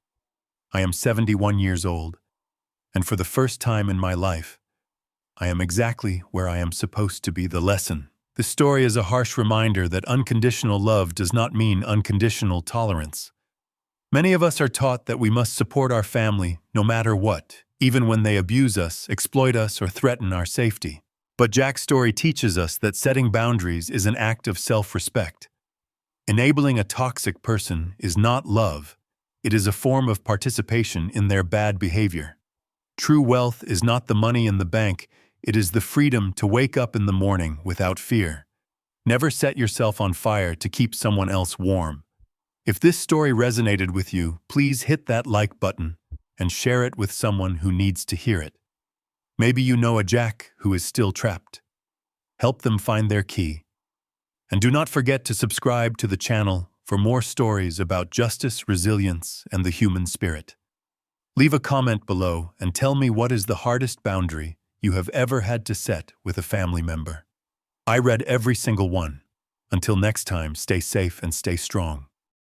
I am 71 years old, and for the first time in my life, I am exactly where I am supposed to be. The lesson. This story is a harsh reminder that unconditional love does not mean unconditional tolerance. Many of us are taught that we must support our family no matter what, even when they abuse us, exploit us, or threaten our safety. But Jack's story teaches us that setting boundaries is an act of self-respect. Enabling a toxic person is not love. It is a form of participation in their bad behavior. True wealth is not the money in the bank. It is the freedom to wake up in the morning without fear. Never set yourself on fire to keep someone else warm. If this story resonated with you, please hit that like button and share it with someone who needs to hear it. Maybe you know a Jack who is still trapped. Help them find their key. And do not forget to subscribe to the channel for more stories about justice, resilience, and the human spirit. Leave a comment below and tell me what is the hardest boundary you have ever had to set with a family member. I read every single one. Until next time, stay safe and stay strong.